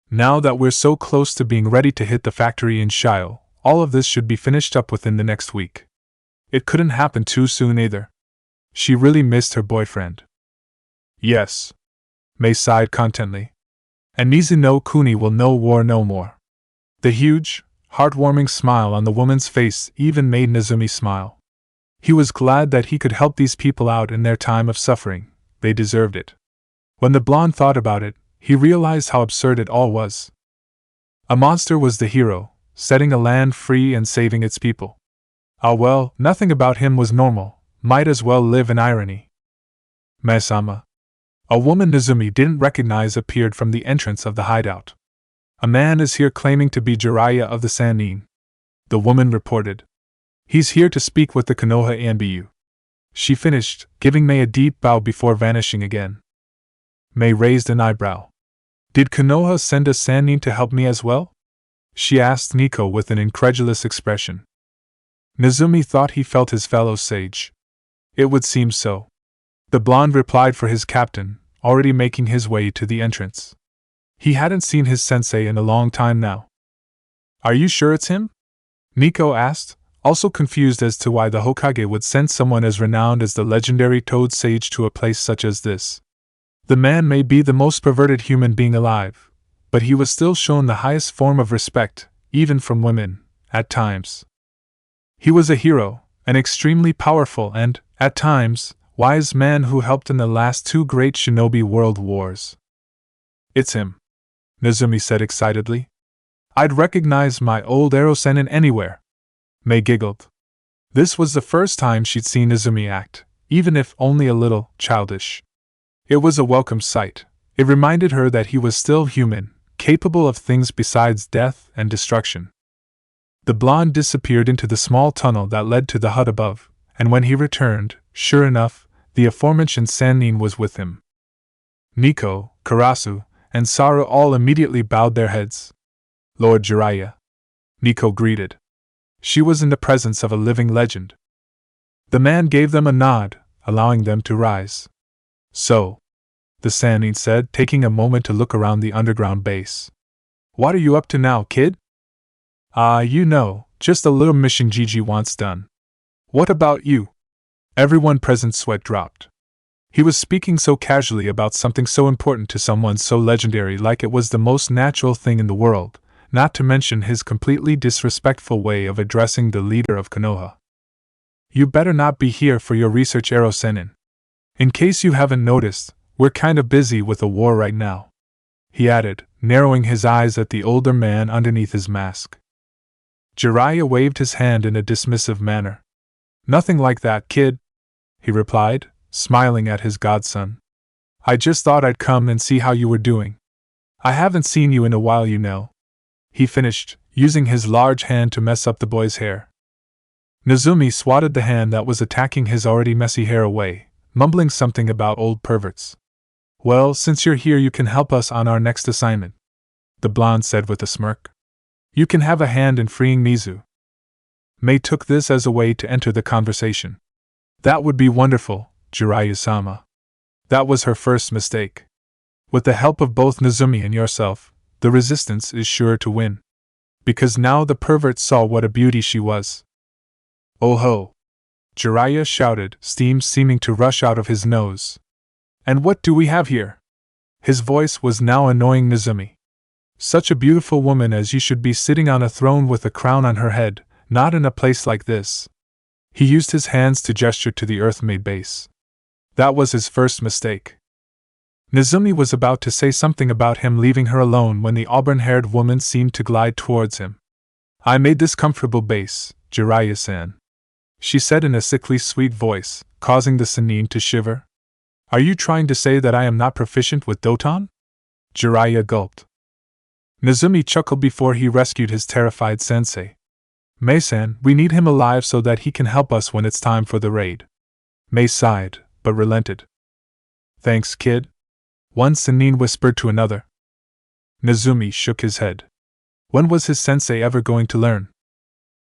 Now that we're so close to being ready to hit the factory in Shio, all of this should be finished up within the next week. It couldn't happen too soon either. She really missed her boyfriend. Yes. Mei sighed contently. And Mizu no Kuni will know war no more. The huge, heartwarming smile on the woman's face even made Nezumi smile. He was glad that he could help these people out in their time of suffering. They deserved it. When the blonde thought about it, he realized how absurd it all was. A monster was the hero, setting a land free and saving its people. Ah well, nothing about him was normal, might as well live in irony. Masama. A woman Nezumi didn't recognize appeared from the entrance of the hideout. A man is here claiming to be Jiraiya of the Sannin. The woman reported. He's here to speak with the Konoha Anbu. She finished, giving Mei a deep bow before vanishing again. Mei raised an eyebrow. Did Konoha send a Sannin to help me as well? She asked Nico with an incredulous expression. Nezumi thought he felt his fellow sage. It would seem so. The blonde replied for his captain, already making his way to the entrance. He hadn't seen his sensei in a long time now. Are you sure it's him? Nico asked, also confused as to why the Hokage would send someone as renowned as the legendary Toad Sage to a place such as this. The man may be the most perverted human being alive, but he was still shown the highest form of respect, even from women, at times. He was a hero, an extremely powerful and, at times, wise man who helped in the last two great shinobi world wars. It's him, Nezumi said excitedly. I'd recognize my old Ero-sennin anywhere. Mei giggled. This was the first time she'd seen Nezumi act, even if only a little childish. It was a welcome sight. It reminded her that he was still human, capable of things besides death and destruction. The blonde disappeared into the small tunnel that led to the hut above, and when he returned, sure enough, the aforementioned Sannin was with him. Nico, Karasu, and Saru all immediately bowed their heads. Lord Jiraiya, Nico greeted. She was in the presence of a living legend. The man gave them a nod, allowing them to rise. So, the Sannin said, taking a moment to look around the underground base. What are you up to now, kid? You know, just a little mission Gigi wants done. What about you? Everyone present's sweat dropped. He was speaking so casually about something so important to someone so legendary, like it was the most natural thing in the world, not to mention his completely disrespectful way of addressing the leader of Konoha. You better not be here for your research, Ero-sennin. In case you haven't noticed, we're kind of busy with a war right now, he added, narrowing his eyes at the older man underneath his mask. Jiraiya waved his hand in a dismissive manner. Nothing like that, kid, he replied, smiling at his godson. I just thought I'd come and see how you were doing. I haven't seen you in a while, you know. He finished, using his large hand to mess up the boy's hair. Nezumi swatted the hand that was attacking his already messy hair away, mumbling something about old perverts. Well, since you're here, you can help us on our next assignment, the blonde said with a smirk. You can have a hand in freeing Mizu. Mei took this as a way to enter the conversation. That would be wonderful, Jiraiya-sama. That was her first mistake. With the help of both Nezumi and yourself, the resistance is sure to win. Because now the pervert saw what a beauty she was. Oh ho! Jiraiya shouted, steam seeming to rush out of his nose. And what do we have here? His voice was now annoying Nezumi. Such a beautiful woman as you should be sitting on a throne with a crown on her head, not in a place like this. He used his hands to gesture to the earth-made base. That was his first mistake. Nezumi was about to say something about him leaving her alone when the auburn-haired woman seemed to glide towards him. I made this comfortable base, Jiraiya-san, she said in a sickly sweet voice, causing the Sannin to shiver. Are you trying to say that I am not proficient with Doton? Jiraiya gulped. Nezumi chuckled before he rescued his terrified sensei. Mei-san, we need him alive so that he can help us when it's time for the raid. Mei sighed, but relented. Thanks, kid. One Sennin whispered to another. Nezumi shook his head. When was his sensei ever going to learn?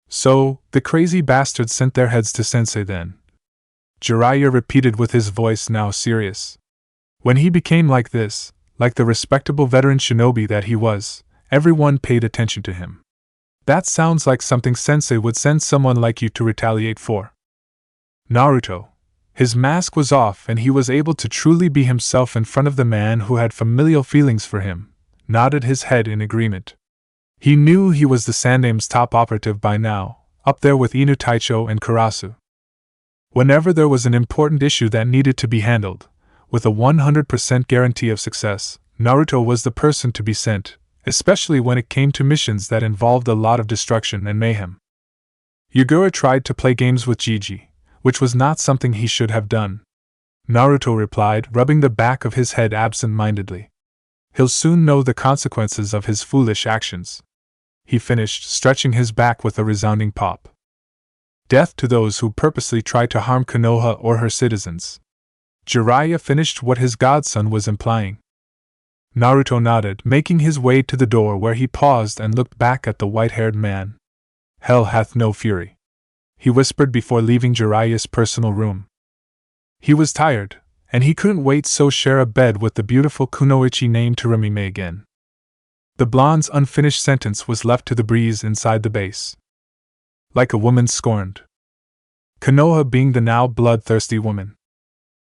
So, the crazy bastards sent their heads to sensei then. Jiraiya repeated with his voice now serious. When he became like this, like the respectable veteran shinobi that he was, everyone paid attention to him. That sounds like something sensei would send someone like you to retaliate for. Naruto. His mask was off and he was able to truly be himself in front of the man who had familial feelings for him, nodded his head in agreement. He knew he was the Sandame's top operative by now, up there with Inu Taicho and Karasu. Whenever there was an important issue that needed to be handled, with a 100% guarantee of success, Naruto was the person to be sent, especially when it came to missions that involved a lot of destruction and mayhem. Yagura tried to play games with Gigi, which was not something he should have done. Naruto replied, rubbing the back of his head absent-mindedly. He'll soon know the consequences of his foolish actions. He finished, stretching his back with a resounding pop. Death to those who purposely try to harm Konoha or her citizens. Jiraiya finished what his godson was implying. Naruto nodded, making his way to the door where he paused and looked back at the white-haired man. Hell hath no fury, he whispered before leaving Jiraiya's personal room. He was tired, and he couldn't wait so share a bed with the beautiful Kunoichi named Taramime again. The blonde's unfinished sentence was left to the breeze inside the base. Like a woman scorned. Konoha being the now bloodthirsty woman.